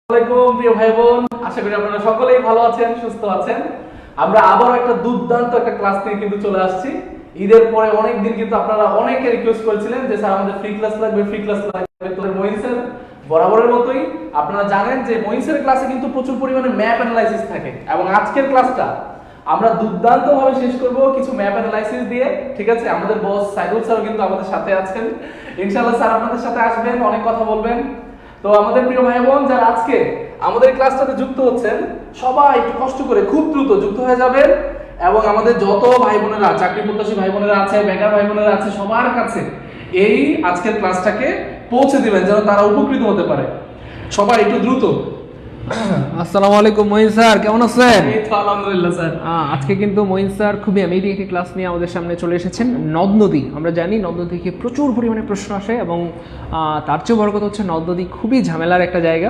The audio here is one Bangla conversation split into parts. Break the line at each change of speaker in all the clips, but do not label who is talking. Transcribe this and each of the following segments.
আসসালামু প্রিয় ভাই বোন, আশা করি আপনারা সকলেই ভালো আছেন, সুস্থ আছেন। আমরা আবারও একটা দুর্দান্ত একটা ক্লাস নিয়ে কিন্তু চলে আসছি। ঈদের পরে অনেক দিন কিন্তু আপনারা অনেকে রিকোয়েস্ট করেছিলেন যে স্যার আমাদের ফ্রি ক্লাস লাগবে, ফ্রি ক্লাস লাগবে। তো মঈন স্যার বরাবরের মতোই আপনারা জানেন যে মঈন স্যারের ক্লাসে কিন্তু প্রচুর পরিমাণে ম্যাপ অ্যানালাইসিস থাকে এবং আজকের ক্লাসটা আমরা দুর্দান্ত ভাবে শেষ করব কিছু ম্যাপ অ্যানালাইসিস দিয়ে। ঠিক আছে, আমাদের বস সাইদুল স্যার কিন্তু আমাদের সাথে আছেন। ইনশাআল্লাহ স্যার আপনাদের সাথে আসবেন, অনেক কথা বলবেন। তো আমাদের প্রিয় ভাই বোন যারা আজকে আমাদের ক্লাসটাতে যুক্ত হচ্ছেন, সবাই একটু কষ্ট করে খুব দ্রুত যুক্ত হয়ে যাবেন এবং আমাদের যত ভাই বোনেরা চাকরি প্রত্যাশী ভাই বোনেরা আছে, বেকার ভাই বোনেরা আছে, সবার কাছে এই আজকের ক্লাসটাকে পৌঁছে দিবেন যেন তারা উপকৃত হতে পারে। সবাই একটু দ্রুত।
আসসালামু আলাইকুম মঈন স্যার, কেমন আছেন?
এই তো আলহামদুলিল্লাহ স্যার।
আজকে কিন্তু মঈন স্যার খুবই অ্যামেজিং একটি ক্লাস নিয়ে আমাদের সামনে চলে এসেছেন। নদ নদী, আমরা জানি নদ নদী থেকে প্রচুর পরিমাণে প্রশ্ন আসে এবং তার চেয়েও বড় কথা হচ্ছে নদ নদী খুবই ঝামেলার একটা জায়গা।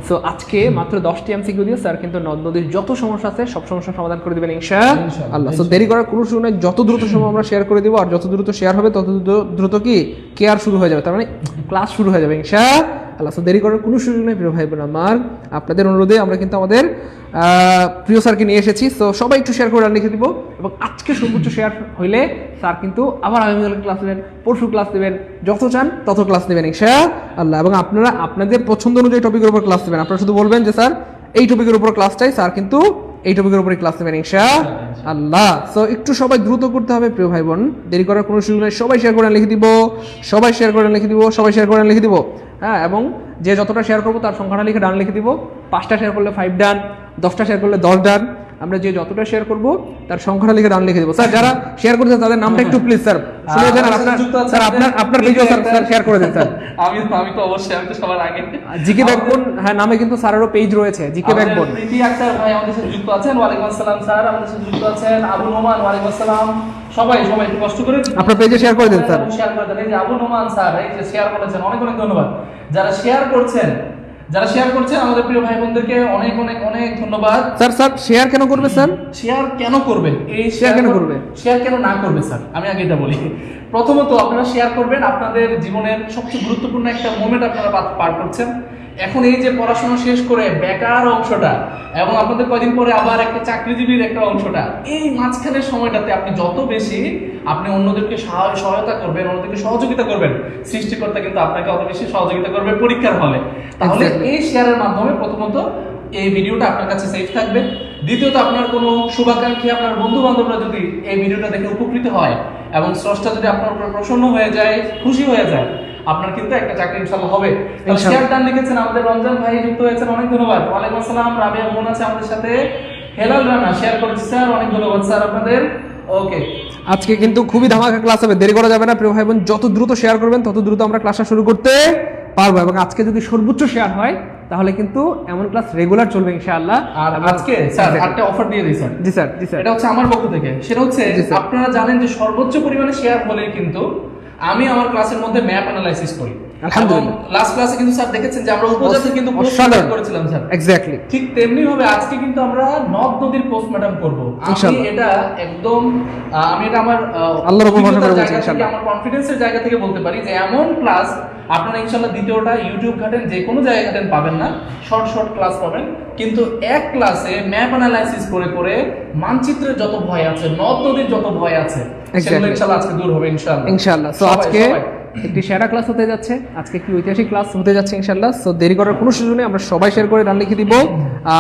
সো আজকে মাত্র 10টি এমসিকিউ দিয়ে স্যার কিন্তু নদ নদীর যত সমস্যা আছে সব সমস্যার সমাধান করে দিবেন ইনশাআল্লাহ। সো দেরি করার কোনো সুযোগ নেই, যত দ্রুত সময় আমরা শেয়ার করে দিব, আর যত দ্রুত শেয়ার হবে তত দ্রুত কি কেয়ার শুরু হয়ে যাবে, তার মানে ক্লাস শুরু হয়ে যাবে ইনশাআল্লাহ। সো দেরি করার কোনো সুযোগ নেই প্রিয় ভাই বোন আমার, আপনাদের অনুরোধে আমরা কিন্তু আমাদের প্রিয় স্যারকে নিয়ে এসেছি। তো সবাই একটু শেয়ার করে লিখে দিব এবং আজকে সর্বোচ্চ শেয়ার হইলে স্যার কিন্তু আবার আগামীকাল ক্লাস নেবেন, পরশু ক্লাস নেবেন, যত চান তত ক্লাস নেবেন ইনশাআল্লাহ। এবং আপনারা আপনাদের পছন্দ অনুযায়ী টপিকের উপর ক্লাস নেবেন। আপনারা শুধু বলবেন যে স্যার এই টপিকের উপর ক্লাস চাই, স্যার কিন্তু এই টপিকের উপরে ক্লাস নেবেন ইনশাআল্লাহ। সো একটু সবাই দ্রুত করতে হবে প্রিয় ভাই বোন, দেরি করার কোনো সুযোগ নেই। সবাই শেয়ার করে লিখে দিব, সবাই শেয়ার করে লিখে দিব, সবাই শেয়ার করে লিখে দিব। হ্যাঁ, এবং যে যতটা শেয়ার করবো তার সংখ্যাটা লিখে ডান লিখে দিব। 5টা শেয়ার করলে 5 ডান, 10টা শেয়ার করলে 10 ডান। আমরা যে যতটা শেয়ার করবো তার সংখ্যাটা লিখে ডান লিখে দিব। স্যার যারা শেয়ার করেছেন তাদের নামটা একটু প্লিজ স্যার শুনে দেন। আপনার ভিডিও স্যার শেয়ার করে দেন স্যার।
আমি তো অবশ্যই, আমি তো সবার আগে।
জিকে ব্যাকবোন, হ্যাঁ নামে কিন্তু স্যারেরও পেজ রয়েছে জিকে ব্যাকবোন।
প্রীতি আক্তার ভাই আমাদের সাথে যুক্ত আছেন, ওয়ালাইকুম আসসালাম। স্যার আমাদের সাথে যুক্ত আছেন আবু নোমান, ওয়ালাইকুম আসসালাম। সবাই একটু কষ্ট করে
আপনার পেজে শেয়ার করে দেন স্যার,
শেয়ার করে দেন। এই যে আবু নোমান স্যার এই যে শেয়ার করেছেন, অনেক অনেক ধন্যবাদ। যারা শেয়ার করছেন আমাদের প্রিয় ভাই বোনদেরকে অনেক অনেক অনেক ধন্যবাদ।
স্যার শেয়ার কেন করবে স্যার?
শেয়ার কেন করবে? এই
শেয়ার কেন করবে?
শেয়ার কেন না করবে স্যার, আমি আগে এটা বলি। প্রথমত আপনারা শেয়ার করবেন, আপনাদের জীবনের সবচেয়ে গুরুত্বপূর্ণ একটা মোমেন্ট আপনারা পার করছেন। এখন এই যে পড়াশোনা শেষ করে বেকার অংশটা এবং আপনাদের কয়দিন পরে আবার একটা চাকরিজীবীর একটা অংশটা, এই মাঝখানের সময়টাতে আপনি যত বেশি আপনি অন্যদেরকে সহায়তা করবেন, অন্যদেরকে সহযোগিতা করবেন, সৃষ্টিকর্তা কিন্তু আপনাকে অত বেশি সহযোগিতা করবে পরীক্ষার হলে। তাহলে এই শেয়ারের মাধ্যমে প্রথমত এই ভিডিওটা আপনার কাছে সেফ থাকবে। দ্বিতীয়ত আপনার কোনো শুভাকাঙ্ক্ষী, আপনার বন্ধু বান্ধবরা যদি এই ভিডিওটা দেখে উপকৃত হয় এবং স্রষ্টা যদি আপনার উপর প্রসন্ন হয়ে যায়, খুশি হয়ে যায়, আপনার কিন্তু একটা চাকরি ইনশাআল্লাহ হবে। শেয়ার ডান লিখেছেন আমাদের রমজান ভাই যুক্ত হয়েছেন, অনেক ধন্যবাদ। ওয়ালাইকুম আসসালাম। রাবিয়া বোন আছে আমাদের সাথে। হেলাল রানা শেয়ার করেছি স্যার, অনেক ধন্যবাদ স্যার আপনাদের। ওকে,
আজকে কিন্তু খুবই ধামাকা ক্লাস হবে, দেরি করা যাবে না প্রিয় ভাই বোন। যত দ্রুত শেয়ার করবেন তত দ্রুত আমরা ক্লাসটা শুরু করতে পারবো এবং আজকে যদি সর্বোচ্চ শেয়ার হয় তাহলে কিন্তু এমন ক্লাস রেগুলার চলবে ইনশাআল্লাহ।
আর আজকে স্যার একটা অফার দিয়ে দিই স্যার।
জি স্যার, জি স্যার,
এটা হচ্ছে আমার পক্ষ থেকে। সেটা হচ্ছে আপনারা জানেন যে সর্বোচ্চ পরিমাণে শেয়ার হলে কিন্তু আমি আমার ক্লাসের মধ্যে ম্যাপ অ্যানালাইসিস করি।
আলহামদুলিল্লাহ,
লাস্ট ক্লাসে কিন্তু স্যার দেখেছেন যে আমরা উপজাতি কিন্তু পোস্ট করেছিলাম স্যার।
এক্স্যাক্টলি
ঠিক তেমনি ভাবে আজকে কিন্তু আমরা নদ নদীর পোস্টমর্টম করব। আমি এটা একদম আমি এটা আমার
আল্লাহর উপর ভরসা করে বলছি
ইনশাআল্লাহ, আমার কনফিডেন্সের জায়গা থেকে বলতে পারি যে এমন ক্লাস আপনারা ইনশাআল্লাহ দ্বিতীয়টা ইউটিউব ঘাটেন, যে কোনো জায়গায় ঘাটেন পাবেন না, শর্ট ক্লাস পাবেন। কিন্তু এক ক্লাসে ম্যাপ অ্যানালাইসিস করে করে মানচিত্রের যত ভয় আছে, নদ নদীর যত ভয় আছে, সেগুলো ইনশাআল্লাহ আজকে দূর হবে ইনশাআল্লাহ। সো আজকে একটি সেরা ক্লাস হতে যাচ্ছে, আজকে একটি ঐতিহাসিক ক্লাস হতে যাচ্ছে ইনশাআল্লাহ। সো দেরি করার কোনো সুযোগ নেই, আমরা সবাই শেয়ার করে ডান লিখে দিব।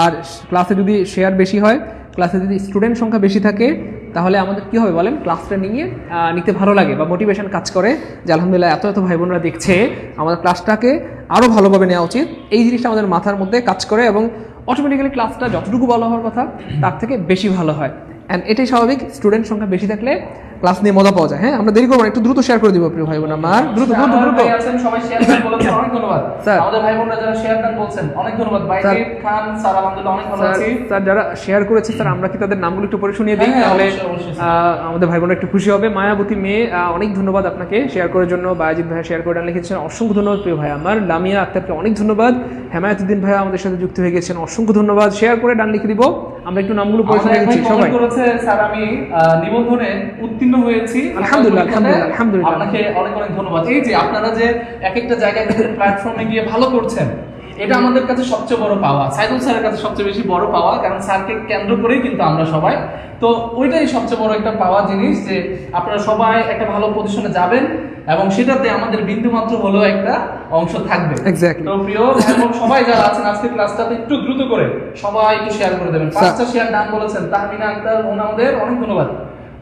আর ক্লাসে যদি শেয়ার বেশি হয়, ক্লাসে যদি স্টুডেন্ট সংখ্যা বেশি থাকে, তাহলে আমাদের কি হবে বলেন, ক্লাসটা নিতে ভালো লাগে বা মোটিভেশন কাজ করে যে আলহামদুলিল্লাহ এত ভাই বোনরা দেখছে, আমাদের ক্লাসটাকে আরও ভালোভাবে নেওয়া উচিত। এই জিনিসটা আমাদের মাথার মধ্যে কাজ করে এবং অটোমেটিক্যালি ক্লাসটা যতটুকু ভালো হওয়ার কথা তার থেকে বেশি ভালো হয়। অ্যান্ড এটাই স্বাভাবিক, স্টুডেন্ট সংখ্যা বেশি থাকলে ক্লাস নিয়ে মজা পাওয়া যায়। হ্যাঁ, আমরা দেরি করবো না, একটু দ্রুত শেয়ার করে দিব প্রিয় ভাই বোন আমার। দ্রুত আছেন সবাই শেয়ার দান বলেছেন, অনেক ধন্যবাদ স্যার। আমাদের ভাই বোনরা যারা শেয়ার দান বলছেন অনেক ধন্যবাদ। বাইজিদ খান স্যার আলহামদুলিল্লাহ অনেক ভালো আছি
স্যার। যারা শেয়ার করেছে স্যার, আমরা কি তাদের নামগুলো একটু পড়ে শুনিয়ে দিই, তাহলে আমাদের ভাই বোনরা একটু খুশি হবে। মায়াবতী মেয়ে, অনেক ধন্যবাদ আপনাকে শেয়ার করার জন্য। বায়াজিদ ভাই শেয়ার করে লিখেছেন, অসংখ্য ধন্যবাদ প্রিয় ভাই আমার। লামিয়া আক্তারকে অনেক ধন্যবাদ। হেমায়তুদ্দিন ভাই আমাদের সাথে যুক্ত হয়ে গেছেন, অসংখ্য ধন্যবাদ। শেয়ার করে ডান লিখে দিব, আমরা একটু নামগুলো পড়ে শুনিয়ে দিচ্ছি। সবাই
করেছে স্যার, আমি নিবন্ধনে উত্তীর্ণ হয়েছি,
আলহামদুলিল্লাহ।
আপনাকে অনেক অনেক ধন্যবাদ। এই যে আপনারা যে এক একটা জায়গায় প্ল্যাটফর্মে গিয়ে ভালো করছেন, এটা আমাদের কাছে সবচেয়ে বড় পাওয়া, সাইদুল স্যারের কাছে সবচেয়ে বেশি বড় পাওয়া, কারণ স্যারকে কেন্দ্র করেই কিন্তু আমরা সবাই, তো ওইটাই সবচেয়ে বড় একটা পাওয়া জিনিস যে আপনারা সবাই একটা ভালো পজিশনে যাবেন এবং সেটাতে আমাদের বিন্দুমাত্র হলেও একটা অংশ থাকবে।
Exactly.
তো প্রিয় এবং সবাই যারা আছেন আজকের ক্লাসটাতে একটু দ্রুত করে সবাই একটু শেয়ার করে দেবেন। 5টা শেয়ার ডান বলেছেন তাহমিনা আক্তার, ওনাদের অনেক ধন্যবাদ,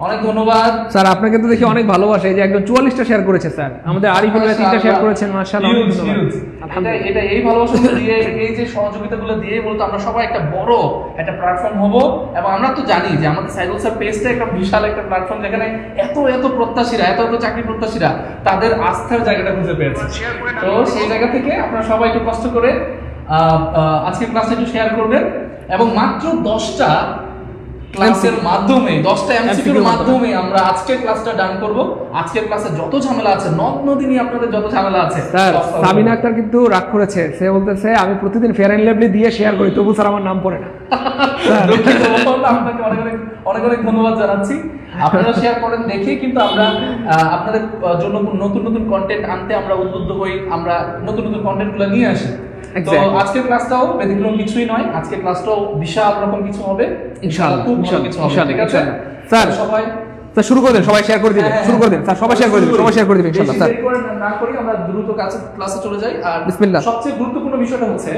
অনেক ধন্যবাদ
স্যার। আপনাকে তো দেখি অনেক ভালোবাসে, এই যে একদম 44টা শেয়ার করেছে স্যার। আমাদের আরিফুল ভাই 3টা শেয়ার করেছেন, মাশাআল্লাহ, অনেক ধন্যবাদ।
আলহামদুলিল্লাহ। এটা এই ভালোবাসাগুলো দিয়ে, এই যে সহযোগিতাগুলো দিয়ে বলতো আমরা সবাই একটা বড় একটা প্ল্যাটফর্ম হব। এবং আমরা তো জানি যে আমাদের সাইদুল স্যার পেজটা একটা বিশাল একটা প্ল্যাটফর্ম, যেখানে এত এত প্রত্যাশীরা, এত এত চাকরি প্রত্যাশীরা তাদের আস্থার জায়গাটা খুঁজে পেয়েছে। তো সেই জায়গা থেকে আপনারা সবাই একটু কষ্ট করে আজকের ক্লাসটা একটু শেয়ার করবেন এবং মাত্র 10টা ক্লাসের মাধ্যমে, 10টা এমসিকিউর মাধ্যমে আমরা আজকের ক্লাসটা ডান করব। আজকের ক্লাসে যত ঝামেলা আছে, নদ নদী নিয়ে আপনাদের যত ঝামেলা আছে,
স্যার সাবিনা আক্তার কিন্তু রাগ করেছে, সে বলতেছে আমি প্রতিদিন ফেয়ার এন্ড লাভলি দিয়ে শেয়ার করি, তবু স্যার আমার নাম পড়ে না।
আপনাকে অনেক অনেক অনেক অনেক ধন্যবাদ জানাচ্ছি। আপনারা শেয়ার করেন দেখেই কিন্তু আমরা আপনাদের জন্য নতুন নতুন কন্টেন্ট আনতে আমরা উদ্বুদ্ধ হই, আমরা নতুন নতুন কন্টেন্টগুলো নিয়ে আসি। তো আজকের ক্লাসটাও ব্যতিক্রম কিছুই নয়, আজকের ক্লাসটাও বিশাল রকম কিছু হবে ইনশাআল্লাহ, খুব ভালো কিছু হবে। ঠিক আছে
স্যার,
সবাই
স্যার শুরু করে দেন, সবাই শেয়ার করে দিবেন, শুরু করে দেন স্যার, সবাই শেয়ার করে দিবেন, সবাই শেয়ার করে দিবেন ইনশাআল্লাহ। স্যার
দেরি করে না করি, আমরা দ্রুত ক্লাসে চলে যাই। আর
বিসমিল্লাহ।
সবচেয়ে গুরুত্বপূর্ণ বিষয়টা হচ্ছে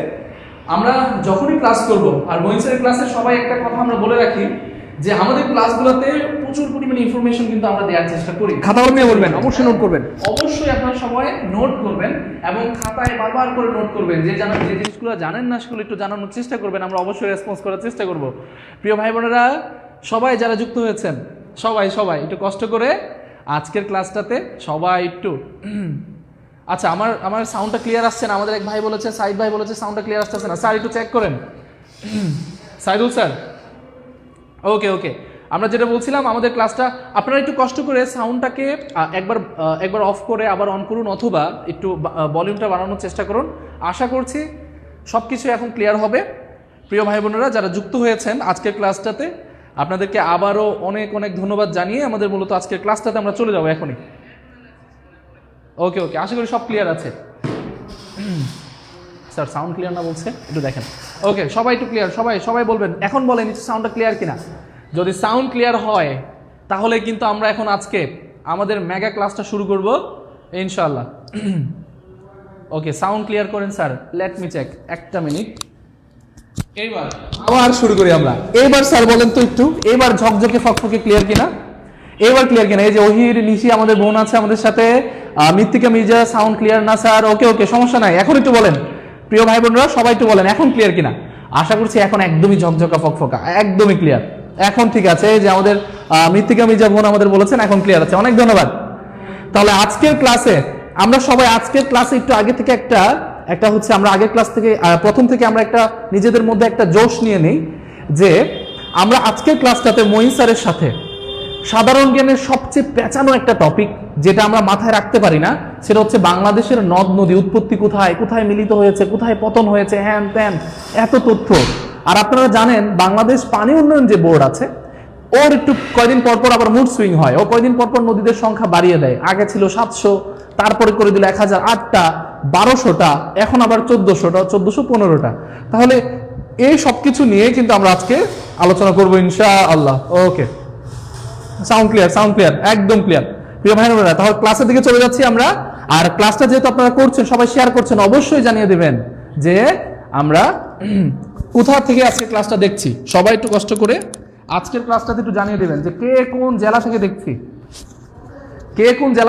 আমরা যখনই ক্লাস করব, আর মহিষের ক্লাসে সবাই একটা কথা আমরা বলে রাখি যে আমাদের ক্লাসগুলোতে প্রচুর পরিমাণে ইনফরমেশন কিন্তু আমরা দেওয়ার চেষ্টা করি।
খাতা কলমে বলবেন, অবশ্যই নোট করবেন,
অবশ্যই আপনারা সবাই নোট করবেন এবং খাতায় বারবার করে নোট করবেন। যে জিনিসগুলো জানেন না সেগুলো একটু জানানোর চেষ্টা করবেন, আমরা অবশ্যই রেসপন্স করার চেষ্টা করব। প্রিয় ভাই বোনেরা সবাই যারা যুক্ত হয়েছেন, সবাই একটু কষ্ট করে আজকের ক্লাসটাতে সবাই একটু আচ্ছা, আমার সাউন্ডটা ক্লিয়ার আসছে না? আমাদের এক ভাই বলেছে, সাইদ ভাই বলেছে সাউন্ডটা ক্লিয়ার আসতেছে না। স্যার একটু চেক করেন, সাইদুল স্যার। ওকে, আমরা যেটা বলছিলাম, আমাদের ক্লাসটা আপনারা একটু কষ্ট করে সাউন্ডটাকে একবার অফ করে আবার অন করুন, অথবা একটু ভলিউমটা বাড়ানোর চেষ্টা করুন। আশা করছি সব কিছু এখন ক্লিয়ার হবে। প্রিয় ভাই বোনেরা যারা যুক্ত হয়েছেন আজকের ক্লাসটাতে, আপনাদেরকে আবারও অনেক অনেক ধন্যবাদ জানিয়ে আমাদের মূলত আজকের ক্লাসটাতে আমরা চলে যাবো এখনই। ওকে, আশা করি সব ক্লিয়ার আছে। স্যার সাউন্ড ক্লিয়ার না বলছে, একটু দেখেন। ওকে, সবাই একটু ক্লিয়ার, সবাই বলবেন, এখন বলেন সাউন্ডটা ক্লিয়ার কিনা। যদি সাউন্ড ক্লিয়ার হয় তাহলে কিন্তু আমরা এখন আজকে আমাদের মেগা ক্লাসটা শুরু করব ইনশাআল্লাহ। ওকে, সাউন্ড ক্লিয়ার করেন স্যার, লেট মি চেক, একটা মিনিট। এইবার আবার শুরু করি আমরা। এইবার স্যার বলেন তো একটু, এইবার ঝকঝকে ফকফকে ক্লিয়ার কিনা? এইবার ক্লিয়ার কিনা? এই যে ওহির নিশি আমাদের বোন আছে আমাদের সাথে, মৃত্তিকা মির্জা, সাউন্ড ক্লিয়ার না স্যার? ওকে, সমস্যা নাই, এখন একটু বলেন। প্রিয় ভাই বোনরা সবাই একটু বলেন এখন ক্লিয়ার কিনা। আশা করছি এখন একদমই ঝকঝকা ফকফকা, একদমই ক্লিয়ার, এখন ঠিক আছে। যে আমাদের মৃত্তিকা মির্জা বোন আমাদের বলেছেন এখন ক্লিয়ার আছে, অনেক ধন্যবাদ। তাহলে আজকের ক্লাসে আমরা সবাই একটু আগে থেকে একটা হচ্ছে আমরা আগের ক্লাস থেকে প্রথম থেকে আমরা একটা নিজেদের মধ্যে একটা জোশ নিয়ে নিই যে আমরা আজকের ক্লাসটাতে মঈন স্যারের সাথে সাধারণ জ্ঞানের সবচেয়ে পেঁচানো একটা টপিক যেটা আমরা মাথায় রাখতে পারি না, সেটা হচ্ছে বাংলাদেশের নদ নদী উৎপত্তি কোথায় মিলিত হয়েছে, কোথায় পতন হয়েছে, হ্যান ত্যান এত তথ্য। আর আপনারা জানেন বাংলাদেশ পানি উন্নয়ন যে বোর্ড আছে, ওর একটু কয়দিন পরপর আবার মুড সুইং হয়, ও কয়দিন পরপর নদীদের সংখ্যা বাড়িয়ে দেয়। আগে ছিল 700, তারপরে করে দিল 1008টা, 1200টা, এখন আবার 1400টা, 1415টা। তাহলে এই সবকিছু নিয়ে কিন্তু আমরা আজকে আলোচনা করবো ইনশাআল্লাহ। ওকে, সাউন্ড ক্লিয়ার, একদম ক্লিয়ার। প্রিয় ভাই বোনেরা তাহলে ক্লাসের দিকে চলে যাচ্ছি আমরা। আর ক্লাসটা যেহেতু আপনারা করছেন, সবাই শেয়ার করছেন, অবশ্যই জানিয়ে দেবেন যে আমরা কোথা থেকে আজকে ক্লাসটা দেখছি। সবাই একটু কষ্ট করে আজকের ক্লাসটাতে একটু জানিয়ে দেবেন যে কে কোন জেলা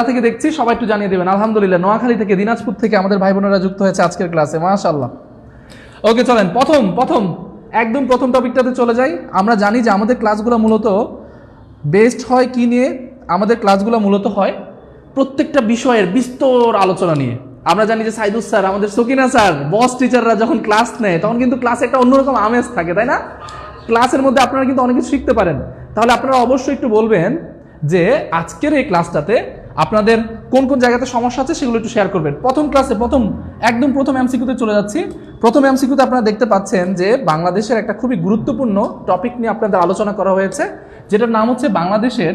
থেকে দেখছি, সবাই একটু জানিয়ে দেবেন। আলহামদুলিল্লাহ, নোয়াখালী থেকে, দিনাজপুর থেকে আমাদের ভাই বোনেরা যুক্ত হয়েছে আজকের ক্লাসে, মাশাআল্লাহ। ওকে, চলেন প্রথম টপিকটাতে চলে যাই। আমরা জানি যে আমাদের ক্লাসগুলো মূলত বেস্ট হয় কি নিয়ে? আমাদের ক্লাসগুলো মূলত হয় প্রত্যেকটা বিষয়ের বিস্তর আলোচনা নিয়ে। আমরা জানি যে সাইদুস স্যার, আমাদের সকিনা স্যার, বস টিচাররা যখন ক্লাস নেয় তখন কিন্তু ক্লাসে একটা অন্যরকম আমেজ থাকে, তাই না? ক্লাসের মধ্যে আপনারা কিন্তু অনেক কিছু শিখতে পারেন। তাহলে আপনারা অবশ্যই একটু বলবেন যে আজকের এই ক্লাসটাতে আপনাদের কোন কোন জায়গাতে সমস্যা আছে সেগুলো একটু শেয়ার করবেন। প্রথম এমসিকিউতে চলে যাচ্ছি। প্রথম এমসিকিউতে আপনারা দেখতে পাচ্ছেন যে বাংলাদেশের একটা খুবই গুরুত্বপূর্ণ টপিক নিয়ে আপনাদের আলোচনা করা হয়েছে, যেটার নাম হচ্ছে বাংলাদেশের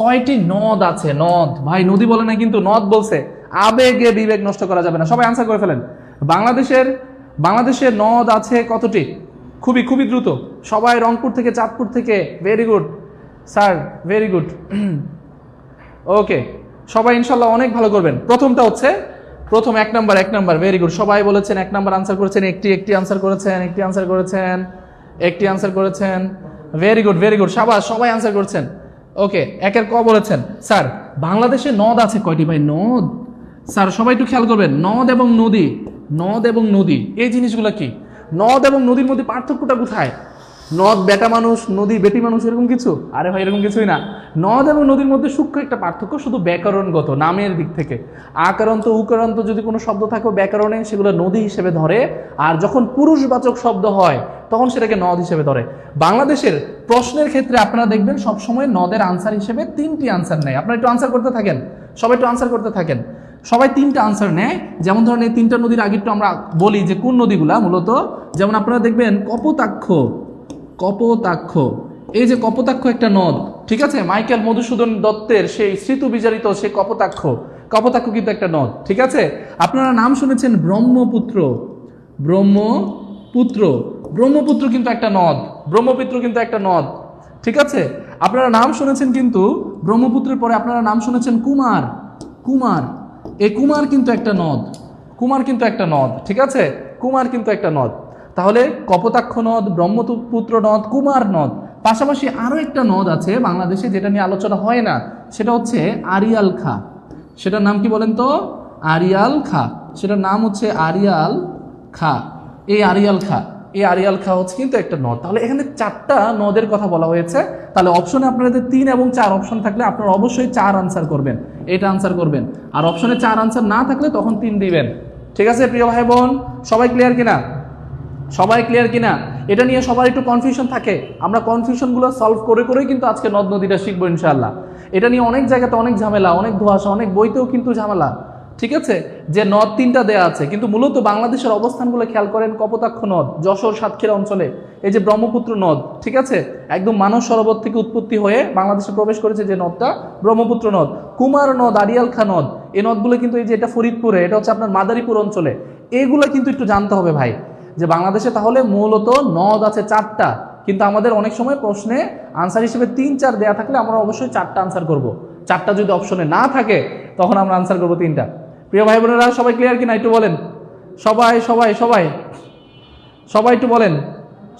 কয়টি নদ আছে। নদ, ভাই নদী বলে না কিন্তু নদ বলছে, আবেগে বিবেক নষ্ট করা যাবে না, সবাই আনসার করে ফেলেন। বাংলাদেশের বাংলাদেশে নদ আছে কতটি? খুবই খুবই দ্রুত, সবাই রংপুর থেকে, চাঁদপুর থেকে, very good sir, very good. Okay, সবাই ইনশাল্লাহ অনেক ভালো করবেন। প্রথমটা হচ্ছে প্রথম 1 নাম্বার, ভেরি গুড, সবাই বলেছেন 1 নাম্বার আনসার করেছেন, একটি আনসার করেছেন, একটি আনসার করেছেন, ভেরি গুড, সাবাস, সবাই আনসার করছেন। ওকে, একের ক বলেছেন। স্যার বাংলাদেশে নদ আছে কয়টি ভাই? নদ, স্যার সবাই একটু খেয়াল করবেন, নদ এবং নদী এই জিনিসগুলো কি? নদ এবং নদীর মধ্যে পার্থক্যটা কোথায়? নদ বেটা মানুষ, নদী বেটি মানুষ, এরকম কিছু? আরে ভাই এরকম কিছুই না। নদ এবং নদীর মধ্যে সূক্ষ্ম একটা পার্থক্য, শুধু ব্যাকরণগত, নামের দিক থেকে। আকারান্ত উকারান্ত যদি কোনো শব্দ থাকে ব্যাকরণে, সেগুলো নদী হিসেবে ধরে, আর যখন পুরুষবাচক শব্দ হয় তখন সেটাকে নদ হিসেবে ধরে। বাংলাদেশের প্রশ্নের ক্ষেত্রে আপনারা দেখবেন সবসময় নদের আনসার হিসেবে 3টি আনসার নেয়। আপনারা একটু আনসার করতে থাকেন, সবাই একটু আনসার করতে থাকেন। সবাই 3টা আনসার নেয়। যেমন ধরেন এই 3টা নদীর আগে একটু আমরা বলি যে কোন নদীগুলা মূলত। যেমন আপনারা দেখবেন কপোতাক্ষ, এই যে কপোতাক্ষ একটা নদ, ঠিক আছে? মাইকেল মধুসূদন দত্তের সেই স্মৃতি বিজড়িত সেই কপোতাক্ষ কিন্তু একটা নদ, ঠিক আছে? আপনারা নাম শুনেছেন ব্রহ্মপুত্র কিন্তু একটা নদ, ঠিক আছে? আপনারা নাম শুনেছেন কিন্তু ব্রহ্মপুত্রের পরে আপনারা নাম শুনেছেন কুমার, এই কুমার কিন্তু একটা নদ, ঠিক আছে? কুমার কিন্তু একটা নদ। তাহলে কপোতাক্ষ নদ, ব্রহ্মপুত্র নদ, কুমার নদ। পাশাপাশি আরো একটা নদ আছে বাংলাদেশে যেটা নিয়ে আলোচনা হয় না, সেটা হচ্ছে আড়িয়াল খা। সেটার নাম কি বলেন তো? আড়িয়াল খা। সেটার নাম হচ্ছে আড়িয়াল খা। এই আড়িয়াল খা হচ্ছে কিন্তু একটা নদ। তাহলে এখানে 4টা নদের কথা বলা হয়েছে। তাহলে অপশনে আপনাদের 3 এবং 4 অপশন থাকলে আপনারা অবশ্যই 4 আনসার করবেন, এটা আনসার করবেন। আর অপশনে 4 আনসার না থাকলে তখন 3 দিবেন, ঠিক আছে প্রিয় ভাই বোন? সবাই ক্লিয়ার কিনা? এটা নিয়ে সবার একটু কনফিউশন থাকে। আমরা কনফিউশনগুলো সলভ করেই কিন্তু আজকে নদ নদীটা শিখবো ইনশাআল্লাহ। এটা নিয়ে অনেক জায়গাতে অনেক ঝামেলা, অনেক ধোঁয়াশা, অনেক বইতেও কিন্তু ঝামেলা, ঠিক আছে? যে নদ 3টা দেয়া আছে, কিন্তু মূলত বাংলাদেশের অবস্থানগুলো খেয়াল করেন। কপোতাক্ষ নদ যশোর সাতক্ষীরা অঞ্চলে, এই যে ব্রহ্মপুত্র নদ, ঠিক আছে? একদম মানস সরোবর থেকে উৎপত্তি হয়ে বাংলাদেশে প্রবেশ করেছে যে নদটা, ব্রহ্মপুত্র নদ। কুমার নদ, আড়িয়াল খা নদ, এই নদগুলো কিন্তু এই যে এটা ফরিদপুরে, এটা হচ্ছে আপনার মাদারীপুর অঞ্চলে। এইগুলো কিন্তু একটু জানতে হবে ভাই, যে বাংলাদেশে তাহলে মূলত নদ আছে 4টা, কিন্তু আমাদের অনেক সময় প্রশ্নে আনসার হিসেবে 3-4 দেয়া থাকলে আমরা অবশ্যই 4টা আনসার করব। 4টা যদি অপশনে না থাকে তখন আমরা আনসার করবো 3টা। প্রিয় ভাই বোনেরা সবাই ক্লিয়ার কিনা একটু বলেন? সবাই একটু বলেন,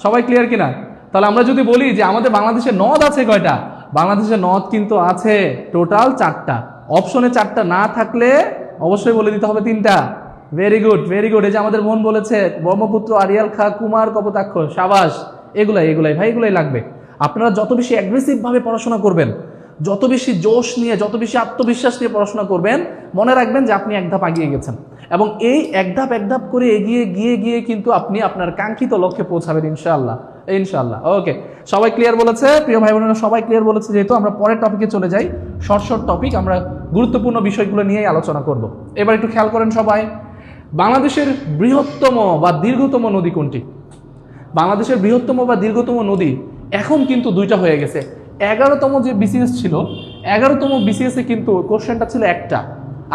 সবাই ক্লিয়ার কিনা? তাহলে আমরা যদি বলি যে আমাদের বাংলাদেশে নদ আছে কয়টা? বাংলাদেশে নদ কিন্তু আছে টোটাল 4টা। অপশনে 4টা না থাকলে অবশ্যই বলে দিতে হবে 3টা। Very good. এই যে আমাদের বোন বলেছে ব্রহ্মপুত্র, আড়িয়াল খা, কুমার, কপোতাক্ষ, সাবাস। এগুলাই ভাই, এগুলাই লাগবে। আপনারা যত বেশি অ্যাগ্রেসিভ ভাবে পড়াশোনা করবেন, যত বেশি জোশ নিয়ে, যত বেশি আত্মবিশ্বাস নিয়ে পড়াশোনা করবেন, মনে রাখবেন যে আপনি এক ধাপ এগিয়ে গেছেন, এবং এই এক ধাপ করে এগিয়ে গিয়ে কিন্তু আপনি আপনার কাঙ্ক্ষিত লক্ষ্যে পৌঁছাবেন ইনশাআল্লাহ। ওকে, সবাই ক্লিয়ার বলেছে? প্রিয় ভাই বোনেরা সবাই ক্লিয়ার বলেছে। যেহেতু আমরা পরের টপিকে চলে যাই, শর্ট টপিক, আমরা গুরুত্বপূর্ণ বিষয়গুলো নিয়েই আলোচনা করব। এবার একটু খেয়াল করেন সবাই, বাংলাদেশের বৃহত্তম বা দীর্ঘতম নদী কোনটি? বাংলাদেশের বৃহত্তম বা দীর্ঘতম নদী এখন কিন্তু 2টা হয়ে গেছে। 11তম যে বিসিএস ছিল, 11তম বিসিএসে কিন্তু কোশ্চেনটা ছিল একটা।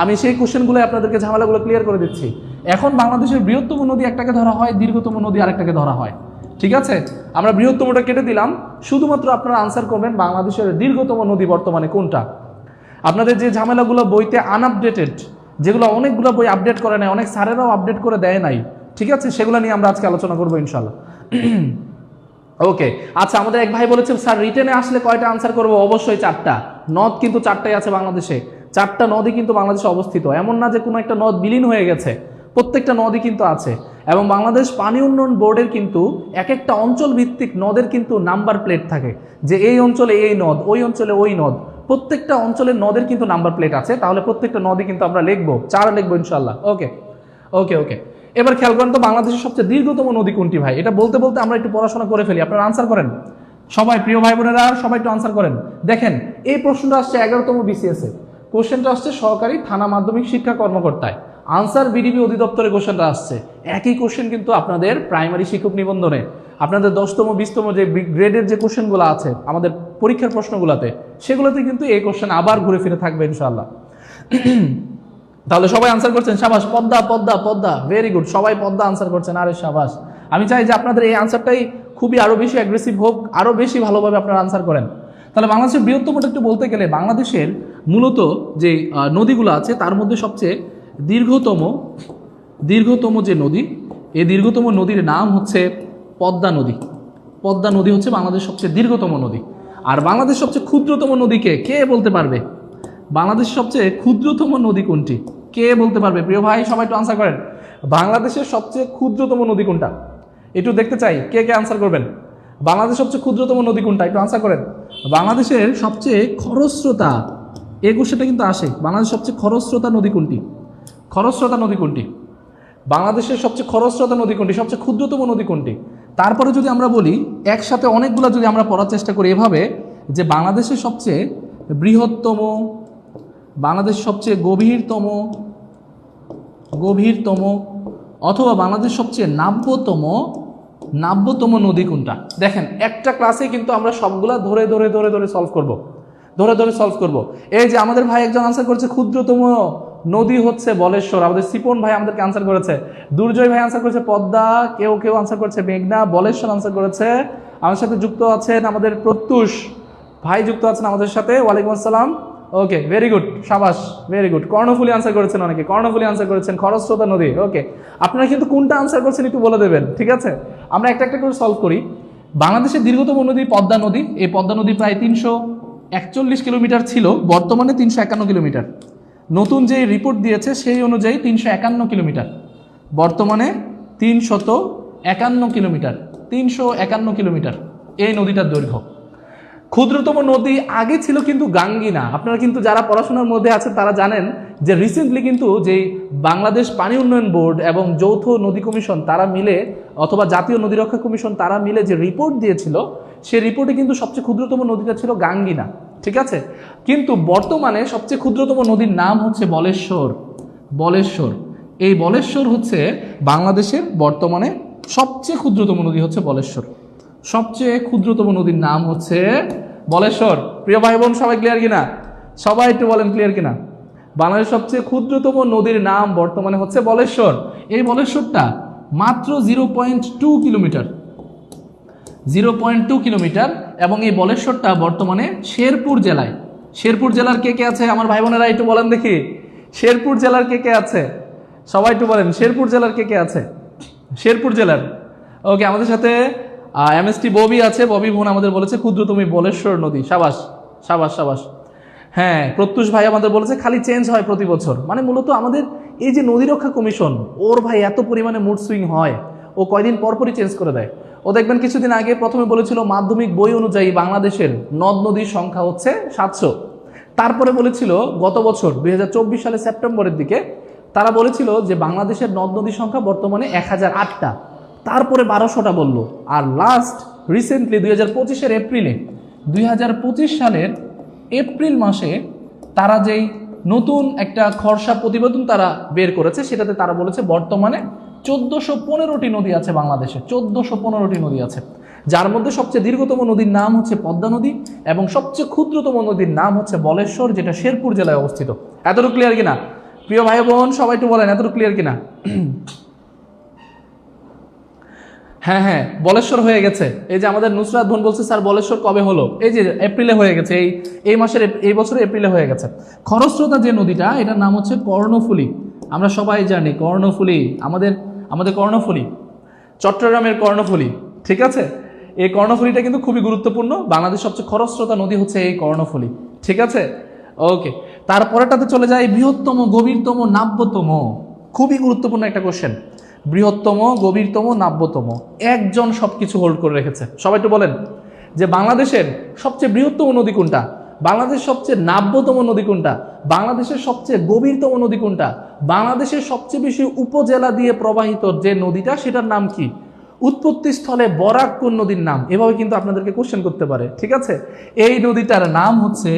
আমি সেই কোশ্চেনগুলো আপনাদেরকে ঝামেলাগুলো ক্লিয়ার করে দিচ্ছি। এখন বাংলাদেশের বৃহত্তম নদী একটাকে ধরা হয়, দীর্ঘতম নদী আরেকটাকে ধরা হয়, ঠিক আছে? আমরা বৃহত্তমটা কেটে দিলাম, শুধুমাত্র আপনারা আনসার করবেন বাংলাদেশের দীর্ঘতম নদী বর্তমানে কোনটা। আপনাদের যে ঝামেলাগুলো বইতে আনআপডেটেড, যেগুলো অনেকগুলো বই আপডেট করে নাই, অনেক স্যারেরাও আপডেট করে দেয় নাই, ঠিক আছে? সেগুলো নিয়ে আমরা আজকে আলোচনা করবো ইনশাল্লাহ। ওকে, আচ্ছা, আমাদের এক ভাই বলেছেন স্যার রিটেনে আসলে কয়টা আনসার করবো? অবশ্যই 4টা। নদ কিন্তু 4টাই আছে বাংলাদেশে, 4টা নদই কিন্তু বাংলাদেশে অবস্থিত। এমন না যে কোনো একটা নদ বিলীন হয়ে গেছে, প্রত্যেকটা নদই কিন্তু আছে। এবং বাংলাদেশ পানি উন্নয়ন বোর্ডের কিন্তু এক একটা অঞ্চল ভিত্তিক নদের কিন্তু নাম্বার প্লেট থাকে, যে এই অঞ্চলে এই নদ, ওই অঞ্চলে ওই নদ। প্রত্যেকটা অঞ্চলের নদের কিন্তু নাম্বার প্লেট আছে। তাহলে প্রত্যেকটা নদই কিন্তু আমরা লিখবো, 4 লিখবো ইনশাল্লাহ। ওকে, এবার খেয়াল করেন তো, বাংলাদেশের সবচেয়ে দীর্ঘতম নদী কোনটি ভাই? এটা বলতে আমরা একটু পড়াশোনা করে ফেলি, আপনারা আনসার করেন সবাই। প্রিয় ভাই বোনেরা সবাই একটু আনসার করেন। দেখেন, এই প্রশ্নটা আসছে 11তম বিসিএস এ, কোশ্চেনটা আসছে সহকারী থানা মাধ্যমিক শিক্ষা কর্মকর্তায়, আনসার বিডিবি অধিদপ্তরে কোশ্চেনটা আসছে। একই কোশ্চেন কিন্তু আপনাদের প্রাইমারি শিক্ষক নিবন্ধনে, আপনাদের 10তম 20তম যে গ্রেডের যে কোশ্চেনগুলো আছে আমাদের পরীক্ষার প্রশ্নগুলোতে, সেগুলোতে কিন্তু এই কোশ্চেন আবার ঘুরে ফিরে থাকবে ইনশাআল্লাহ। তাহলে সবাই আনসার করছেন, সাবাস। পদ্মা পদ্মা পদ্মা, ভেরি গুড, সবাই পদ্মা আনসার করছেন, আরে সাবাস। আমি চাই যে আপনাদের এই আনসারটাই খুবই আরো বেশি অ্যাগ্রেসিভ হোক, আরো বেশি ভালোভাবে আপনারা আনসার করেন। তাহলে বাংলাদেশের বৃহত্তমটা একটু বলতে গেলে বাংলাদেশের মূলত যে নদীগুলো আছে তার মধ্যে সবচেয়ে দীর্ঘতম যে নদী, এই দীর্ঘতম নদীর নাম হচ্ছে পদ্মা নদী। পদ্মা নদী হচ্ছে বাংলাদেশের সবচেয়ে দীর্ঘতম নদী। আর বাংলাদেশ সবচেয়ে ক্ষুদ্রতম নদীকে কে বলতে পারবে? বাংলাদেশের সবচেয়ে ক্ষুদ্রতম নদী কোনটি, কে বলতে পারবে? প্রিয় ভাই সবাই একটু আনসার করেন, বাংলাদেশের সবচেয়ে ক্ষুদ্রতম নদী কোনটা? একটু দেখতে চাই কে কে আনসার করবেন। বাংলাদেশের সবচেয়ে ক্ষুদ্রতম নদী কোনটা, একটু আনসার করেন। বাংলাদেশের সবচেয়ে খরস্রোতা, এই কোশ্চেনটা কিন্তু আসে, বাংলাদেশের সবচেয়ে খরস্রোতা নদী কোনটি? খরস্রোতা নদী কোনটি? বাংলাদেশের সবচেয়ে খরস্রোতা নদী কোনটি? সবচেয়ে ক্ষুদ্রতম নদী কোনটি? তারপরে যদি আমরা বলি একসাথে অনেকগুলো যদি আমরা পড়ার চেষ্টা করি এভাবে, যে বাংলাদেশের সবচেয়ে বৃহত্তম, বাংলাদেশ সবচেয়ে গভীরতম অথবা বাংলাদেশ সবচেয়ে নাব্যতম নদী কোনটা? দেখেন একটা ক্লাসে কিন্তু আমরা সবগুলা ধরে ধরে ধরে ধরে সলভ করব। এই যে আমাদের ভাই একজন আনসার করেছে ক্ষুদ্রতম নদী হচ্ছে বলেশ্বর, আমাদের সিপন ভাই আমাদেরকে আনসার করেছে, দুর্জয় ভাই আনসার করেছে পদ্মা, কেউ আনসার করেছে মেঘনা, বলেশ্বর আনসার করেছে। আমার সাথে যুক্ত আছেন আমাদের প্রত্যুষ ভাই, যুক্ত আছেন আমাদের সাথে, ওয়ালাইকুম আসসালাম। ওকে, ভেরি গুড, সাবাস, ভেরি গুড। কর্ণফুলী আনসার করেছেন অনেকে, কর্ণফুলী আনসার করেছেন, খরস্রোতা নদী। ওকে, আপনারা কিন্তু কোনটা আনসার করছেন একটু বলে দেবেন, ঠিক আছে? আমরা একটা একটা করে সলভ করি। বাংলাদেশের দীর্ঘতম নদী পদ্মা নদী। এই পদ্মা নদী প্রায় 341 কিলোমিটার ছিল, বর্তমানে 351 কিলোমিটার। নতুন যে রিপোর্ট দিয়েছে সেই অনুযায়ী 351 কিলোমিটার, বর্তমানে 351 কিলোমিটার এই নদীটার দৈর্ঘ্য। ক্ষুদ্রতম নদী আগে ছিল কিন্তু গাঙ্গিনা। আপনারা কিন্তু যারা পড়াশোনার মধ্যে আছেন তারা জানেন যে রিসেন্টলি কিন্তু যেই বাংলাদেশ পানি উন্নয়ন বোর্ড এবং যৌথ নদী কমিশন তারা মিলে, অথবা জাতীয় নদী রক্ষা কমিশন তারা মিলে যে রিপোর্ট দিয়েছিল, সেই রিপোর্টে কিন্তু সবচেয়ে ক্ষুদ্রতম নদীটা ছিল গাঙ্গিনা, ঠিক আছে? কিন্তু বর্তমানে সবচেয়ে ক্ষুদ্রতম নদীর নাম হচ্ছে বলেশ্বর। এই বলেশ্বর হচ্ছে বাংলাদেশের বর্তমানে সবচেয়ে ক্ষুদ্রতম নদী হচ্ছে বলেশ্বর। সবচেয়ে ক্ষুদ্রতম নদীর নাম হচ্ছে বলেশ্বর। প্রিয় ভাই বোন সবাই ক্লিয়ার কিনা? সবাই একটু বলেন ক্লিয়ার কিনা? বাংলাদেশের সবচেয়ে ক্ষুদ্রতম নদীর নাম বর্তমানে হচ্ছে বলেশ্বর। এই বলেশ্বরটা মাত্র 0.2 কিলোমিটার এবং এই বলেশ্বরটা বর্তমানে শেরপুর জেলার কে কে আছে আমার ভাই বোনেরা একটু বলেন দেখি, শেরপুর জেলার কে কে আছে? সবাই একটু বলেন শেরপুর জেলার কে কে আছে? শেরপুর জেলার। ওকে, আমাদের সাথে এমএসটি ববি আছে, ববি বোন আমাদের বলেছে ক্ষুদ্রতম বলেশ্বর নদী। সাবাস সাবাস সাবাস। হ্যাঁ, প্রত্যুষ ভাই আমাদের বলেছে খালি চেঞ্জ হয় প্রতি বছর। মানে মূলত আমাদের এই যে নদী রক্ষা কমিশন, ওর ভাই এত পরিমাণে মুড সুইং হয়, ও কয়দিন পরপরই চেঞ্জ করে দেয়। ও দেখবেন কিছুদিন আগে প্রথমে বলেছিল মাধ্যমিক বই অনুযায়ী বাংলাদেশের নদ নদীর সংখ্যা হচ্ছে 700। তারপরে বলেছিল গত বছর 2024 সালে সেপ্টেম্বরের দিকে তারা বলেছিল যে বাংলাদেশের নদ নদীর সংখ্যা বর্তমানে 1008টা, তারপরে 1200টা বলল। আর লাস্ট রিসেন্টলি 2025 সালের এপ্রিল মাসে তারা যেই নতুন একটা খরসা প্রতিবেদন তারা বের করেছে, সেটাতে তারা বলেছে বর্তমানে 1415টি নদী আছে বাংলাদেশে, 1415টি নদী আছে, যার মধ্যে সবচেয়ে দীর্ঘতম নদীর নাম হচ্ছে পদ্মা নদী এবং সবচেয়ে ক্ষুদ্রতম নদীর নাম হচ্ছে বলেশ্বর, যেটা শেরপুর জেলায় অবস্থিত। এতটুকু ক্লিয়ার কিনা প্রিয় ভাই বোন? সবাই একটু বলেন এতটুকু ক্লিয়ার কিনা? হ্যাঁ, বলেশ্বর হয়ে গেছে। এই যে আমাদের নুসরাত বোন বলছে স্যার বলেশ্বর কবে হলো? এই যে এপ্রিলে হয়ে গেছে, এই বছর এপ্রিলে হয়ে গেছে। খরস্রোতা যে নদীটা, এটার নাম হচ্ছে কর্ণফুলী। আমরা সবাই জানি কর্ণফুলী, আমাদের কর্ণফুলী, চট্টগ্রামের কর্ণফুলী, ঠিক আছে? এই কর্ণফুলীটা কিন্তু খুবই গুরুত্বপূর্ণ। বাংলাদেশ সবচেয়ে খরস্রোতা নদী হচ্ছে এই কর্ণফুলী, ঠিক আছে? ওকে, তারপরেটাতে চলে যায় বৃহত্তম, গভীরতম, নাব্যতম। খুবই গুরুত্বপূর্ণ একটা কোশ্চেন। বৃহত্তম, গভীরতম, নাব্যতম, একজন সবকিছু হোল্ড করে রেখেছে। সবাই একটু বলেন যে বাংলাদেশের সবচেয়ে বৃহত্তম নদী কোনটা, বাংলাদেশের সবচেয়ে নাব্যতম নদী কোনটা, বাংলাদেশের সবচেয়ে গভীরতম নদী কোনটা, বাংলাদেশের সবচেয়ে বেশি উপজেলা দিয়ে প্রবাহিত যে নদীটা সেটার নাম কি, উৎপত্তি স্থলে বরাক কোন নদীর নাম? এভাবে কিন্তু আপনাদেরকে কোশ্চেন করতে পারে, ঠিক আছে? এই নদীটার নাম হচ্ছে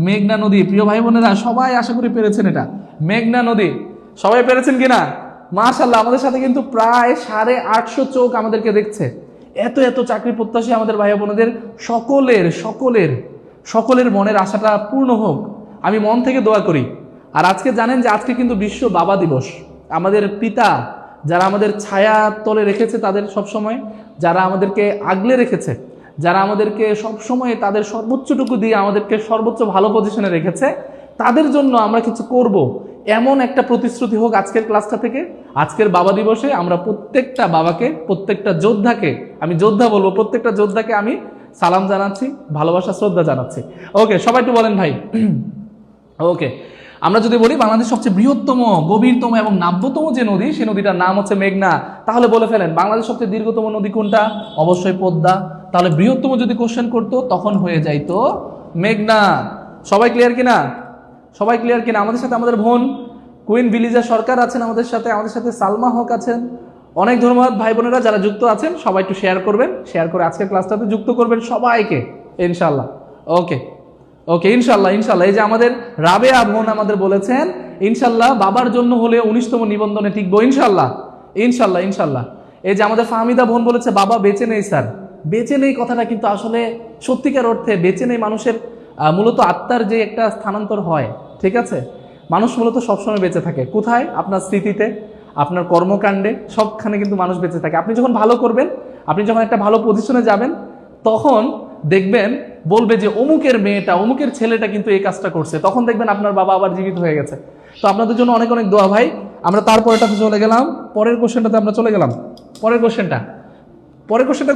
মেঘনা নদী। প্রিয় ভাই বোনেরা সবাই আশা করি পেরেছেন এটা, মেঘনা নদী। সবাই পেরেছেন কিনা? মাশাআল্লাহ, আমাদের সাথে কিন্তু প্রায় 850 চোখ আমাদেরকে দেখছে। এত চাকরি প্রত্যাশী আমাদের ভাই বোনদের সকলের মনের আশাটা পূর্ণ হোক। আমি মন থেকে দোয়া করি আর আজকে জানেন যে আজকে কিন্তু বিশ্ব বাবা দিবস। আমাদের পিতা যারা আমাদের ছায়া তলে রেখেছে তাদের সবসময়, যারা আমাদেরকে আগলে রেখেছে, যারা আমাদেরকে সবসময় তাদের সর্বোচ্চটুকু দিয়ে আমাদেরকে সর্বোচ্চ ভালো পজিশনে রেখেছে, তাদের জন্য আমরা কিছু করব, এমন একটা প্রতিশ্রুতি হোক আজকের ক্লাসটা থেকে। আজকের বাবা দিবসে আমরা প্রত্যেকটা বাবাকে, প্রত্যেকটা যোদ্ধাকে, আমি যোদ্ধা বলবো, প্রত্যেকটা যোদ্ধাকে আমি সালাম জানাচ্ছি, ভালোবাসা শ্রদ্ধা জানাচ্ছি। ওকে, সবাই একটু বলেন ভাই। ওকে, আমরা যদি বলি বাংলাদেশ সবচেয়ে বৃহত্তম, গভীরতম এবং নাব্যতম যে নদী, সেই নদীটার নাম হচ্ছে মেঘনা, তাহলে বলে ফেলেন বাংলাদেশ সবচেয়ে দীর্ঘতম নদী কোনটা? অবশ্যই পদ্মা। তাহলে বৃহত্তম যদি কোশ্চেন করতো তখন হয়ে যাইতো মেঘনা। সবাই ক্লিয়ার কিনা? সবাই ক্লিয়ার কিনা? আমাদের সাথে আমাদের বোন কুইন ভিলিজা সরকার আছেন, আমাদের সাথে সালমা হক আছেন। অনেক ধন্যবাদ ভাই বোনেরা যারা যুক্ত আছেন, সবাই একটু শেয়ার করবেন, শেয়ার করে আজকের ক্লাসটাতে যুক্ত করবেন সবাইকে ইনশাল্লাহ। ওকে ওকে, ইনশাল্লাহ ইনশাল্লাহ। এই যে আমাদের রাবেয়া বোন আমাদের বলেছেন ইনশাল্লাহ বাবার জন্য হলে 19তম নিবন্ধনে টিকবো ইনশাল্লাহ ইনশাল্লাহ ইনশাল্লাহ। এই যে আমাদের ফাহমিদা বোন বলেছে বাবা বেঁচে নেই স্যার। বেঁচে নেই কথাটা কিন্তু আসলে সত্যিকার অর্থে বেঁচে নেই মানুষের মূলত আত্মার যে একটা স্থানান্তর হয়, ঠিক আছে? মানুষ মূলত সবসময় বেঁচে থাকে কোথায়? আপনার স্মৃতিতে, আপনার কর্মকাণ্ডে, সবখানে কিন্তু মানুষ বেঁচে থাকে। আপনি যখন ভালো করবেন, আপনি যখন একটা ভালো পজিশনে যাবেন, তখন দেখবেন বলবে যে অমুকের মেয়েটা, অমুকের ছেলেটা কিন্তু এই কাজটা করছে, তখন দেখবেন আপনার বাবা আবার জীবিত হয়ে গেছে। তো আপনাদের জন্য অনেক অনেক দোয়া ভাই। আমরা তারপরেটাতে চলে গেলাম, পরের কোশ্চেনটাতে আমরা চলে গেলাম। পরের কোশ্চেনটা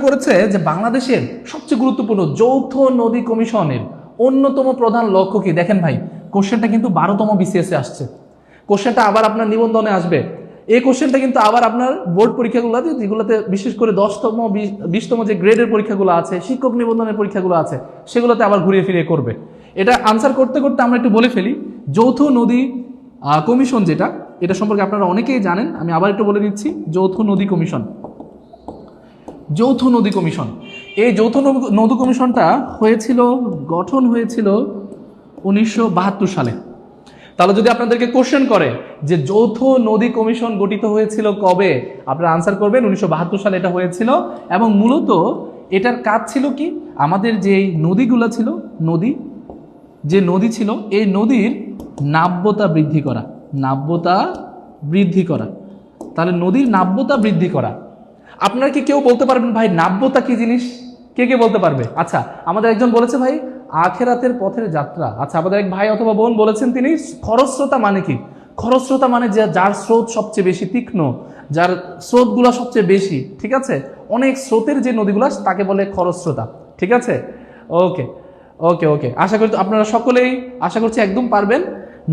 করেছে যে বাংলাদেশের সবচেয়ে গুরুত্বপূর্ণ যৌথ নদী কমিশনের অন্যতম প্রধান লক্ষ্য কি? দেখেন ভাই, কোশ্চেনটা কিন্তু 12তম বিসিএসে আসছে, কোশ্চেনটা আবার আপনার নিবন্ধনে আসবে। এই কোশ্চেনটা কিন্তু আবার আপনার বোর্ড পরীক্ষাগুলোতে, যেগুলোতে বিশেষ করে 10তম 20তম যে গ্রেডের পরীক্ষাগুলো আছে, শিক্ষক নিবন্ধনের পরীক্ষাগুলো আছে, সেগুলোতে আবার ঘুরিয়ে ফিরিয়ে করবে। এটা আনসার করতে করতে আমরা একটু বলে ফেলি, যৌথ নদী কমিশন যেটা, এটা সম্পর্কে আপনারা অনেকেই জানেন, আমি আবার একটু বলে দিচ্ছি। যৌথ নদী কমিশন, এই যৌথ নদী কমিশনটা গঠন হয়েছিল 1972 সালে। তাহলে যদি আপনাদেরকে কোশ্চেন করে যে যৌথ নদী কমিশন গঠিত হয়েছিল কবে, আপনারা আনসার করবেন 1972 সালে এটা হয়েছিল। এবং মূলত এটার কাজ ছিল কি? আমাদের যে নদীগুলো ছিল, নদী ছিল, এই নদীর নাব্যতা বৃদ্ধি করা। তাহলে নদীর নাব্যতা বৃদ্ধি করা। আপনারা কি কেউ বলতে পারবেন ভাই নাব্যতা কি জিনিস? কে বলতে পারবে? আচ্ছা, আমাদের একজন বলেছে ভাই আখেরাতের পথের যাত্রা। আচ্ছা, আমাদের এক ভাই অথবা বোন বলেছেন তিনি খরস্রোতা মানে কি? খরস্রোতা মানে যার স্রোত সবচেয়ে বেশি তীক্ষ্ণ, যার স্রোতগুলো সবচেয়ে বেশি, ঠিক আছে? অনেক স্রোতের যে নদীগুলো তাকে বলে খরস্রোতা, ঠিক আছে? ওকে ওকে ওকে, আপনারা সকলেই আশা করছি একদম পারবেন।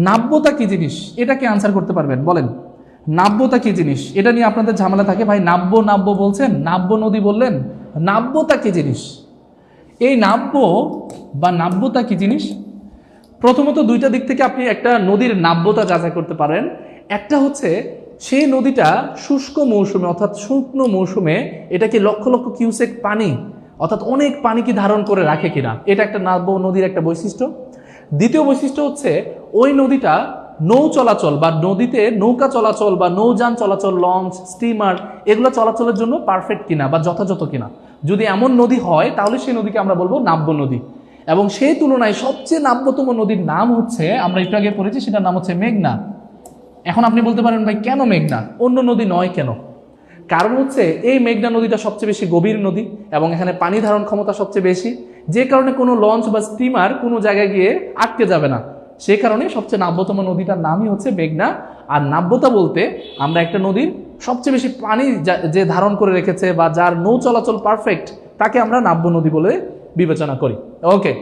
নাব্যতা কি জিনিস এটাকে আনসার করতে পারবেন? বলেন নাব্যতা কি জিনিস? এটা নিয়ে আপনাদের ঝামেলা থাকে, ভাই নাব্য বলছেন, নাব্য নদী বললেন, নাব্যতা কি জিনিস? এই নাব্যতা কি জিনিস? প্রথমত দুইটা দিক থেকে আপনি একটা নদীর নাব্যতা যাচাই করতে পারেন। একটা হচ্ছে সেই নদীটা শুষ্ক মৌসুমে অর্থাৎ শুকনো মৌসুমে এটা কি লক্ষ লক্ষ কিউসেক পানি অর্থাৎ অনেক পানি কি ধারণ করে রাখে কিনা, এটা একটা নাব্য নদীর একটা বৈশিষ্ট্য। দ্বিতীয় বৈশিষ্ট্য হচ্ছে ওই নদীটা নৌ চলাচল বা নদীতে নৌকা চলাচল বা নৌযান চলাচল, লঞ্চ, স্টিমার, এগুলো চলাচলের জন্য পারফেক্ট কিনা বা যথাযথ কিনা। যদি এমন নদী হয় তাহলে সেই নদীকে আমরা বলবো নাব্য নদী। এবং সেই তুলনায় সবচেয়ে নাব্যতম নদীর নাম হচ্ছে, আমরা একটু আগে পড়েছি, সেটার নাম হচ্ছে মেঘনা। এখন আপনি বলতে পারেন ভাই কেন মেঘনা, অন্য নদী নয় কেন? কারণ হচ্ছে এই মেঘনা নদীটা সবচেয়ে বেশি গভীর নদী এবং এখানে পানি ধারণ ক্ষমতা সবচেয়ে বেশি, যে কারণে কোনো লঞ্চ বা স্টিমার কোনো জায়গায় গিয়ে আটকে যাবে না। সেই কারণে সবচেয়ে নাব্যতম নদীটার নামই হচ্ছে মেঘনা। আর নাব্যতা বলতে আমরা একটা নদীর সবচেয়ে বেশি পানি যে ধারণ করে রেখেছে বা যার নৌ চলাচল পারফেক্ট, তাকে আমরা নাব্য নদী বলে বিবেচনা করি। ওকে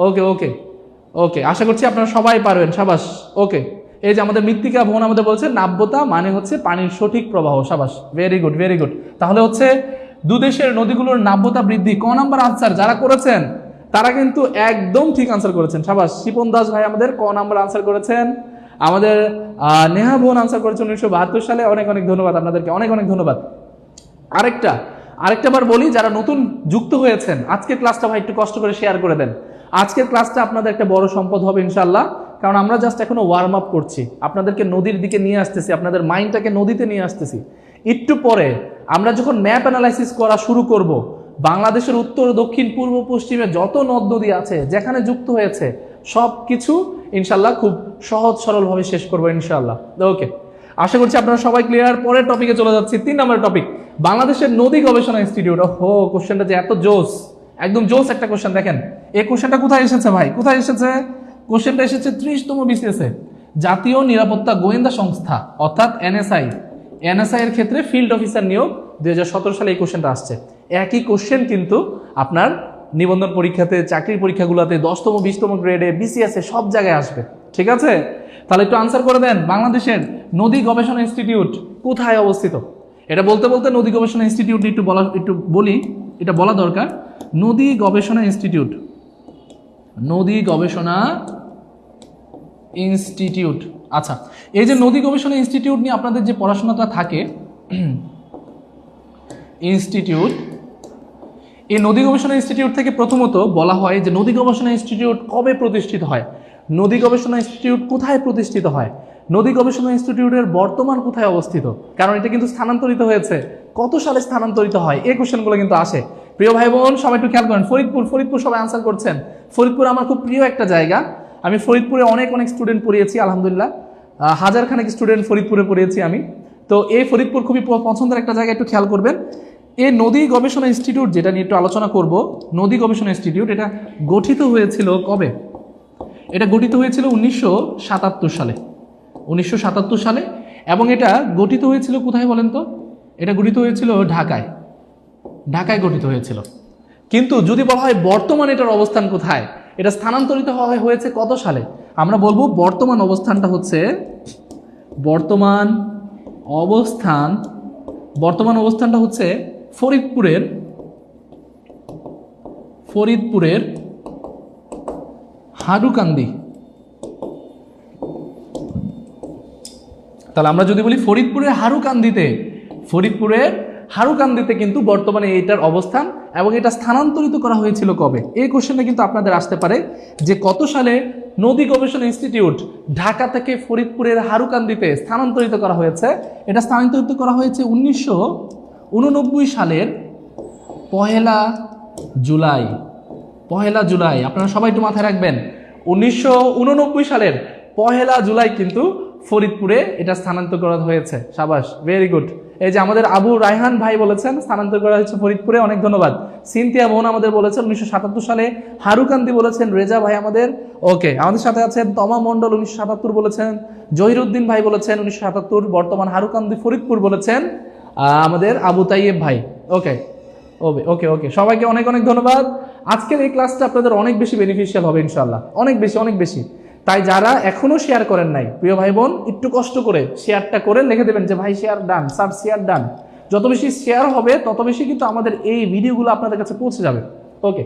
ওকে ওকে ওকে, আশা করছি আপনারা সবাই পারবেন, সাবাস। ওকে, এই যে আমাদের মৃত্তিকা বোন আমাদের বলছে নাব্যতা মানে হচ্ছে পানির সঠিক প্রবাহ, সাবাস, ভেরি গুড ভেরি গুড। তাহলে হচ্ছে দুদেশের নদীগুলোর নাব্যতা বৃদ্ধি, ক নাম্বার আনসার যারা করেছেন তারা কিন্তু একদম ঠিক আনসার করেছেন, সাবাস। শিপন দাস ভাই আমাদের ক নাম্বার আনসার করেছেন। আমাদের নেহা বোন আনসার করেছেন 1972 সালে। অনেক অনেক ধন্যবাদ আপনাদেরকে, অনেক অনেক ধন্যবাদ। আরেকটা বার বলি, যারা নতুন যুক্ত হয়েছেন আজকের ক্লাসটা ভাই একটু কষ্ট করে শেয়ার করে দেন। আজকের ক্লাসটা আপনাদের একটা বড় সম্পদ হবে ইনশাল্লাহ, কারণ আমরা জাস্ট এখনো ওয়ার্ম আপ করছি, আপনাদেরকে নদীর দিকে নিয়ে আসতেছি, আপনাদের মাইন্ডটাকে নদীতে নিয়ে আসতেছি। একটু পরে আমরা যখন ম্যাপ অ্যানালাইসিস করা শুরু করব, বাংলাদেশের উত্তর, দক্ষিণ, পূর্ব, পশ্চিমে যত নদ নদী আছে যেখানে যুক্ত হয়েছে সব কিছু ইনশাল্লাহ খুব সহজ সরলভাবে শেষ করবো ইনশাল্লাহ। ওকে, আশা করছি আপনারা সবাই ক্লিয়ার। পরের টপিকে চলে যাচ্ছি, 3 নম্বর টপিক, বাংলাদেশের নদী গবেষণা ইনস্টিটিউট। ওহো, কোশ্চেনটা যে এত জোস, একদম জোস একটা কোশ্চেন। দেখেন এই কোশ্চেনটা কোথায় এসেছে ভাই, কোথায় এসেছে? কোশ্চেনটা এসেছে 30তম বিসিএস এ, জাতীয় নিরাপত্তা গোয়েন্দা সংস্থা অর্থাৎ এনএসআই এর ক্ষেত্রে ফিল্ড অফিসার নিয়োগ 2017 সালে এই কোশ্চেনটা আসছে। একই কোশ্চেন কিন্তু আপনার নিবন্ধন পরীক্ষাতে, চাকরির পরীক্ষাগুলোতে 10তম 20তম গ্রেডে, বিসিএস এ সব জায়গায় আসবে। ঠিক আছে, তাহলে একটু আনসার করে দেন, বাংলাদেশের নদী গবেষণা ইনস্টিটিউট কোথায় অবস্থিত? এটা বলতে বলতে নদী গবেষণা ইনস্টিটিউট একটু বলি, এটা বলা দরকার। নদী গবেষণা ইনস্টিটিউট, নদী গবেষণা ইনস্টিটিউট। আচ্ছা, এই যে নদী গবেষণা ইনস্টিটিউট নিয়ে আপনাদের যে পড়াশোনাটা থাকে, ইনস্টিটিউট, এই নদী গবেষণা ইনস্টিটিউট থেকে প্রথমত বলা হয় যে নদী গবেষণা ইনস্টিটিউট কবে প্রতিষ্ঠিত হয়, নদী গবেষণা ইনস্টিটিউট কোথায় প্রতিষ্ঠিত হয়, নদী গবেষণা ইনস্টিটিউটের বর্তমান কোথায় অবস্থিত, কারণ এটা কিন্তু স্থানান্তরিত হয়েছে, কত সালে স্থানান্তরিত হয়, এই কোশ্চেনগুলো কিন্তু আসে। প্রিয় ভাই বোন সবাই একটু খেয়াল করেন, ফরিদপুর সবাই আনসার করছেন। ফরিদপুর আমার খুব প্রিয় একটা জায়গা, আমি ফরিদপুরে অনেক স্টুডেন্ট পড়িয়েছি আলহামদুলিল্লাহ, হাজারখানেক স্টুডেন্ট ফরিদপুরে পড়িয়েছি আমি। তো এই ফরিদপুর খুবই পছন্দের একটা জায়গা, একটু খেয়াল করবেন। এই নদী গবেষণা ইনস্টিটিউট যেটা নিয়ে একটু আলোচনা করব, নদী গবেষণা ইনস্টিটিউট এটা গঠিত হয়েছিল কবে? এটা গঠিত হয়েছিল 1977 সালে, 1977 সালে। এবং এটা গঠিত হয়েছিল কোথায় বলেন তো? এটা গঠিত হয়েছিল ঢাকায়, ঢাকায় গঠিত হয়েছিল। কিন্তু যদি বলা হয় বর্তমানে এটার অবস্থান কোথায়, এটা স্থানান্তরিত হয়েছে কত সালে, আমরা বলবো বর্তমান অবস্থানটা হচ্ছে, বর্তমান অবস্থানটা হচ্ছে ফরিদপুরের হারুকান্দি। তাহলে আমরা যদি বলি ফরিদপুরের হারুকান্দিতে কিন্তু বর্তমানে এইটার অবস্থান, এবং এটা স্থানান্তরিত করা হয়েছিল কবে? এই কোশ্চেনটা কিন্তু আপনাদের আসতে পারে যে কত সালে নদী গবেষণা ইনস্টিটিউট ঢাকা থেকে ফরিদপুরের হারুকান্দিতে স্থানান্তরিত করা হয়েছে। এটা স্থানান্তরিত করা হয়েছে 1989 সালের পহেলা জুলাই। আপনারা সবাই একটু মাথায় রাখবেন, 1989 সালের পহেলা জুলাই কিন্তু ফরিদপুরে এটা স্থানান্তর করা হয়েছে। সাবাস, ভেরি গুড। এই যে আমাদের আবু রায়হান ভাই বলেছেন স্থানান্তর করা হয়েছে ফরিদপুরে, অনেক ধন্যবাদ। সিনথিয়া বোন আমাদের বলেছেন 1977 সালে, হারুকান্দি বলেছেন রেজা ভাই আমাদের। ওকে, আমাদের সাথে আছেন তমা মণ্ডল 1977 বলেছেন, জহিরুদ্দিন ভাই বলেছেন 1977, বর্তমান হারুকান্দি ফরিদপুর বলেছেন আমাদের আবু তাইয়েব ভাই। ওকে ওকে ওকে, সবাইকে অনেক ধন্যবাদ। আজকের এই ক্লাসটা আপনাদের অনেক বেশি বেনিফিশিয়াল হবে ইনশাআল্লাহ, অনেক বেশি। তাই যারা এখনো শেয়ার করেন নাই, প্রিয় ভাই বোন একটু কষ্ট করে শেয়ারটা করে লিখে দেবেন যে ভাই share done, sir share done. যত বেশি শেয়ার হবে তত বেশি কিন্তু আমাদের এই ভিডিওগুলো আপনাদের কাছে পৌঁছে যাবে। ওকে,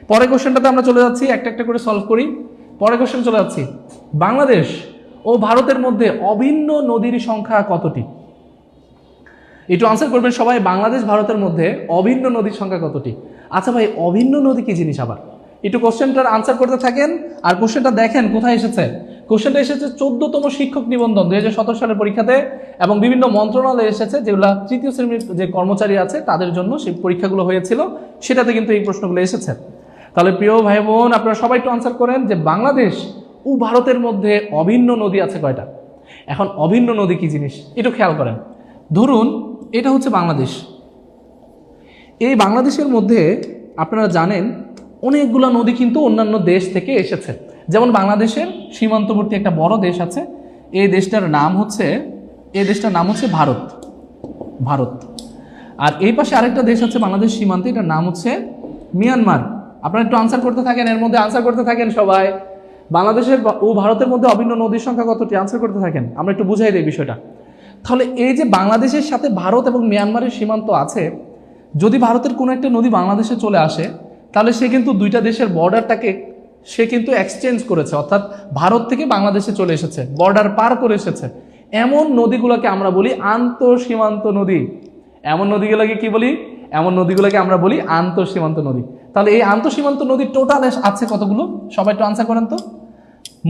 পরের কোশ্চেনটাতে আমরা চলে যাচ্ছি, একটা করে সলভ করি। পরের কোশ্চেন চলে যাচ্ছি, বাংলাদেশ ও ভারতের মধ্যে অভিন্ন নদীর সংখ্যা কতটি? একটু আনসার করবেন সবাই, বাংলাদেশ ভারতের মধ্যে অভিন্ন নদীর সংখ্যা কতটি? আচ্ছা ভাই, অভিন্ন নদী কি জিনিস আবার? একটু কোশ্চেনটার আনসার করতে থাকেন। আর কোশ্চেনটা দেখেন কোথায় এসেছে, কোশ্চেনটা এসেছে 14তম শিক্ষক নিবন্ধন 2017 সালের পরীক্ষাতে, এবং বিভিন্ন মন্ত্রণালয়ে এসেছে, যেগুলো তৃতীয় শ্রেণীর যে কর্মচারী আছে তাদের জন্য সেই পরীক্ষাগুলো হয়েছিল, সেটাতে কিন্তু এই প্রশ্নগুলো এসেছে। তাহলে প্রিয় ভাই বোন আপনারা সবাই একটু আনসার করেন যে বাংলাদেশ ও ভারতের মধ্যে অভিন্ন নদী আছে কয়টা? এখন অভিন্ন নদী কি জিনিস একটু খেয়াল করেন। ধরুন এটা হচ্ছে বাংলাদেশ, এই বাংলাদেশের মধ্যে আপনারা জানেন অনেকগুলো নদী কিন্তু অন্যান্য দেশ থেকে এসেছে। যেমন বাংলাদেশের সীমান্তবর্তী একটা বড় দেশ আছে, এই দেশটার নাম হচ্ছে ভারত। আর এই পাশে আরেকটা দেশ আছে বাংলাদেশ সীমান্তে, এটার নাম হচ্ছে মিয়ানমার। আপনারা একটু আনসার করতে থাকেন, এর মধ্যে আনসার করতে থাকেন সবাই। বাংলাদেশের ও ভারতের মধ্যে অভিন্ন নদীর সংখ্যা কতটি? আনসার করতে থাকেন, আমরা একটু বুঝাই দিই বিষয়টা। তাহলে এই যে বাংলাদেশের সাথে ভারত এবং মিয়ানমারের সীমান্ত আছে, যদি ভারতের কোনো একটা নদী বাংলাদেশে চলে আসে, তাহলে সে কিন্তু দুইটা দেশের বর্ডারটাকে সে কিন্তু এক্সচেঞ্জ করেছে, অর্থাৎ ভারত থেকে বাংলাদেশে চলে এসেছে, বর্ডার পার করে এসেছে। এমন নদীগুলোকে আমরা বলি আন্তঃসীমান্ত নদী। এমন নদীগুলোকে কি বলি? এমন নদীগুলোকে আমরা বলি আন্তঃসীমান্ত নদী। তাহলে এই আন্তঃসীমান্ত নদী টোটাল আছে কতগুলো? সবাই একটু আনসার করেন তো।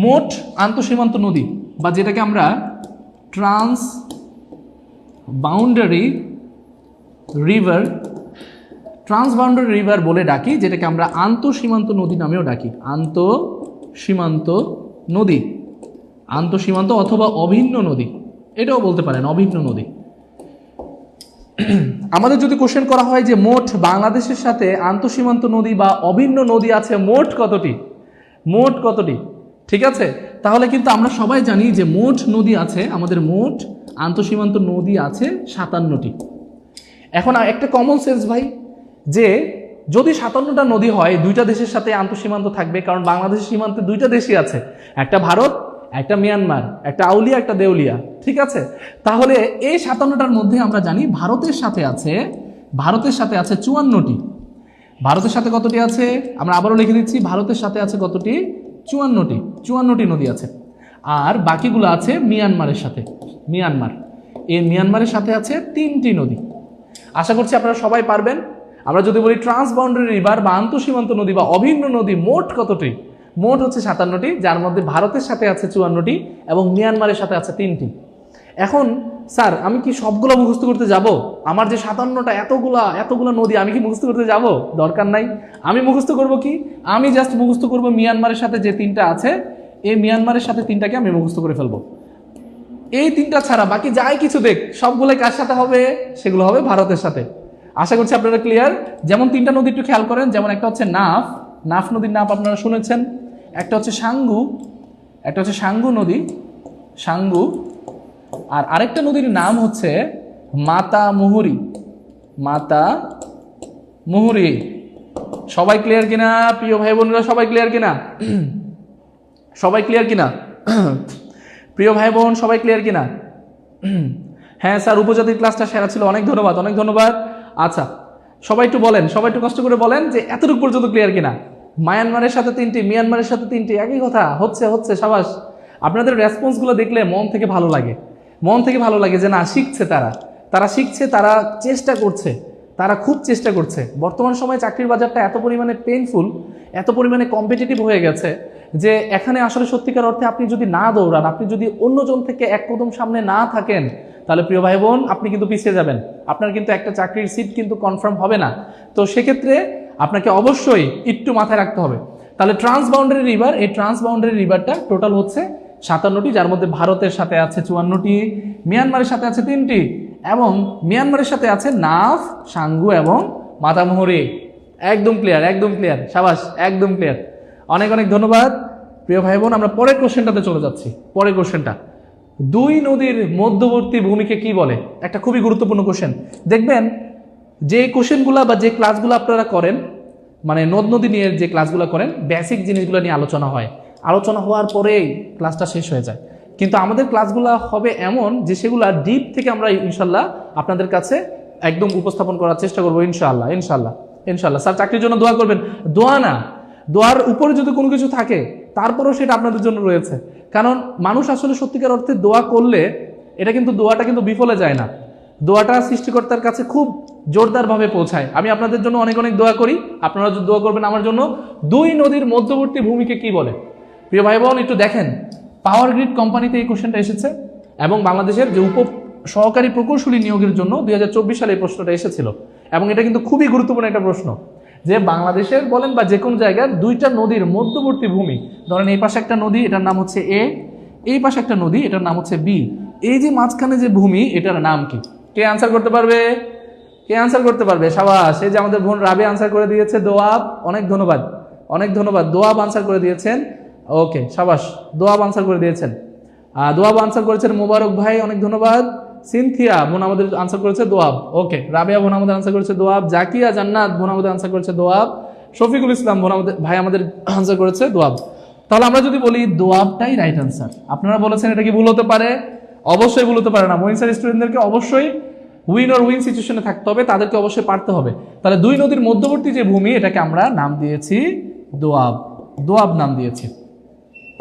মোট আন্তঃসীমান্ত নদী, বা যেটাকে আমরা ট্রান্স বাউন্ডারি রিভার বলে ডাকি, যেটাকে আমরা আন্তঃসীমান্ত নদী নামেও ডাকি, সীমান্ত নদী, আন্তঃসীমান্ত অথবা অভিন্ন নদী, এটাও বলতে পারেন অভিন্ন নদী। আমাদের যদি কোশ্চেন করা হয় যে মোট বাংলাদেশের সাথে আন্তঃসীমান্ত নদী বা অভিন্ন নদী আছে মোট কতটি, মোট কতটি, ঠিক আছে, তাহলে কিন্তু আমরা সবাই জানি যে মোট নদী আছে, আমাদের মোট আন্তঃসীমান্ত নদী আছে 57টি। এখন একটা কমন সেন্স ভাই, যে যদি 57টা নদী হয় দুইটা দেশের সাথে আন্তঃসীমান্ত থাকবে, কারণ বাংলাদেশের সীমান্তে দুইটা দেশই আছে, একটা ভারত একটা মিয়ানমার, একটা আউলিয়া একটা দেউলিয়া, ঠিক আছে। তাহলে এই 57টার মধ্যে আমরা জানি ভারতের সাথে আছে 54টি। ভারতের সাথে কতটি আছে আমরা আবারও লিখে দিচ্ছি, ভারতের সাথে আছে কতটি, 54টি নদী আছে। আর বাকিগুলো আছে মিয়ানমারের সাথে, মিয়ানমারের সাথে আছে 3টি নদী। আশা করছি আপনারা সবাই পারবেন। আমরা যদি বলি ট্রান্সবাউন্ডারি রিভার বা আন্তঃসীমান্ত নদী বা অভিন্ন নদী মোট কতটি, মোট হচ্ছে 57টি, যার মধ্যে ভারতের সাথে আছে 54টি এবং মিয়ানমারের সাথে আছে 3টি। এখন স্যার আমি কি সবগুলো মুখস্থ করতে যাব? আমার যে 57টা এতগুলো নদী আমি কি মুখস্থ করতে যাব? দরকার নাই। আমি মুখস্থ করব কি, আমি জাস্ট মুখস্থ করব মিয়ানমারের সাথে যে 3টা আছে, এই মিয়ানমারের সাথে 3টাকে আমি মুখস্থ করে ফেলবো। এই 3টা ছাড়া বাকি যাই কিছু দেখ সবগুলোই কার সাথে হবে, সেগুলো হবে ভারতের সাথে। আশা করছি আপনারা ক্লিয়ার। যেমন 3টা নদী একটু খেয়াল করেন, যেমন একটা হচ্ছে নাফ নদীর নাম আপনারা শুনেছেন, একটা হচ্ছে সাঙ্গু নদী, আর আরেকটা নদীর নাম হচ্ছে মাতামুহুরী। সবাই ক্লিয়ার কিনা প্রিয় ভাই বোনেরা? সবাই ক্লিয়ার কিনা? প্রিয় ভাই বোন সবাই ক্লিয়ার কিনা? হ্যাঁ স্যার, উপজাতির ক্লাসটা সেরা ছিল, অনেক ধন্যবাদ। আচ্ছা সবাই একটু বলেন, সবাই একটু কষ্ট করে বলেন যে এতটুকু পর্যন্ত ক্লিয়ার কিনা। মায়ানমারের সাথে 3টি, মিয়ানমারের সাথে 3টি, একই কথা, হচ্ছে। সাবাস। আপনাদের রেসপন্সগুলো দেখলে মন থেকে ভালো লাগে যে না, শিখছে তারা শিখছে, তারা চেষ্টা করছে, তারা খুব চেষ্টা করছে। বর্তমান সময়ে চাকরির বাজারটা এত পরিমাণে পেইনফুল, এত পরিমাণে কম্পিটিটিভ হয়ে গেছে যে এখানে আসলে সত্যিকার অর্থে আপনি যদি না দৌড়ান, আপনি যদি অন্যজন থেকে এক কদম সামনে না থাকেন, তাহলে প্রিয় ভাই বোন আপনি কিন্তু পিছিয়ে যাবেন, আপনার কিন্তু একটা চাকরির সিট কিন্তু কনফার্ম হবে না। তো সেক্ষেত্রে আপনাকে অবশ্যই একটু মাথায় রাখতে হবে। তাহলে ট্রান্সবাউন্ডারি রিভার, এই ট্রান্সবাউন্ডারি রিভারটা টোটাল হচ্ছে 57টি, যার মধ্যে ভারতের সাথে আছে 54টি, মিয়ানমারের সাথে আছে 3টি এবং মিয়ানমারের সাথে আছে নাফ, সাঙ্গু এবং মাতামুহুরী। একদম ক্লিয়ার, সাবাস, একদম ক্লিয়ার। অনেক ধন্যবাদ প্রিয় ভাই বোন। আমরা পরের কোশ্চেনটাতে চলে যাচ্ছি। পরের কোশ্চেনটা, 2 নদীর মধ্যবর্তী ভূমিকে কি বলে? একটা খুবই গুরুত্বপূর্ণ কোশ্চেন। দেখবেন যে কোশ্চেনগুলো বা যে ক্লাসগুলো আপনারা করেন, মানে নদী নিয়ে যে ক্লাসগুলো করেন, বেসিক জিনিসগুলো নিয়ে আলোচনা হওয়ার পরেই ক্লাসটা শেষ হয়ে যায়। কিন্তু আমাদের ক্লাসগুলো হবে এমন যে সেগুলো ডিপ থেকে আমরা ইনশাল্লাহ আপনাদের কাছে একদম উপস্থাপন করার চেষ্টা করবো ইনশাল্লাহ। স্যার চাকরির জন্য দোয়া করবেন। দোয়ার উপরে যদি কোনো কিছু থাকে তারপরেও সেটা আপনাদের জন্য রয়েছে, কারণ মানুষ আসলে সত্যিকার অর্থে দোয়া করলে দোয়াটা কিন্তু বিফলে যায় না, দোয়াটা সৃষ্টিকর্তার কাছে খুব জোরদারভাবে পৌঁছায়। আমি আপনাদের জন্য অনেক দোয়া করি, আপনারা যদি দোয়া করবেন আমার জন্য। 2 নদীর মধ্যবর্তী ভূমিকে কি বলে? প্রিয় ভাই বোন একটু দেখেন, পাওয়ার গ্রিড কোম্পানিতে এই কোশ্চেনটা এসেছে এবং বাংলাদেশের যে সহকারী প্রকৌশলী নিয়োগের জন্য 2024 সালে এই প্রশ্নটা এসেছিল এবং এটা কিন্তু খুবই গুরুত্বপূর্ণ একটা প্রশ্ন, যে বাংলাদেশের বলেন বা যে কোনো জায়গার 2টা নদীর মধ্যবর্তী ভূমি, ধরেন এই পাশে একটা নদী, এটার নাম হচ্ছে এ, এই পাশে একটা নদী, এটার নাম হচ্ছে বি, এই যে মাঝখানে যে ভূমি, এটার নাম কি? কে আনসার করতে পারবে? সাবাস। এই যে আমাদের বোন রাবি আনসার করে দিয়েছে, দোয়াব। অনেক ধন্যবাদ, দোয়াব আনসার করে দিয়েছেন। ওকে, সাবাস, দোয়াব আনসার করে দিয়েছেন। দোয়াব আনসার করেছেন মোবারক ভাই, অনেক ধন্যবাদ। সিনথিয়া বোন আমাদের আনসার করেছে দোয়াব। ওকে, রাবিয়া বোন আমাদের আনসার করেছে দোয়াব। জাকিয়া জান্নাত বোন আমাদের আনসার করেছে দোয়াব। শফিকুল ইসলাম বোন ভাই আমাদের আনসার করেছে দোয়াব। তাহলে আমরা যদি বলি দোয়াবটাই রাইট আনসার, আপনারা বলেছেন এটা কি ভুল হতে পারে? অবশ্যই ভুল হতে পারে না। মইন স্যার স্টুডেন্টদেরকে অবশ্যই উইন সিচুয়েশনে থাকতে হবে, তাদেরকে অবশ্যই পারতে হবে। তাহলে 2 নদীর মধ্যবর্তী যে ভূমি, এটাকে আমরা নাম দিয়েছি দোয়াব নাম দিয়েছি।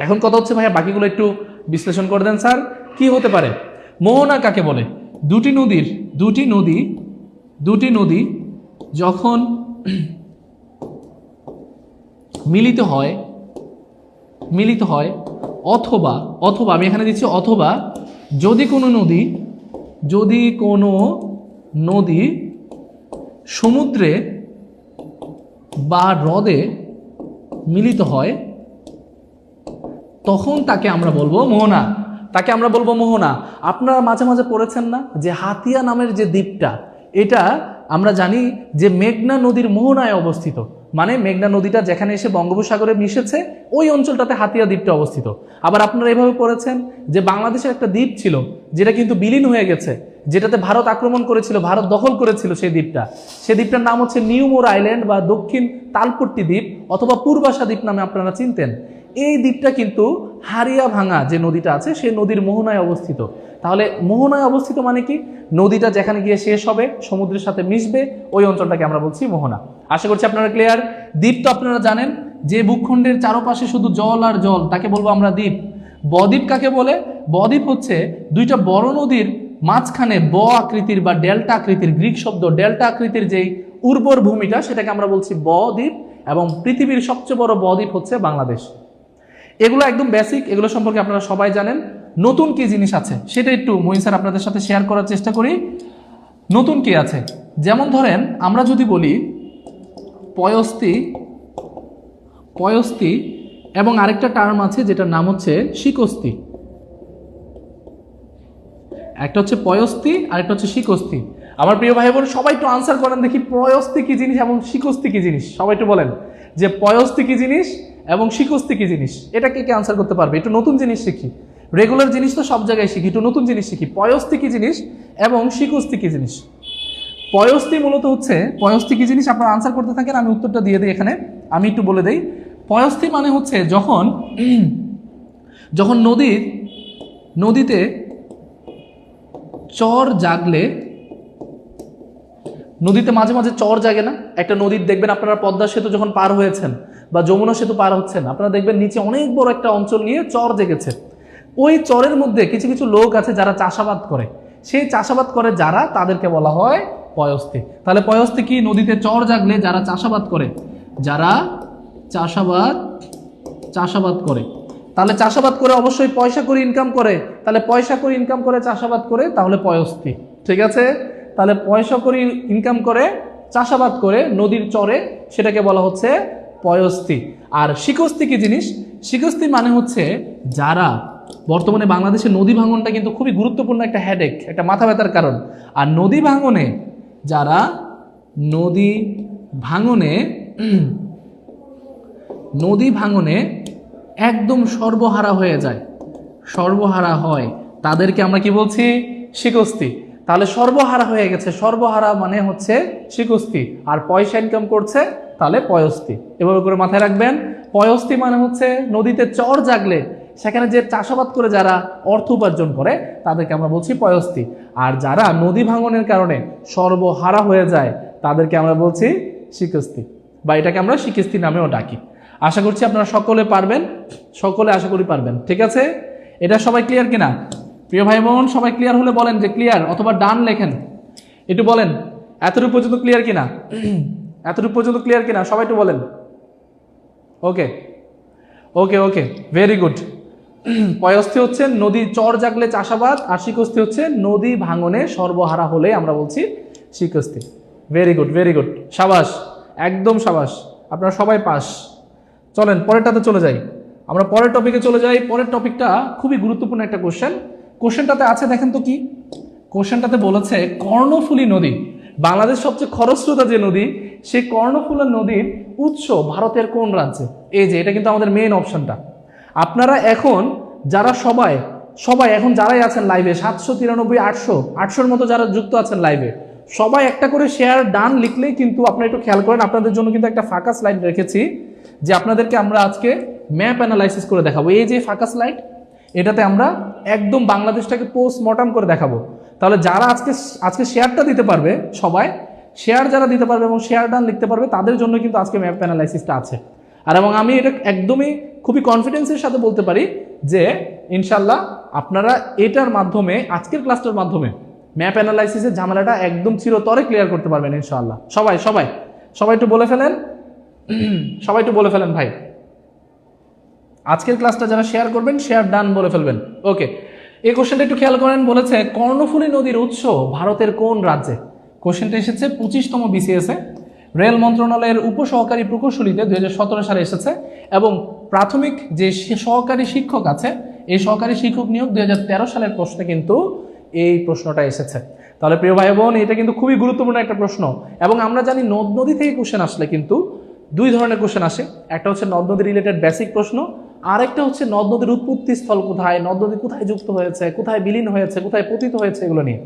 এখন কথা হচ্ছে ভাইয়া বাকিগুলো একটু বিশ্লেষণ করে দেন স্যার, কি হতে পারে? মোহনা কাকে বলে? 2টি নদী যখন মিলিত হয় অথবা আমি এখানে দিচ্ছি অথবা যদি কোনো নদী সমুদ্রে বা হ্রদে মিলিত হয় তখন তাকে আমরা বলবো মোহনা, তাকে আমরা বলবো মোহনা। আপনারা মাঝে মাঝে পড়েছেন না যে হাতিয়া নামের যে দ্বীপটা, এটা আমরা জানি যে মেঘনা নদীর মোহনায় অবস্থিত, মানে মেঘনা নদীটা যেখানে এসে বঙ্গোপসাগরে মিশেছে ওই অঞ্চলটাতে হাতিয়া দ্বীপটা অবস্থিত। আবার আপনারা এভাবে পড়েছেন যে বাংলাদেশের একটা দ্বীপ ছিল যেটা কিন্তু বিলীন হয়ে গেছে, যেটাতে ভারত আক্রমণ করেছিল, ভারত দখল করেছিল সেই দ্বীপটা। সেই দ্বীপটার নাম হচ্ছে নিউমোর আইল্যান্ড বা দক্ষিণ তালপট্টি দ্বীপ অথবা পূর্বাশা দ্বীপ নামে আপনারা চিনতেন। এই দ্বীপটা কিন্তু হারিয়াভাঙা যে নদীটা আছে সেই নদীর মোহনায় অবস্থিত। তাহলে মোহনায় অবস্থিত মানে কি? নদীটা যেখানে গিয়ে শেষ হবে, সমুদ্রের সাথে মিশবে, ওই অঞ্চলটাকে আমরা বলছি মোহনা। আশা করছি আপনারা ক্লিয়ার। দ্বীপ তো আপনারা জানেন যে ভূখণ্ডের চারপাশে শুধু জল আর জল, তাকে বলবো আমরা দ্বীপ। বদ্বীপ কাকে বলে? বদ্বীপ হচ্ছে দুইটা বড় নদীর মাঝখানে ব আকৃতির বা ডেল্টা আকৃতির, গ্রিক শব্দ ডেল্টা আকৃতির যেই উর্বর ভূমিটা, সেটাকে আমরা বলছি বদ্বীপ। এবং পৃথিবীর সবচেয়ে বড় বদ্বীপ হচ্ছে বাংলাদেশ। এগুলো একদম বেসিক, এগুলো সম্পর্কে আপনারা সবাই জানেন। নতুন কি জিনিস আছে সেটা একটু মহিন স্যার আপনাদের সাথে শেয়ার করার চেষ্টা করি। নতুন কি আছে, যেমন ধরেন আমরা যদি বলি পয়স্তি, পয়স্তি এবং আরেকটা টার্ম আছে যেটার নাম হচ্ছে শিকস্তি। একটা হচ্ছে পয়স্তি, আরেকটা হচ্ছে শিকস্তি। আমার প্রিয় ভাই বোন সবাই একটু আনসার করেন দেখি, পয়স্তি কি জিনিস এবং শিকস্তি কি জিনিস? সবাই একটু বলেন যে পয়স্তি কি জিনিস এবং শিকস্তি কি জিনিস। এটা কে কে আনসার করতে পারবে? একটু নতুন জিনিস শিখি, রেগুলার জিনিস তো সব জায়গায় শিখি, একটু নতুন জিনিস শিখি। পয়স্তি কি জিনিস এবং শিকস্তি কি জিনিস? পয়স্তি মূলত হচ্ছে, পয়স্তি কি জিনিস আপনারা আনসার করতে থাকেন, আমি উত্তরটা দিয়ে দিই এখানে। আমি একটু বলে দেই, পয়স্তি মানে হচ্ছে যখন যখন নদীতে চর জাগলে, নদীতে মাঝে মাঝে চর জাগে না? একটা নদীর দেখবেন আপনারা পদ্মা সেতু যখন পার হয়েছেন বা যমুনা সেতু পার হচ্ছেন, আপনারা দেখবেন নিচে অনেক বড় একটা অঞ্চল নিয়ে চর জেগেছে। ওই চরের মধ্যে কিছু কিছু লোক আছে যারা চাষাবাদ করে, সেই চাষাবাদ করে যারা, তাদেরকে বলা হয় পয়স্তি। তাহলে পয়স্তি কি? নদীতে চর জাগলে যারা চাষাবাদ করে, যারা চাষাবাদ করে, তাহলে চাষাবাদ করে অবশ্যই পয়সা করে ইনকাম করে, তাহলে পয়সা করে ইনকাম করে চাষাবাদ করে, তাহলে পয়স্তি। ঠিক আছে? তাহলে পয়সা করে ইনকাম করে চাষাবাদ করে নদীর চরে, সেটাকে বলা হচ্ছে পয়স্তি। আর শিকস্তি কি জিনিস? শিকস্তি মানে হচ্ছে যারা, বর্তমানে বাংলাদেশে নদী ভাঙনটা কিন্তু খুবই গুরুত্বপূর্ণ একটা হেডেক, একটা মাথা ব্যথার কারণ। আর নদী ভাঙনে যারা নদী ভাঙনে একদম সর্বহারা হয়ে যায়, সর্বহারা হয়, তাদেরকে আমরা কি বলছি? শিকস্তি। তাহলে সর্বহারা হয়ে গেছে, সর্বহারা মানে হচ্ছে শিকস্তি। আর পয়সা ইনকাম করছে, তাহলে পয়স্তি। এভাবে করে মাথায় রাখবেন। পয়স্তি মানে হচ্ছে নদীতে চর জাগলে সেখানে যে চাষাবাদ করে যারা অর্থ উপার্জন করে, তাদেরকে আমরা বলছি পয়স্তি। আর যারা নদী ভাঙনের কারণে সর্বহারা হয়ে যায়, তাদেরকে আমরা বলছি শিকস্তি, বা এটাকে আমরা শিকস্তি নামেও ডাকি। আশা করছি আপনারা সকলে পারবেন, সকলে আশা করি পারবেন। ঠিক আছে? এটা সবাই ক্লিয়ার কিনা? প্রিয় ভাই বোন সবাই ক্লিয়ার হলে বলেন যে ক্লিয়ার, অথবা ডান লেখেন, একটু বলেন এতটুকু পর্যন্ত ক্লিয়ার কিনা, এতটুকু পর্যন্ত ক্লিয়ার কিনা, সবাই একটু বলেন। ওকে ওকে ওকে, ভেরি গুড। পয়স্তি হচ্ছে নদী চর জাগলে চাষাবাদ, আর শিকস্তি হচ্ছে নদী ভাঙনে সর্বহারা হলে আমরা বলছি শিকস্তি। ভেরি গুড, ভেরি গুড, সাবাস, একদম সাবাস, আপনারা সবাই পাস। চলেন পরেরটাতে চলে যাই, আমরা পরের টপিকে চলে যাই। পরের টপিকটা খুবই গুরুত্বপূর্ণ একটা কোশ্চেন। কোশ্চেনটাতে আছে দেখেন তো কি, কোশ্চেনটাতে বলেছে কর্ণফুলী নদী, বাংলাদেশ সবচেয়ে খরস্রোতা যে নদী, সেই কর্ণফুলী নদীর উৎস ভারতের কোন রাজ্যে? এই যে এটা কিন্তু আমাদের মেইন অপশনটা। আপনারা এখন যারা সবাই এখন যারাই আছেন লাইভে, 793 800 মতো যারা যুক্ত আছেন লাইভে, সবাই একটা করে শেয়ার ডান লিখলেই কিন্তু আপনারা একটু খেয়াল করেন, আপনাদের জন্য কিন্তু একটা ফাঁকা স্লাইড রেখেছি যে আপনাদেরকে আমরা আজকে ম্যাপ অ্যানালাইসিস করে দেখাবো। এই যে ফাঁকা স্লাইড, এটাতে আমরা একদম বাংলাদেশটাকে পোস্টমর্টম করে দেখাবো। তাহলে যারা আজকে শেয়ারটা দিতে পারবে, সবাই শেয়ার যারা দিতে পারবে এবং শেয়ার ডান লিখতে পারবে, তাদের জন্য কিন্তু আজকে ম্যাপ অ্যানালাইসিসটা আছে। আর এবং আমি এটা একদমই খুবই কনফিডেন্সের সাথে বলতে পারি যে ইনশাল্লাহ আপনারা এটার মাধ্যমে, আজকের ক্লাসটার মাধ্যমে ম্যাপ অ্যানালাইসিসের ঝামেলাটা একদম চিরতরে ক্লিয়ার করতে পারবেন ইনশাআল্লাহ। সবাই একটু বলে ফেলেন, সবাই একটু বলে ফেলেন ভাই। আজকের ক্লাসটা যারা শেয়ার করবেন, শেয়ার ডান বলে ফেলবেন। ওকে, এই কোশ্চেনটা একটু খেয়াল করেন। বলেছে কর্ণফুলী নদীর উৎস ভারতের কোন রাজ্যে? কোশ্চেনটা এসেছে 25তম BCS এ। রেল মন্ত্রণালয়ের উপসহকারী প্রকৌশলীতে 2017 সালে এসেছে এবং প্রাথমিক যে সহকারী শিক্ষক আছে এই সহকারী শিক্ষক নিয়োগ 2013 সালের প্রশ্নে কিন্তু এই প্রশ্নটা এসেছে। তাহলে প্রিয় ভাই বোন, এটা কিন্তু খুবই গুরুত্বপূর্ণ একটা প্রশ্ন এবং আমরা জানি নদ নদী থেকে কোশ্চেন আসলে কিন্তু দুই ধরনের কোশ্চেন আসে। একটা হচ্ছে নদ নদী রিলেটেড বেসিক প্রশ্ন, আর একটা হচ্ছে নদ নদীর উৎপত্তি স্থল কোথায়, নদ নদী কোথায় যুক্ত হয়েছে, কোথায় বিলীন হয়েছে, কোথায় পতিত হয়েছে, এগুলো নিয়ে।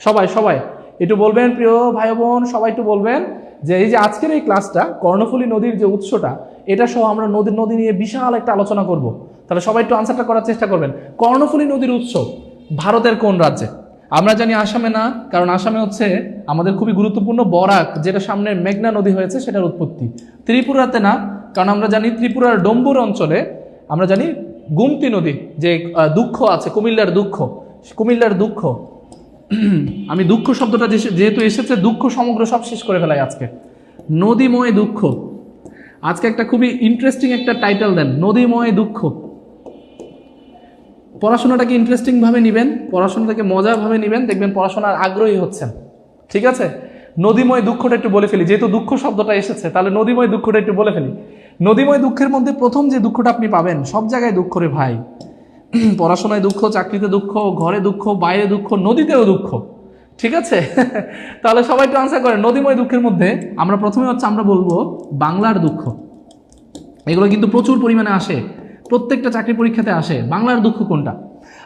সবাই একটু বলবেন প্রিয় ভাই বোন, সবাই একটু বলবেন যে এই যে আজকের এই ক্লাসটা কর্ণফুলী নদীর যে উৎসটা এটা সহ আমরা নদী নিয়ে বিশাল একটা আলোচনা করব। তাহলে সবাই একটু আনসারটা করার চেষ্টা করবেন। কর্ণফুলী নদীর উৎস ভারতের কোন রাজ্যে? আমরা জানি আসামে না, কারণ আসামে হচ্ছে আমাদের খুবই গুরুত্বপূর্ণ বরাক, যেটা সামনে মেঘনা নদী হয়েছে সেটার উৎপত্তি। ত্রিপুরাতে না, কারণ আমরা জানি ত্রিপুরার ডম্বুর অঞ্চলে আমরা জানি গুমতি নদী যে দুঃখ আছে, কুমিল্লার দুঃখ আমি দুঃখ শব্দটা যেহেতু এসেছে, দুঃখ সমগ্র সব শেষ করে ফেলাই আজকে। নদীময় দুঃখ, আজকে একটা খুবই ইন্টারেস্টিং একটা টাইটেল দেন, নদীময় দুঃখ। পড়াশোনাটাকে ইন্টারেস্টিং ভাবে নেবেন, পড়াশোনাটাকে মজাভাবে নেবেন, দেখবেন পড়াশোনার আগ্রহী হচ্ছেন। ঠিক আছে, নদীময় দুঃখটা একটু বলে ফেলি, যেহেতু দুঃখ শব্দটা এসেছে তাহলে নদীময় দুঃখটা একটু বলে ফেলি। নদীময় দুঃখের মধ্যে প্রথম যে দুঃখটা আপনি পাবেন, সব জায়গায় দুঃখ রে ভাই, পড়াশোনায় দুঃখ, চাকরিতে দুঃখ, ঘরে দুঃখ, বাইরে দুঃখ, নদীতেও দুঃখ। ঠিক আছে, তাহলে সবাই একটু আনসার করেন। নদীময় দুঃখের মধ্যে আমরা প্রথমে হচ্ছে আমরা বলবো বাংলার দুঃখ। এগুলো কিন্তু প্রচুর পরিমাণে আসে, প্রত্যেকটা চাকরি পরীক্ষাতে আসে। বাংলার দুঃখ কোনটা?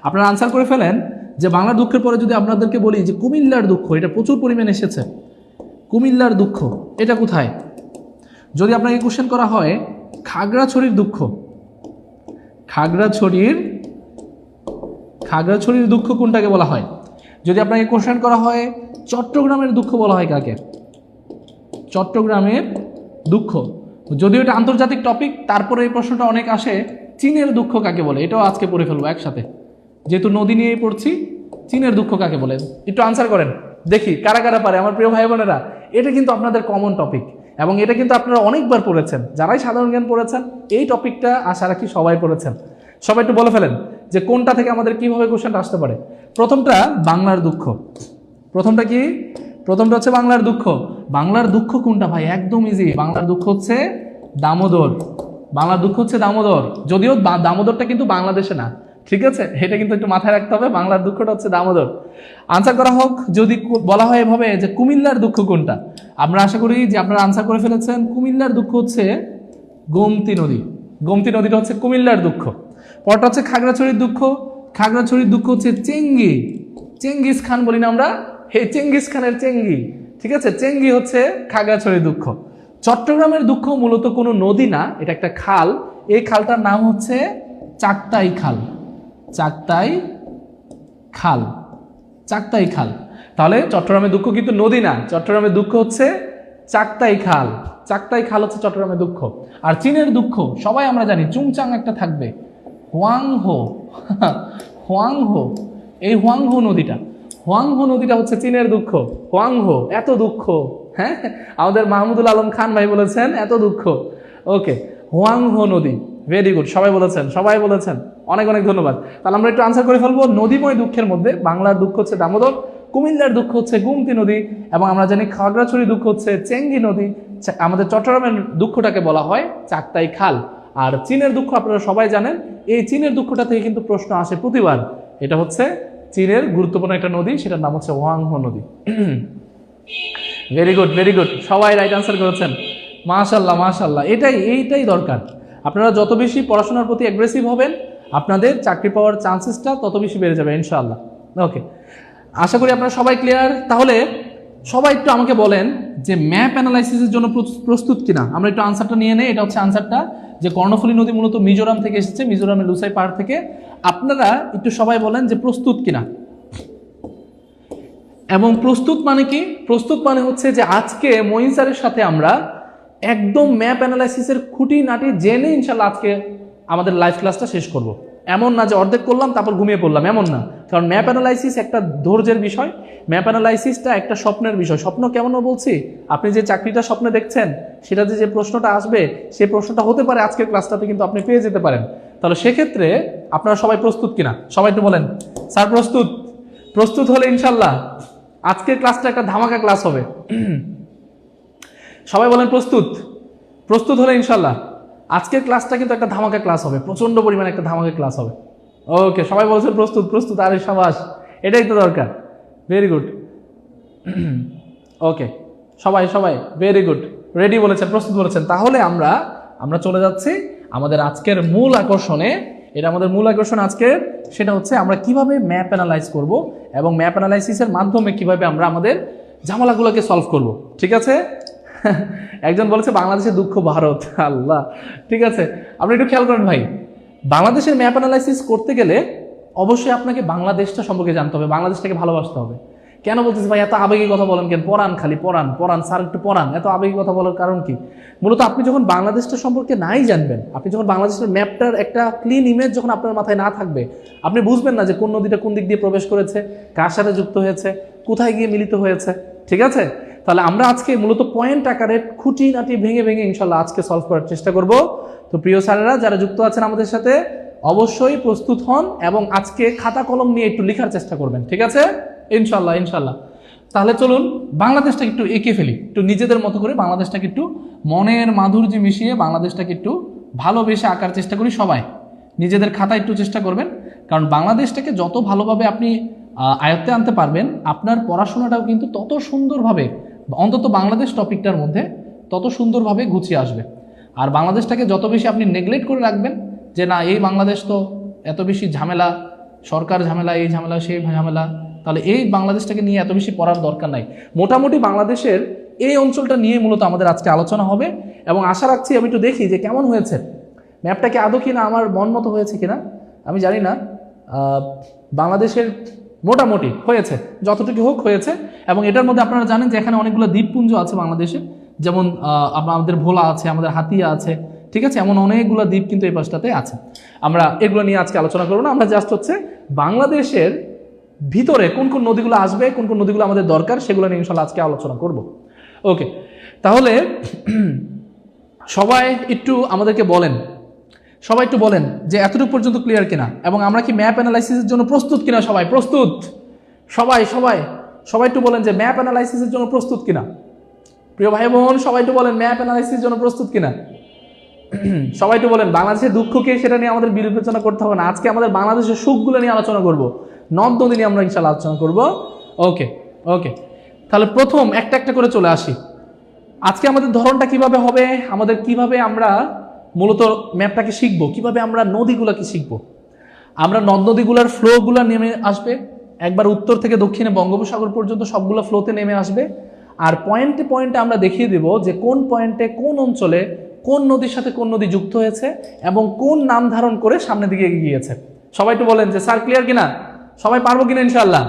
আপনারা আনসার করে ফেলেন যে বাংলার দুঃখের পরে যদি আপনাদেরকে বলি যে কুমিল্লার দুঃখ, এটা প্রচুর পরিমাণে এসেছে। কুমিল্লার দুঃখ এটা কোথায়? যদি আপনাকে কোশ্চেন করা হয় খাগড়াছড়ির দুঃখ, খাগড়াছড়ির দুঃখ কোনটাকে বলা হয়? যদি আপনাকে কোশ্চেন করা হয় চট্টগ্রামের দুঃখ বলা হয় কাকে? চট্টগ্রামের দুঃখ। যদিও এটা আন্তর্জাতিক টপিক, তারপরে এই প্রশ্নটা অনেক আসে, চীনের দুঃখ কাকে বলে? এটাও আজকে পড়ে ফেলবো একসাথে, যেহেতু নদী নিয়েই পড়ছি। চীনের দুঃখ কাকে বলে? একটু আনসার করেন দেখি কারা কারা পারে আমার প্রিয় ভাই বোনেরা। এটা কিন্তু আপনাদের কমন টপিক এবং এটা কিন্তু আপনারা অনেকবার পড়েছেন, যারাই সাধারণ জ্ঞান পড়েছেন এই টপিকটা আশা রাখি সবাই পড়েছেন। সবাই একটু বলে ফেলেন যে কোনটা থেকে আমাদের কিভাবে কোশ্চেনটা আসতে পারে। প্রথমটা বাংলার দুঃখ। প্রথমটা কি? প্রথমটা হচ্ছে বাংলার দুঃখ। বাংলার দুঃখ কোনটা ভাই? একদম ইজি, বাংলার দুঃখ হচ্ছে দামোদর। বাংলার দুঃখ হচ্ছে দামোদর, যদিও দামোদরটা কিন্তু বাংলাদেশে না। ঠিক আছে, এটা কিন্তু একটু মাথায় রাখতে হবে, বাংলার দুঃখটা হচ্ছে দামোদর। আনসার করা হোক, যদি বলা হয় এভাবে যে কুমিল্লার দুঃখ কোনটা, আমরা আশা করি যে আপনারা আনসার করে ফেলেছেন। কুমিল্লার দুঃখ হচ্ছে গোমতী নদী। গোমতী নদীটা হচ্ছে কুমিল্লার দুঃখ। পরটা হচ্ছে খাগড়াছড়ির দুঃখ। খাগড়াছড়ির দুঃখ হচ্ছে চেঙ্গি, চেঙ্গিস খান বলি না আমরা, হে চেঙ্গিস খানের চেঙ্গি। ঠিক আছে, চেঙ্গি হচ্ছে খাগড়াছড়ির দুঃখ। চট্টগ্রামের দুঃখ মূলত কোনো নদী না, এটা একটা খাল। এই খালটার নাম হচ্ছে চাকতাই খাল। চাকতাই খাল, চাকতাই খাল। তাহলে চট্টগ্রামের দুঃখ কিন্তু নদী না, চট্টগ্রামের দুঃখ হচ্ছে চাকতাই খাল। চাকতাই খাল হচ্ছে চট্টগ্রামের দুঃখ। আর চীনের দুঃখ সবাই আমরা জানি, চুংচাং একটা থাকবে, হুয়াংহো। হুয়াংহো, এই হুয়াংহো নদীটা হচ্ছে চীনের দুঃখ। হুয়াংহো, এত দুঃখ। হ্যাঁ, আমাদের মাহমুদুল আলম খান ভাই বলেছেন এত দুঃখ। ওকে, হুয়াংহো নদী, ভেরি গুড, সবাই বলেছেন, অনেক অনেক ধন্যবাদ। তাহলে আমরা একটু আনসার করে ফেলবো। নদীময় দুঃখের মধ্যে বাংলার দুঃখ হচ্ছে দামোদর, কুমিল্লার দুঃখ হচ্ছে গুমতি নদী, এবং আমরা জানি খাগড়াছড়ি দুঃখ হচ্ছে চেঙ্গি নদী। আমাদের চট্টগ্রামের দুঃখটাকে বলা হয় চাকতাই খাল। আর চীনের দুঃখ আপনারা সবাই জানেন, এই চীনের দুঃখটা থেকে কিন্তু প্রশ্ন আসে প্রতিবার। এটা হচ্ছে চীনের গুরুত্বপূর্ণ একটা নদী, সেটার নাম হচ্ছে হুয়াংহো নদী। ভেরি গুড, সবাই রাইট আনসার করেছেন, মাশাআল্লাহ। এইটাই দরকার। আপনারা যত বেশি পড়াশোনার প্রতি অ্যাগ্রেসিভ হবেন, আপনাদের চাকরি পাওয়ার চান্সেসটা তত বেশি বেড়ে যাবে ইনশাআল্লাহ। ওকে, আশা করি আপনারা সবাই ক্লিয়ার। তাহলে সবাই একটু আমাকে বলেন যে ম্যাপ অ্যানালাইসিসের জন্য প্রস্তুত কিনা। আমরা একটু আনসারটা নিয়ে নেই। এটা হচ্ছে আনসারটা যে কর্ণফুলী নদী মূলত মিজোরাম থেকে এসেছে, মিজোরামের লুসাই পাহাড় থেকে। আপনারা একটু সবাই বলেন যে প্রস্তুত কিনা। এবং প্রস্তুত মানে কি? প্রস্তুত মানে হচ্ছে যে আজকে মঈন স্যারের সাথে আমরা একদম ম্যাপ অ্যানালাইসিসের খুঁটিনাটি জেনে ইনশাল্লাহ আজকে আমাদের লাইভ ক্লাসটা শেষ করব। এমন না যে অর্ধেক করলাম তারপর ঘুমিয়ে পড়লাম, এমন না। কারণ ম্যাপ অ্যানালাইসিস একটা ধৈর্যের বিষয়, ম্যাপ অ্যানালাইসিসটা একটা স্বপ্নের বিষয়। স্বপ্ন কেমন বলছি, আপনি যে চাকরিটা স্বপ্নে দেখছেন সেটাতে যে প্রশ্নটা আসবে সেই প্রশ্নটা হতে পারে আজকের ক্লাসটাতে কিন্তু আপনি পেয়ে যেতে পারেন। তাহলে সেক্ষেত্রে আপনারা সবাই প্রস্তুত কিনা, সবাই একটু বলেন। স্যার প্রস্তুত হলে ইনশাল্লাহ আজকের ক্লাসটা একটা ধামাকা ক্লাস হবে। সবাই বলেন প্রস্তুত? প্রস্তুত হলে ইনশাল্লাহ আজকের ক্লাসটা কিন্তু একটা ধামাকা ক্লাস হবে, প্রচন্ড পরিমাণে একটা ধামাকা ক্লাস হবে। ওকে, সবাই বলছেন প্রস্তুত প্রস্তুত, আরে সাবাস, এটাই তো দরকার। Very good. ওকে, সবাই সবাই ভেরি গুড, রেডি বলেছেন, প্রস্তুত বলেছেন। তাহলে আমরা চলে যাচ্ছি আমাদের আজকের মূল আকর্ষণে। এটা আমাদের মূল আকর্ষণ আজকের, সেটা হচ্ছে আমরা কিভাবে ম্যাপ অ্যানালাইজ করব এবং ম্যাপ অ্যানালাইসিসের মাধ্যমে কিভাবে আমরা আমাদের ঝামেলাগুলোকে সলভ করব। ঠিক আছে? একজন বলেছে বাংলাদেশের দুঃখ ভারত। আল্লাহ, ঠিক আছে, আপনি একটু খেয়াল করেন ভাই, বাংলাদেশের ম্যাপ অ্যানালাইসিস করতে গেলে অবশ্যই আপনাকে বাংলাদেশটা সম্পর্কে জানতে হবে, বাংলাদেশটাকে ভালোবাসতে হবে। কেন বলতেছি ভাই এত আবেগী কথা বলেন কেন? পড়ান, খালি পড়ান পড়ান স্যার, একটু পড়ান, এত আবেগী কথা বলার কারণ কি? মূলত আপনি যখন বাংলাদেশটা সম্পর্কে নাই জানবেন, আপনি যখন বাংলাদেশের ম্যাপটার একটা ক্লিন ইমেজ যখন আপনার মাথায় না থাকবে, আপনি বুঝবেন না যে কোন নদীটা কোন দিক দিয়ে প্রবেশ করেছে, কার সাথে যুক্ত হয়েছে, কোথায় গিয়ে মিলিত হয়েছে। ঠিক আছে? তাহলে আমরা আজকে মূলত পয়েন্ট আকারে খুঁটিনাটি ভেঙে ভেঙে ইনশাল্লাহ আজকে সলভ করার চেষ্টা করব। তো প্রিয় স্যারেরা যারা যুক্ত আছেন আমাদের সাথে, অবশ্যই প্রস্তুত হন এবং আজকে খাতা কলম নিয়ে একটু লেখার চেষ্টা করবেন। ঠিক আছে? ইনশাল্লাহ ইনশাল্লাহ। তাহলে চলুন বাংলাদেশটাকে একটু এঁকে ফেলি, একটু নিজেদের মতো করে বাংলাদেশটাকে একটু মনের মাধুর্য মিশিয়ে বাংলাদেশটাকে একটু ভালোবেসে আঁকার চেষ্টা করি। সবাই নিজেদের খাতা একটু চেষ্টা করবেন, কারণ বাংলাদেশটাকে যত ভালোভাবে আপনি আয়ত্তে আনতে পারবেন, আপনার পড়াশোনাটাও কিন্তু তত সুন্দরভাবে, অন্তত বাংলাদেশ টপিকটার মধ্যে তত সুন্দরভাবে গুছিয়ে আসবে। আর বাংলাদেশটাকে যত বেশি আপনি নেগলেক্ট করে রাখবেন, যে না এই বাংলাদেশ তো এত বেশি ঝামেলা, সরকার ঝামেলা, এই ঝামেলা সেই ঝামেলা, তাহলে এই বাংলাদেশটাকে নিয়ে এত বেশি পড়ার দরকার নাই। মোটামুটি বাংলাদেশের এই অঞ্চলটা নিয়ে মূলত আমাদের আজকে আলোচনা হবে এবং আশা রাখছি আমি একটু দেখি যে কেমন হয়েছে ম্যাপটা, কি আদৌ কিনা আমার মন মতো হয়েছে কিনা আমি জানি না। বাংলাদেশের মোটামুটি হয়েছে, যতটুকু হোক হয়েছে। এবং এটার মধ্যে আপনারা জানেন যে এখানে অনেকগুলো দ্বীপপুঞ্জ আছে বাংলাদেশে, যেমন আমাদের ভোলা আছে, আমাদের হাতিয়া আছে, ঠিক আছে, এমন অনেকগুলো দ্বীপ কিন্তু এই পাশটাতে আছে। আমরা এগুলো নিয়ে আজকে আলোচনা করবো না, আমরা জাস্ট হচ্ছে বাংলাদেশের ভিতরে কোন কোন নদীগুলো আসবে, কোন কোন নদীগুলো আমাদের দরকার, সেগুলো নিয়ে ইনশাল্লাহ আজকে আলোচনা করব। ওকে, তাহলে সবাই একটু আমাদেরকে বলেন, সবাই একটু বলেন যে এতটুকু পর্যন্ত ক্লিয়ার কিনা, এবং আমরা কি ম্যাপ অ্যানালাইসিসের জন্য প্রস্তুত কিনা? সবাই প্রস্তুত? সবাই সবাই সবাই একটু বলেন যে ম্যাপ অ্যানালাইসিসের জন্য প্রস্তুত কিনা। প্রিয় ভাই বোন সবাই একটু বলেন ম্যাপ অ্যানালাইসিসের জন্য প্রস্তুত কিনা। সবাই একটু বলেন বাংলাদেশের দুঃখকে সেটা নিয়ে আমাদের বিবেচনা করতে হবে না, আজকে আমাদের বাংলাদেশের সুখগুলো নিয়ে আলোচনা করব, নদ নদী নিয়ে আমরা ইনশাল্লাহ আলোচনা করব। ওকে ওকে, তাহলে প্রথম একটা একটা করে চলে আসি। আজকে আমাদের ধরনটা কিভাবে হবে, আমাদের কিভাবে আমরা মূলত ম্যাপটাকে শিখবো, কিভাবে আমরা নদীগুলোকে শিখবো। আমরা নদ নদীগুলোর ফ্লোগুলো নেমে আসবে, একবার উত্তর থেকে দক্ষিণে বঙ্গোপসাগর পর্যন্ত সবগুলো ফ্লোতে নেমে আসবে। আর পয়েন্টে পয়েন্টে আমরা দেখিয়ে দেব যে কোন পয়েন্টে কোন অঞ্চলে কোন নদীর সাথে কোন নদী যুক্ত হয়েছে এবং কোন নাম ধারণ করে সামনের দিকে এগিয়ে গিয়েছে। সবাই একটু বলেন যে স্যার ক্লিয়ার কিনা, সবাই পারবো কিনা? ইনশাল্লাহ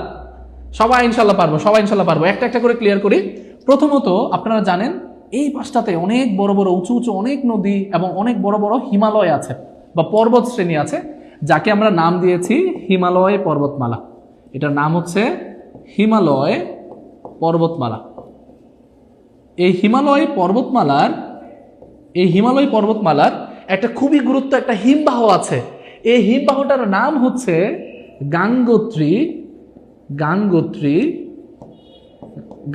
সবাই ইনশাল্লাহ পারবো, সবাই ইনশাল্লাহ পারবো। একটা একটা করে ক্লিয়ার করি। প্রথমত আপনারা জানেন এই পাশটাতে অনেক বড় বড় উঁচু উঁচু অনেক নদী এবং অনেক বড় বড় হিমালয় আছে বা পর্বত শ্রেণী আছে, যাকে আমরা নাম দিয়েছি হিমালয় পর্বতমালা। এটার নাম হচ্ছে হিমালয় পর্বতমালা। এই হিমালয় পর্বতমালার একটা খুবই গুরুত্ব, একটা হিমবাহ আছে। এই হিমবাহটার নাম হচ্ছে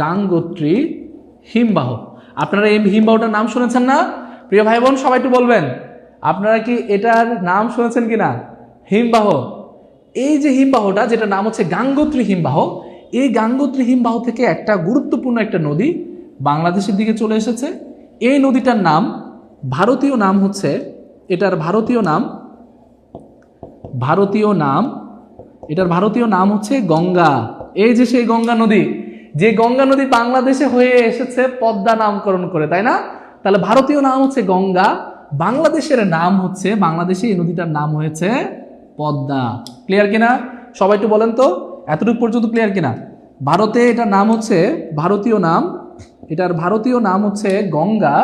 গাঙ্গোত্রী হিমবাহ। আপনারা এই হিমবাহটার নাম শুনেছেন না? প্রিয় ভাই বোন সবাই একটু বলবেন, আপনারা কি এটার নাম শুনেছেন কিনা? হিমবাহ, এই যে হিমবাহটা যেটা নাম হচ্ছে গাঙ্গোত্রী হিমবাহ, এই গাঙ্গোত্রী হিমবাহ থেকে একটা গুরুত্বপূর্ণ একটা নদী বাংলাদেশের দিকে চলে এসেছে। এই নদীটার নাম, ভারতীয় নাম হচ্ছে, এটার ভারতীয় নাম হচ্ছে গঙ্গা। এই যে সেই গঙ্গা নদী, যে গঙ্গা নদী বাংলাদেশে হয়ে এসেছে পদ্মা নামকরণ করে, তাই না? তাহলে ভারতীয় নাম হচ্ছে গঙ্গা, বাংলাদেশের নাম হচ্ছে, বাংলাদেশে এই নদীটার নাম হয়েছে পদ্মা। ক্লিয়ার কিনা? সবাই একটু বলেন তো এতটুকু পর্যন্ত ক্লিয়ার কিনা? ভারতে এটার নাম হচ্ছে এটার ভারতীয় নাম হচ্ছে গঙ্গা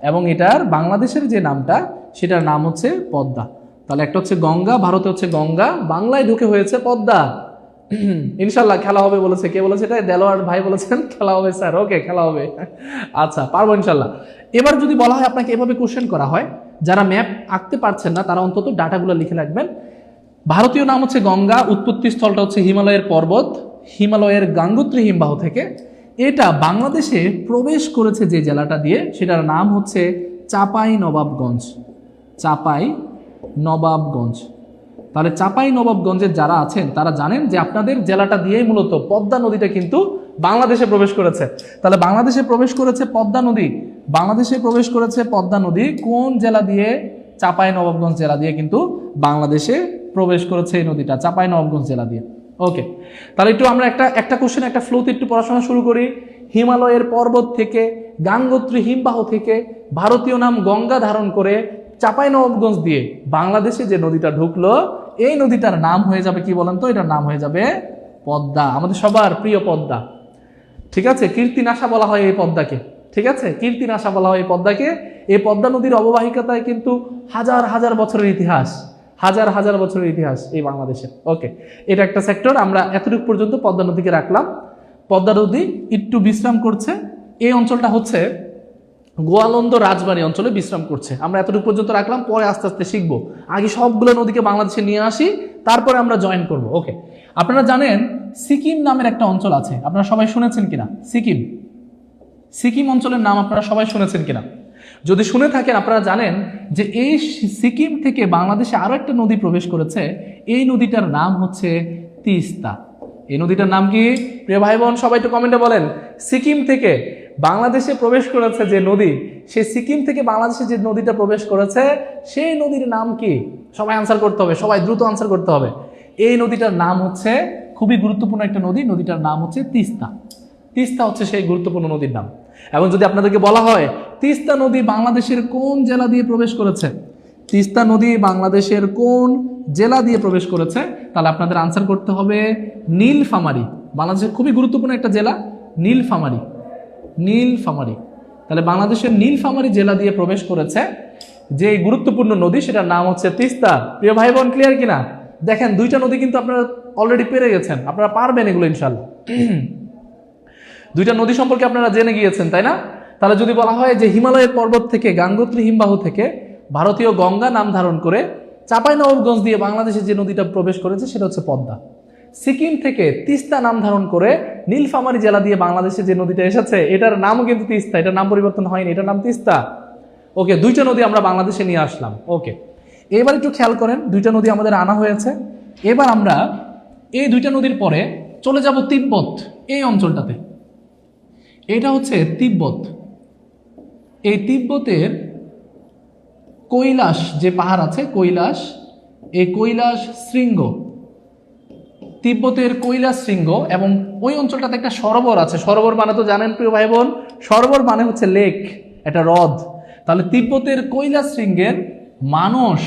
এবং এটার বাংলাদেশের যে নামটা সেটার নাম হচ্ছে পদ্মা। তাহলে একটা হচ্ছে গঙ্গা, ভারতে হচ্ছে গঙ্গা, বাংলায় ঢুকে হয়েছে পদ্মা। ইনশাল্লাহ খেলা হবে বলেছে, কে বলেছে এটা? দেলোয়ার ভাই বলেছেন খেলা হবে স্যার। ওকে, খেলা হবে, আচ্ছা পারবো ইনশাল্লাহ। এবার যদি বলা হয় আপনাকে এভাবে কোশ্চেন করা হয়, যারা ম্যাপ আঁকতে পারছেন না তারা অন্তত ডাটাগুলো লিখে রাখবেন। ভারতীয় নাম হচ্ছে গঙ্গা, উৎপত্তি স্থলটা হচ্ছে হিমালয়ের পর্বত, হিমালয়ের গাঙ্গোত্রী হিমবাহ থেকে। এটা বাংলাদেশে প্রবেশ করেছে যে জেলাটা দিয়ে, সেটার নাম হচ্ছে চাঁপাই নবাবগঞ্জ। চাঁপাই নবাবগঞ্জ। তাহলে চাঁপাই নবাবগঞ্জের যারা আছেন তারা জানেন যে আপনাদের জেলাটা দিয়েই মূলত পদ্মা নদীটা কিন্তু বাংলাদেশে প্রবেশ করেছে। তাহলে বাংলাদেশে প্রবেশ করেছে পদ্মা নদী, বাংলাদেশে প্রবেশ করেছে পদ্মা নদী কোন জেলা দিয়ে? চাঁপাই নবাবগঞ্জ জেলা দিয়ে কিন্তু বাংলাদেশে প্রবেশ করেছে এই নদীটা, চাঁপাই নবাবগঞ্জ জেলা দিয়ে। ওকে, তাহলে একটু আমরা একটা কোশ্চেন, একটা ফ্লোতে একটু পড়াশোনা শুরু করি। হিমালয়ের পর্বত থেকে, গাঙ্গোত্রী হিমবাহ থেকে ভারতীয় নাম গঙ্গা ধারণ করে চাঁপাই নবাবগঞ্জ দিয়ে বাংলাদেশে যে নদীটা ঢুকলো, এই নদীটার নাম হয়ে যাবে কি বলেন তো? এটার নাম হয়ে যাবে পদ্মা, আমাদের সবার প্রিয় পদ্মা। ঠিক আছে, কীর্তিনাশা বলা হয় এই পদ্মাকে। ঠিক আছে, কীর্তিনাশা বলা হয় এই পদ্মাকে। এই পদ্মা নদীর অববাহিকাতায় কিন্তু হাজার হাজার বছরের ইতিহাস, হাজার হাজার বছরের ইতিহাস এই বাংলাদেশের। ওকে, এটা একটা সেক্টর। আমরা এতটুকু পর্যন্ত পদ্মা নদীকে রাখলাম। পদ্মা নদী একটু বিশ্রাম করছে, এই অঞ্চলটা হচ্ছে গোয়ালন্দ রাজবাড়ী অঞ্চলে বিশ্রাম করছে। আমরা এতটুকু পর্যন্ত রাখলাম, পরে আস্তে আস্তে শিখবো। আগে সবগুলো নদীকে বাংলাদেশে নিয়ে আসি, তারপরে আমরা জয়েন করব। ওকে, আপনারা জানেন সিকিম নামের একটা অঞ্চল আছে, আপনারা সবাই শুনেছেন কিনা? সিকিম, সিকিম অঞ্চলের নাম আপনারা সবাই শুনেছেন কিনা? যদি শুনে থাকেন আপনারা জানেন যে এই সিকিম থেকে বাংলাদেশে আরো একটা নদী প্রবেশ করেছে, এই নদীটার নাম হচ্ছে তিস্তা। এই নদীটার নাম কি প্রিয় ভাই বোন? সবাই একটু কমেন্টে বলেন। সিকিম থেকে বাংলাদেশে প্রবেশ করেছে যে নদী, সেই সিকিম থেকে বাংলাদেশে যে নদীটা প্রবেশ করেছে সেই নদীর নাম কি? সবাই আনসার করতে হবে, সবাই দ্রুত আনসার করতে হবে। এই নদীটার নাম হচ্ছে, খুবই গুরুত্বপূর্ণ একটা নদী, নদীটার নাম হচ্ছে তিস্তা। তিস্তা হচ্ছে সেই গুরুত্বপূর্ণ নদীর নাম। এবং যদি আপনাদেরকে বলা হয় তিস্তা নদী বাংলাদেশের কোন জেলা দিয়ে প্রবেশ করেছে, তিস্তা নদী বাংলাদেশের কোন জেলা দিয়ে প্রবেশ করেছে, তাহলে আপনাদের আনসার করতে হবে নীলফামারী। বাংলাদেশের খুবই গুরুত্বপূর্ণ একটা জেলা নীলফামারী, নীলফামারী। তাহলে বাংলাদেশের নীলফামারী জেলা দিয়ে প্রবেশ করেছে যে গুরুত্বপূর্ণ নদী, সেটার নাম হচ্ছে তিস্তা। প্রিয় ভাই বোন, ক্লিয়ার কিনা? দেখেন দুইটা নদী কিন্তু আপনারা অলরেডি পেরে গেছেন, আপনারা পারবেন এগুলো ইনশাল্লাহ। দুইটা নদী সম্পর্কে আপনারা জেনে গিয়েছেন, তাই না? তাহলে যদি বলা হয় যে হিমালয়ের পর্বত থেকে, গাঙ্গোত্রী হিমবাহ থেকে ভারতীয় গঙ্গা নাম ধারণ করে চাঁপাই নবাবগঞ্জ দিয়ে বাংলাদেশে যে নদীটা প্রবেশ করেছে সেটা হচ্ছে পদ্মা। সিকিম থেকে তিস্তা নাম ধারণ করে নীলফামারী জেলা দিয়ে বাংলাদেশে যে নদীটা এসেছে এটার নামও কিন্তু তিস্তা, এটার নাম পরিবর্তন হয়নি, এটার নাম তিস্তা। ওকে, দুইটা নদী আমরা বাংলাদেশে নিয়ে আসলাম। ওকে, এবার একটু খেয়াল করেন, দুইটা নদী আমাদের আনা হয়েছে। এবার আমরা এই দুইটা নদীর পরে চলে যাব তিব্বত, এই অঞ্চলটাতে। এটা হচ্ছে তিব্বত। এই তিব্বতের কৈলাস যে পাহাড় আছে, কৈলাস, এই কৈলাস শৃঙ্গ, তিব্বতের কৈলাস শৃঙ্গ। এবং ওই অঞ্চলটাতে একটা সরোবর আছে। সরোবর মানে তো জানেন প্রিয় ভাই বোন, সরোবর মানে হচ্ছে লেক, একটা হ্রদ। তাহলে তিব্বতের কৈলাস শৃঙ্গের মানস,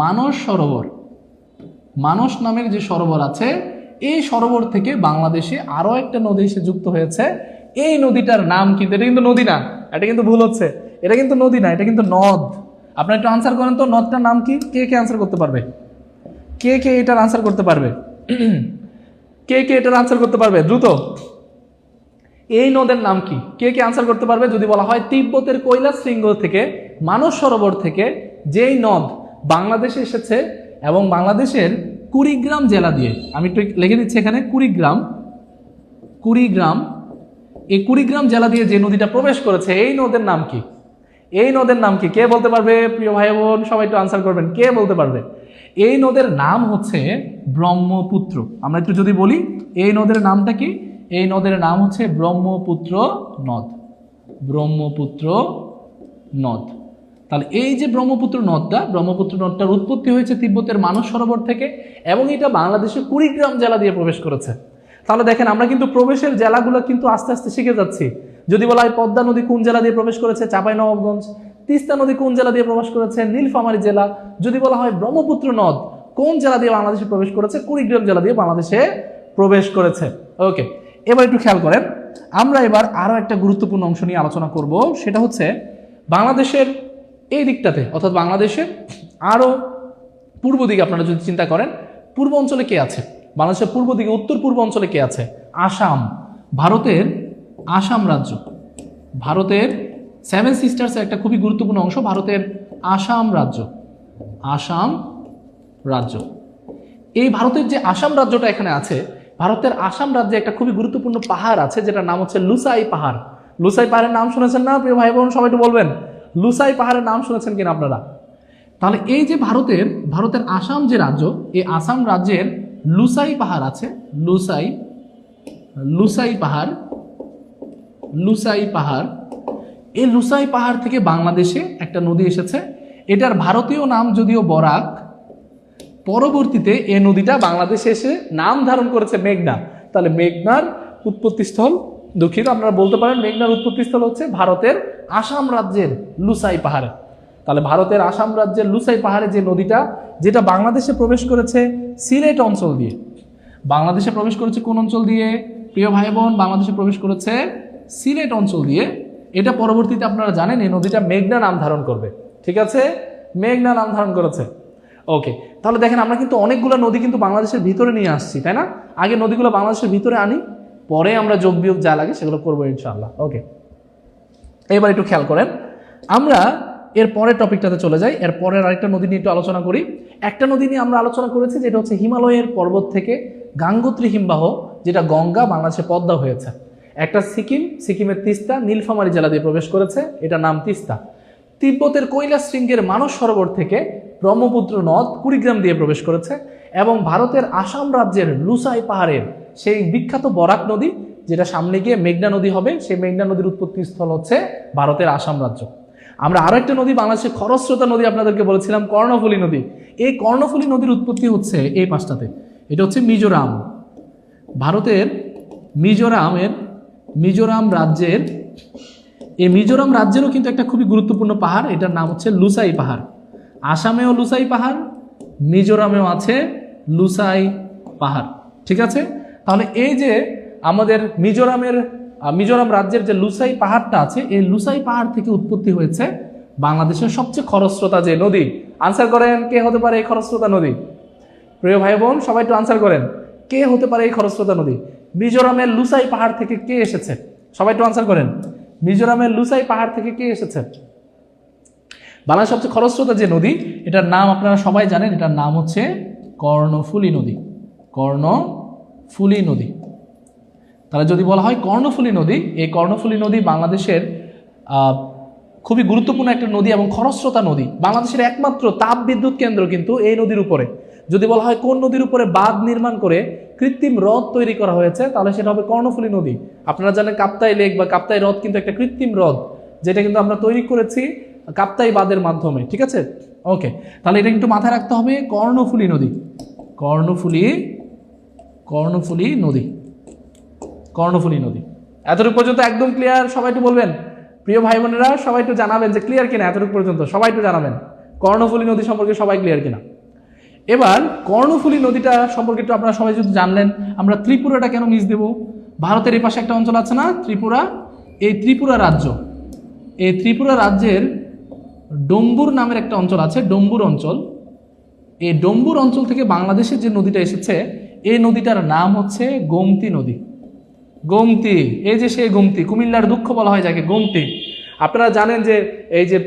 মানস সরোবর, মানস নামের যে সরোবর আছে, এই সরোবর থেকে বাংলাদেশে আরো একটা নদী এসে যুক্ত হয়েছে। এই নদীটার নাম কিন্তু, এটা কিন্তু নদী না, এটা কিন্তু ভুল হচ্ছে, এটা কিন্তু নদী না, এটা কিন্তু নদ। আপনারা একটু আনসার করেন তো, নদটার নাম কি? কে কে আনসার করতে পারবে? কে কে এটার আনসার করতে পারবে? কে কে এটার আনসার করতে পারবে দ্রুত? এই নদের নাম কি? কে কে আনসার করতে পারবে? যদি বলা হয় তিব্বতের কৈলাস শৃঙ্গ থেকে, মানস সরোবর থেকে যেই নদ বাংলাদেশে এসেছে এবং বাংলাদেশের কুড়িগ্রাম জেলা দিয়ে, আমি একটু লিখে দিচ্ছি এখানে, কুড়িগ্রাম, কুড়িগ্রাম, এই কুড়িগ্রাম জেলা দিয়ে যে নদীটা প্রবেশ করেছে এই নদের নাম কি? এই নদের নাম কি? কে বলতে পারবে? প্রিয় ভাই বোন সবাই একটু আনসার করবেন, কে বলতে পারবে? এই নদের নাম হচ্ছে ব্রহ্মপুত্র। আমরা একটু যদি বলি এই নদের নামটা কি, এই নদের নাম হচ্ছে ব্রহ্মপুত্র নদ, ব্রহ্মপুত্র নদ। তাহলে এই যে ব্রহ্মপুত্র নদটা, ব্রহ্মপুত্র নদটার উৎপত্তি হয়েছে তিব্বতের মানস সরোবর থেকে এবং এটা বাংলাদেশের কুড়িগ্রাম জেলা দিয়ে প্রবেশ করেছে। তাহলে দেখেন আমরা কিন্তু প্রবেশের জেলাগুলো কিন্তু আস্তে আস্তে শিখে যাচ্ছি। যদি বলা হয় পদ্মা নদী কোন জেলা দিয়ে প্রবেশ করেছে, চাঁপাই নবাবগঞ্জ। তিস্তা নদী কোন জেলা দিয়ে প্রবেশ করেছে, নীলফামারী জেলা। যদি বলা হয় ব্রহ্মপুত্র নদ কোন জেলা দিয়ে বাংলাদেশে প্রবেশ করেছে, কুড়িগ্রাম জেলা দিয়ে বাংলাদেশে প্রবেশ করেছে। ওকে, এবার একটু খেয়াল করেন, আমরা এবার আরো একটা গুরুত্বপূর্ণ অংশ নিয়ে আলোচনা করব। সেটা হচ্ছে বাংলাদেশের এই দিকটাতে, অর্থাৎ বাংলাদেশের আরো পূর্ব দিকে আপনারা যদি চিন্তা করেন, পূর্ব অঞ্চলে কে আছে? বাংলাদেশের পূর্ব দিকে, উত্তর পূর্ব অঞ্চলে কে আছে? আসাম, ভারতের আসাম রাজ্য, ভারতের সেভেন সিস্টার্স একটা খুবই গুরুত্বপূর্ণ অংশ, ভারতের আসাম রাজ্য, আসাম রাজ্য। এই ভারতের যে আসাম রাজ্যটা এখানে আছে, ভারতের আসাম রাজ্যে একটা খুবই গুরুত্বপূর্ণ পাহাড় আছে যেটার নাম হচ্ছে লুসাই পাহাড়। লুসাই পাহাড়ের নাম শুনেছেন না প্রিয় ভাই বোন? সবাই একটু বলবেন, লুসাই পাহাড়ের নাম শুনেছেন কিনা আপনারা? তাহলে এই যে ভারতের আসাম যে রাজ্য, এই আসাম রাজ্যের লুসাই পাহাড় আছে, লুসাই পাহাড়, এই লুসাই পাহাড় থেকে বাংলাদেশে একটা নদী এসেছে। এটার ভারতীয় নাম যদিও বরাক, পরবর্তীতে এই নদীটা বাংলাদেশে এসে নাম ধারণ করেছে মেঘনা। তাহলে মেঘনার উৎপত্তিস্থল, দুঃখিত আপনারা বলতে পারেন মেঘনার উৎপত্তিস্থল হচ্ছে ভারতের আসাম রাজ্যের লুসাই পাহাড়ে। তাহলে ভারতের আসাম রাজ্যের লুসাই পাহাড়ে যে নদীটা, যেটা বাংলাদেশে প্রবেশ করেছে সিলেট অঞ্চল দিয়ে। বাংলাদেশে প্রবেশ করেছে কোন অঞ্চল দিয়ে প্রিয় ভাই বোন? বাংলাদেশে প্রবেশ করেছে সিলেট অঞ্চল দিয়ে। এটা পরবর্তীতে আপনারা জানেন এই নদীটা মেঘনা নাম ধারণ করবে, ঠিক আছে? মেঘনা নাম ধারণ করেছে। ওকে, তাহলে দেখেন আমরা কিন্তু অনেকগুলো নদী কিন্তু বাংলাদেশের ভিতরে নিয়ে আসছি, তাই না? আগে নদীগুলো বাংলাদেশের ভিতরে আনি, পরে আমরা যোগ বিয়োগ যা লাগে সেগুলো করবো ইনশাআল্লাহ। ওকে, এবার একটু খেয়াল করেন, আমরা এর পরের টপিকটাতে চলে যাই। এর পরের আরেকটা নদী নিয়ে একটু আলোচনা করি। একটা নদী নিয়ে আমরা আলোচনা করেছি যেটা হচ্ছে হিমালয়ের পর্বত থেকে গাঙ্গোত্রী হিমবাহ, যেটা গঙ্গা, বাংলাদেশে পদ্মা হয়েছে। একটা সিকিমের তিস্তা, নীলফামারী জেলা দিয়ে প্রবেশ করেছে, এটা নাম তিস্তা। তিব্বতের কৈলাস শৃঙ্গের মানস সরোবর থেকে ব্রহ্মপুত্র নদ কুড়িগ্রাম দিয়ে প্রবেশ করেছে। এবং ভারতের আসাম রাজ্যের লুসাই পাহাড়ের সেই বিখ্যাত বরাক নদী, যেটা সামনে গিয়ে মেঘনা নদী হবে, সেই মেঘনা নদীর উৎপত্তিস্থল হচ্ছে ভারতের আসাম রাজ্য। আমরা আরো একটা নদী বাংলাদেশের খরস্রোতা নদী আপনাদেরকে বলেছিলাম, কর্ণফুলী নদী। এই কর্ণফুলী নদীর উৎপত্তি হচ্ছে এই পাশটাতে, এটা হচ্ছে মিজোরাম। ভারতের মিজোরাম রাজ্যের, এই মিজোরাম রাজ্যেরও কিন্তু একটা খুবই গুরুত্বপূর্ণ পাহাড়, এটার নাম হচ্ছে লুসাই পাহাড়। আসামেও লুসাই পাহাড়, মিজোরামেও আছে লুসাই পাহাড়, ঠিক আছে? তাহলে এই যে আমাদের মিজোরাম রাজ্যের যে লুসাই পাহাড়টা আছে, এই লুসাই পাহাড় থেকে উৎপত্তি হয়েছে বাংলাদেশের সবচেয়ে খরস্রোতা যে নদী। আনসার করেন, কে হতে পারে এই খরস্রোতা নদী? প্রিয় ভাই বোন সবাই একটু আনসার করেন, কে হতে পারে এই খরস্রোতা নদী? মিজোরামের লুসাই পাহাড় থেকে কে এসেছে? সবাই একটু আনসার করেন, মিজোরামের লুসাই পাহাড় থেকে কে এসেছে? বাংলাদেশের সবচেয়ে খরস্রোতা যে নদী, এটার নাম আপনারা সবাই জানেন, এটার নাম হচ্ছে কর্ণফুলী নদী। কর্ণফুলী নদী। তাহলে যদি বলা হয় কর্ণফুলী নদী, এই কর্ণফুলী নদী বাংলাদেশের খুবই গুরুত্বপূর্ণ একটা নদী এবং খরস্রোতা নদী। বাংলাদেশের একমাত্র তাপ বিদ্যুৎ কেন্দ্র কিন্তু এই নদীর উপরে। যদি বলা হয় কোন নদীর উপরে বাঁধ নির্মাণ করে কৃত্রিম হ্রদ তৈরি করা হয়েছে, তাহলে সেটা হবে কর্ণফুলী নদী। আপনারা জানেন কাপ্তাই লেক বা কাপ্তাই হ্রদ কিন্তু একটা কৃত্রিম হ্রদ, যেটা কিন্তু আমরা তৈরি করেছি কাপ্তাই বাঁধের মাধ্যমে, ঠিক আছে? ওকে, তাহলে এটা কিন্তু মাথায় রাখতে হবে, কর্ণফুলী নদী। কর্ণফুলী নদী। এতটুকু পর্যন্ত একদম ক্লিয়ার? সবাই একটু বলবেন, প্রিয় ভাই বোনেরা সবাই একটু জানাবেন যে ক্লিয়ার কিনা। এতটুকু পর্যন্ত সবাই একটু জানাবেন কর্ণফুলী নদী সম্পর্কে সবাই ক্লিয়ার কিনা। এবার কর্ণফুলী নদীটা সম্পর্কে একটু আপনারা সবাই যদি জানলেন, আমরা ত্রিপুরাটা কেন মিস দেব? ভারতের এই পাশে একটা অঞ্চল আছে না, ত্রিপুরা। এই ত্রিপুরা রাজ্যের ডম্বুর নামের একটা অঞ্চল আছে, ডম্বুর অঞ্চল। এই ডম্বুর অঞ্চল থেকে বাংলাদেশের যে নদীটা এসেছে, এই নদীটার নাম হচ্ছে গোমতী নদী। গোমতী, এই যে সেই গোমতী, কুমিল্লার দুঃখ বলা হয় যাকে, গোমতী। আপনারা জানেন যে এই যে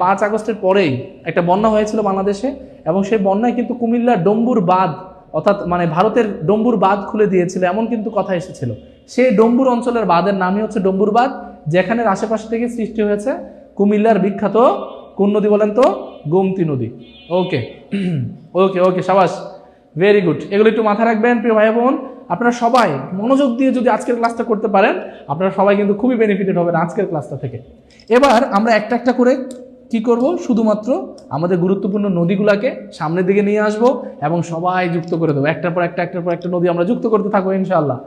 5 আগস্টের পরেই একটা বন্যা হয়েছিল বাংলাদেশে, এবং সেই বন্যায় কিন্তু কুমিল্লার ডম্বুর বাঁধ, অর্থাৎ ভারতের ডম্বুর বাঁধ খুলে দিয়েছিল, এমন কিন্তু কথা এসেছিল। সেই ডম্বুর অঞ্চলের বাঁধের নামই হচ্ছে ডম্বুর বাঁধ, যেখানে আশেপাশে থেকে সৃষ্টি হয়েছে কুমিল্লার বিখ্যাত কোন নদী বলেন তো? গোমতী নদী। ওকে ওকে ওকে, সাবাস, ভেরি গুড। এগুলো একটু মাথায় রাখবেন প্রিয় ভাই বোন। আপনারা সবাই মনোযোগ দিয়ে যদি আজকের ক্লাসটা করতে পারেন, আপনারা সবাই কিন্তু খুবই বেনিফিটেড হবেন আজকের ক্লাসটা থেকে। এবার আমরা একটা একটা করে কি করব, শুধুমাত্র আমাদের গুরুত্বপূর্ণ নদীগুলোকে সামনের দিকে নিয়ে আসব এবং সবাই যুক্ত করে দেবো। একটার পর একটা নদী আমরা যুক্ত করতে থাকবো ইনশাআল্লাহ।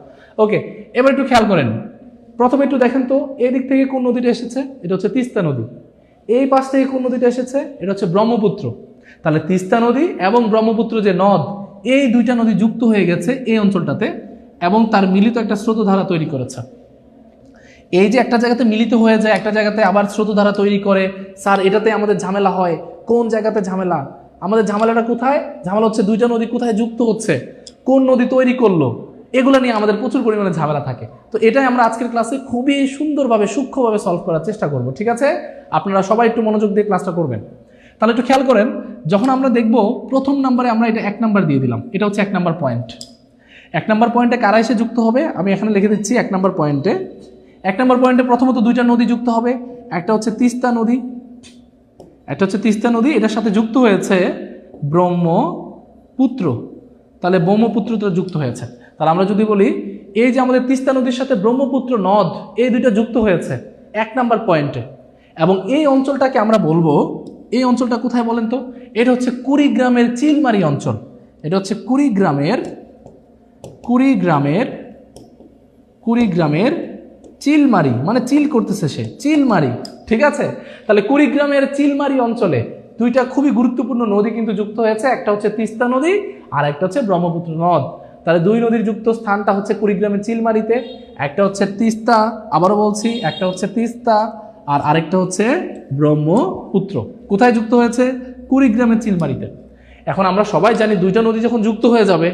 ওকে, এবার একটু খেয়াল করেন, প্রথমে একটু দেখেন তো এই দিক থেকে কোন নদীটা এসেছে? এটা হচ্ছে তিস্তা নদী। এই পাশ থেকে কোন নদীটা এসেছে? এটা হচ্ছে ব্রহ্মপুত্র। তাহলে তিস্তা নদী এবং ব্রহ্মপুত্র যে নদ, এই দুইটা নদী যুক্ত হয়ে গেছে এই অঞ্চলটাতে, এবং তার মিলিত একটা স্রোতধারা তৈরি করেছে। এই যে একটা জায়গাতে মিলিত হয়ে যায়, একটা জায়গাতে আবার স্রোতধারা তৈরি করে, স্যার এটাতে আমাদের ঝামেলা হয়। কোন জায়গাতে ঝামেলা? আমাদের ঝামেলাটা কোথায়? ঝামেলা হচ্ছে দুইটা নদী কোথায় যুক্ত হচ্ছে, কোন নদী তৈরি করলো, এগুলো নিয়ে আমাদের প্রচুর পরিমাণে ঝামেলা থাকে। তো এটাই আমরা আজকের ক্লাসে খুবই সুন্দরভাবে সূক্ষ্মভাবে সলভ করার চেষ্টা করব, ঠিক আছে? আপনারা সবাই একটু মনোযোগ দিয়ে ক্লাসটা করবেন। তাহলে একটু খেয়াল করেন, যখন আমরা দেখব প্রথম নাম্বারে আমরা এটা 1 নাম্বার দিয়ে দিলাম, এটা হচ্ছে 1 নাম্বার পয়েন্ট। 1 নম্বর পয়েন্টে কারা এসে যুক্ত হবে আমি এখানে লিখে দিচ্ছি। 1 নম্বর পয়েন্টে প্রথমত দুইটা নদী যুক্ত হবে, একটা হচ্ছে তিস্তা নদী, এটার সাথে যুক্ত হয়েছে ব্রহ্মপুত্র। তাহলে ব্রহ্মপুত্রটা যুক্ত হয়েছে। তাহলে আমরা যদি বলি এই যে আমাদের তিস্তা নদীর সাথে ব্রহ্মপুত্র নদ, এই দুইটা যুক্ত হয়েছে 1 নম্বর পয়েন্টে, এবং এই অঞ্চলটাকে আমরা বলবো, এই অঞ্চলটা কোথায় বলেন তো? এটা হচ্ছে কুড়িগ্রামের চিলমারি অঞ্চল। এটা হচ্ছে কুড়িগ্রামের চিলমারি, মানে চিল করতেছে সে, চিলমারি, ঠিক আছে? তাহলে কুড়িগ্রামের চিলমারি অঞ্চলে দুইটা খুবই গুরুত্বপূর্ণ নদী কিন্তু যুক্ত হয়েছে, একটা হচ্ছে তিস্তা নদী আর একটা হচ্ছে ব্রহ্মপুত্র নদ। তাহলে দুই নদীর যুক্ত স্থানটা হচ্ছে কুড়িগ্রামের চিলমারিতে, একটা হচ্ছে তিস্তা, আবারও বলছি, একটা হচ্ছে তিস্তা আর আরেকটা হচ্ছে ব্রহ্মপুত্র। কোথায় যুক্ত হয়েছে? কুড়িগ্রামের চিলমারিতে। এখন আমরা সবাই জানি দুইটা নদী যখন যুক্ত হয়ে যাবে,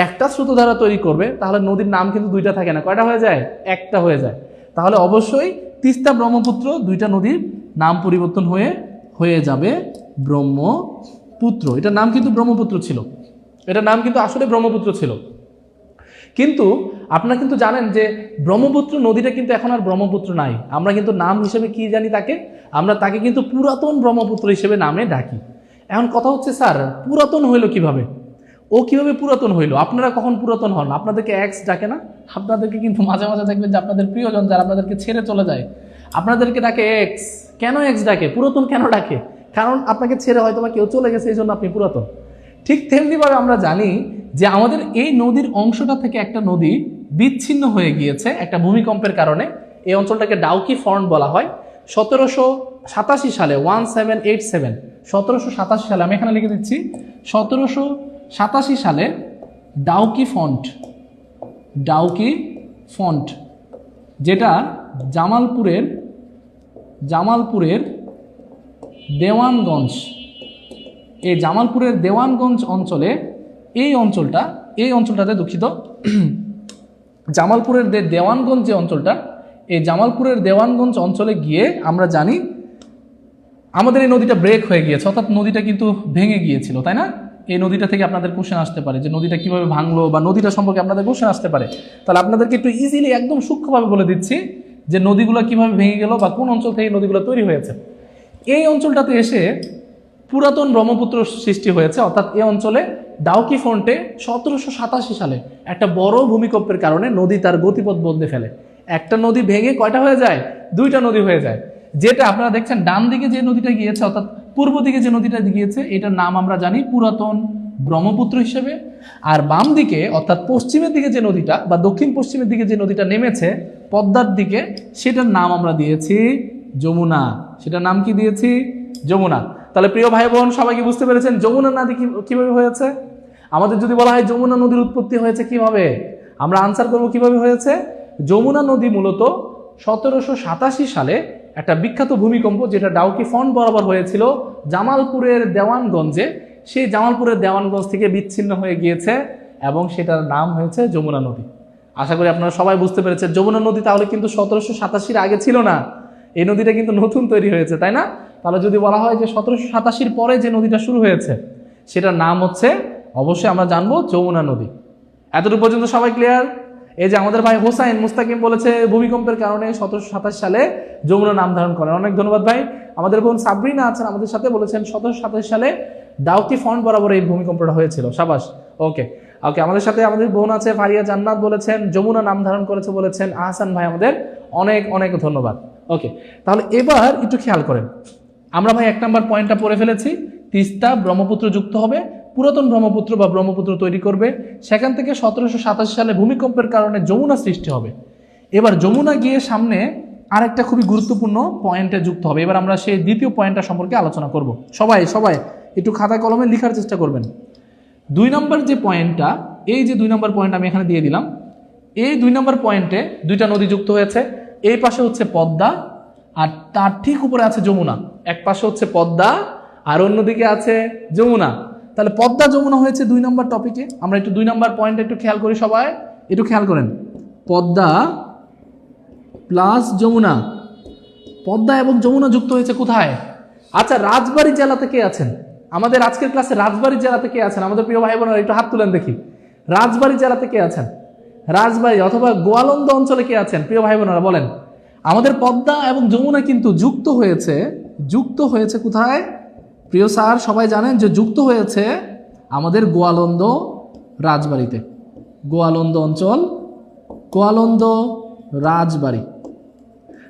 একটা স্রোতধারা তৈরি করবে, তাহলে নদীর নাম কিন্তু দুইটা থাকে না, কয়টা হয়ে যায়? একটা হয়ে যায়। তাহলে অবশ্যই তিস্তা ব্রহ্মপুত্র দুইটা নদীর নাম পরিবর্তন হয়ে যাবে ব্রহ্মপুত্র। এটার নাম কিন্তু ব্রহ্মপুত্র ছিল, এটার নাম কিন্তু আসলে ব্রহ্মপুত্র ছিল। কিন্তু আপনারা কিন্তু জানেন যে ব্রহ্মপুত্র নদীটা কিন্তু এখন আর ব্রহ্মপুত্র নাই। আমরা কিন্তু নাম হিসেবে কি জানি তাকে? আমরা তাকে কিন্তু পুরাতন ব্রহ্মপুত্র হিসেবে নামে ডাকি। এখন কথা হচ্ছে, স্যার পুরাতন হইলো কিভাবে? ও কিভাবে পুরাতন হইলো? আপনারা কখন পুরাতন হন? আপনাদেরকে এক্স ডাকে না? আপনাদেরকে কিন্তু মাঝে মাঝে দেখবেন যে আপনাদের প্রিয়জন যারা আপনাদেরকে ছেড়ে চলে যায়, আপনাদেরকে ডাকে এক্স। কেন এক্স ডাকে? পুরাতন কেন ডাকে? কারণ আপনাকে ছেড়ে হয়তো বা কেউ চলে গেছে, এই জন্য আপনি পুরাতন। ঠিক তেমনিভাবে আমরা জানি যে আমাদের এই নদীর অংশটা থেকে একটা নদী বিচ্ছিন্ন হয়ে গিয়েছে একটা ভূমিকম্পের কারণে। এই অঞ্চলটাকে ডাউকি ফন্ট বলা হয়। 1787 সালে 1787 সালে, আমি এখানে লিখে দিচ্ছি, 1787 সালে ডাউকি ফন্ট, যেটা জামালপুরের দেওয়ানগঞ্জ, এই জামালপুরের দেওয়ানগঞ্জ অঞ্চলে, এই অঞ্চলটাতে দুঃখিত, জামালপুরের দেওয়ানগঞ্জ যে অঞ্চলটা, এই জামালপুরের দেওয়ানগঞ্জ অঞ্চলে গিয়ে আমরা জানি আমাদের এই নদীটা ব্রেক হয়ে গিয়েছে, অর্থাৎ নদীটা কিন্তু ভেঙে গিয়েছিল, তাই না? এই নদীটা থেকে আপনাদের কোশ্চেন আসতে পারে যে নদীটা কিভাবে ভাঙলো, বা নদীটা সম্পর্কে আপনাদের কোশ্চেন আসতে পারে। তাহলে আপনাদেরকে একটু ইজিলি একদম সূক্ষ্মভাবে বলে দিচ্ছি যে নদীগুলো কিভাবে ভেঙে গেল বা কোন অঞ্চল থেকে নদীগুলো তৈরি হয়েছে। এই অঞ্চলটাতে এসে পুরাতন ব্রহ্মপুত্র সৃষ্টি হয়েছে, অর্থাৎ এই অঞ্চলে ডাউকি ফন্টে 1787 সালে একটা বড় ভূমিকম্পের কারণে নদী তার গতিপথ বদলে ফেলে। একটা নদী ভেঙে কয়টা হয়ে যায়? দুইটা নদী হয়ে যায়। যেটা আপনারা দেখছেন ডান দিকে যে নদীটা গিয়েছে, অর্থাৎ পূর্ব দিকে যে নদীটা গিয়েছে, এটার নাম আমরা জানি পুরাতন ব্রহ্মপুত্র হিসেবে। আর বাম দিকে অর্থাৎ পশ্চিমের দিকে যে নদীটা বা দক্ষিণ পশ্চিমের দিকে যে নদীটা নেমেছে পদ্মার দিকে, সেটার নাম আমরা দিয়েছি যমুনা। সেটার নাম কি দিয়েছি? যমুনা। তাহলে প্রিয় ভাই বোন সবাইকে বুঝতে পেরেছেন যমুনা নদী কিভাবে হয়েছে? আমাদের যদি বলা হয় যমুনা নদীর উৎপত্তি হয়েছে কিভাবে, আমরা আনসার করবো কিভাবে হয়েছে। যমুনা নদী মূলত 1787 সালে একটা বিখ্যাত ভূমিকম্প, যেটা ডাউকি ফন্ট বরাবর হয়েছিল জামালপুরের দেওয়ানগঞ্জে, সেই জামালপুরের দেওয়ানগঞ্জ থেকে বিচ্ছিন্ন হয়ে গিয়েছে এবং সেটার নাম হয়েছে যমুনা নদী। আশা করি আপনারা সবাই বুঝতে পেরেছেন। যমুনা নদী তাহলে কিন্তু 1787 আগে ছিল না, এই নদীটা কিন্তু নতুন তৈরি হয়েছে, তাই না? তাহলে যদি বলা হয় যে 1787 পরে যে নদীটা শুরু হয়েছে, সেটার নাম হচ্ছে অবশ্যই আমরা জানবো যমুনা নদী। এতটুকু পর্যন্ত সবাই ক্লিয়ার? এই যে আমাদের ভাই হোসাইন মুস্তাকিম বলেছে ভূমিকম্পের কারণে 1727 সালে যমুনা নাম ধারণ করেন। অনেক ধন্যবাদ ভাই। আমাদের বোন সাবরিনা আছেন আমাদের সাথে, বলেছেন 1727 সালে ডাউকি ফন্ট বরাবর এই ভূমিকম্পটা হয়েছিল। সাবাস, ওকে ওকে। আমাদের সাথে আমাদের বোন আছে ফারিয়া জান্নাত, বলেছেন যমুনা নাম ধারণ করেছে, বলেছেন আহসান ভাই, আমাদের অনেক অনেক ধন্যবাদ। ওকে, তাহলে এবার একটু খেয়াল করেন, আমরা ভাই 1 নম্বর পয়েন্টটা পড়ে ফেলেছি। তিস্তা ব্রহ্মপুত্র যুক্ত হবে, পুরাতন ব্রহ্মপুত্র বা ব্রহ্মপুত্র তৈরি করবে, সেখান থেকে 1787 সালে ভূমিকম্পের কারণে যমুনা সৃষ্টি হবে। এবার যমুনা গিয়ে সামনে আরেকটা খুবই গুরুত্বপূর্ণ পয়েন্টে যুক্ত হবে। এবার আমরা সেই দ্বিতীয় পয়েন্টটা সম্পর্কে আলোচনা করব। সবাই একটু খাতায় কলমে লেখার চেষ্টা করবেন। 2 নম্বর যে পয়েন্টটা, এই যে 2 নম্বর পয়েন্ট আমি এখানে দিয়ে দিলাম, এই 2 নম্বর পয়েন্টে দুইটা নদী যুক্ত হয়েছে। এই পাশে হচ্ছে পদ্মা আর তার ঠিক উপরে আছে যমুনা। এক পাশে হচ্ছে পদ্মা আর অন্যদিকে আছে যমুনা। তাহলে পদ্মা যমুনা হয়েছে 2 নম্বর টপিকে। আমরা একটু 2 নম্বর পয়েন্টে একটু খেয়াল করি, সবাই একটু খেয়াল করেন। পদ্মা প্লাস যমুনা, পদ্মা এবং যমুনা যুক্ত হয়েছে কোথায়? আচ্ছা, রাজবাড়ী জেলা থেকে আছেন আমাদের আজকের ক্লাসে, রাজবাড়ী জেলা থেকে আছেন আমাদের প্রিয় ভাই বোনেরা, একটু হাত তুলেন দেখি। রাজবাড়ী জেলাতে কে আছেন? রাজবাড়ী অথবা গোয়ালন্দ অঞ্চলে কে আছেন? প্রিয় ভাই বোনেরা বলেন। আমাদের পদ্মা এবং যমুনা কিন্তু যুক্ত হয়েছে কোথায়? প্রিয় স্যার সবাই জানেন যে যুক্ত হয়েছে আমাদের গোয়ালন্দ রাজবাড়িতে। গোয়ালন্দ অঞ্চল, গোয়ালন্দ রাজবাড়ি।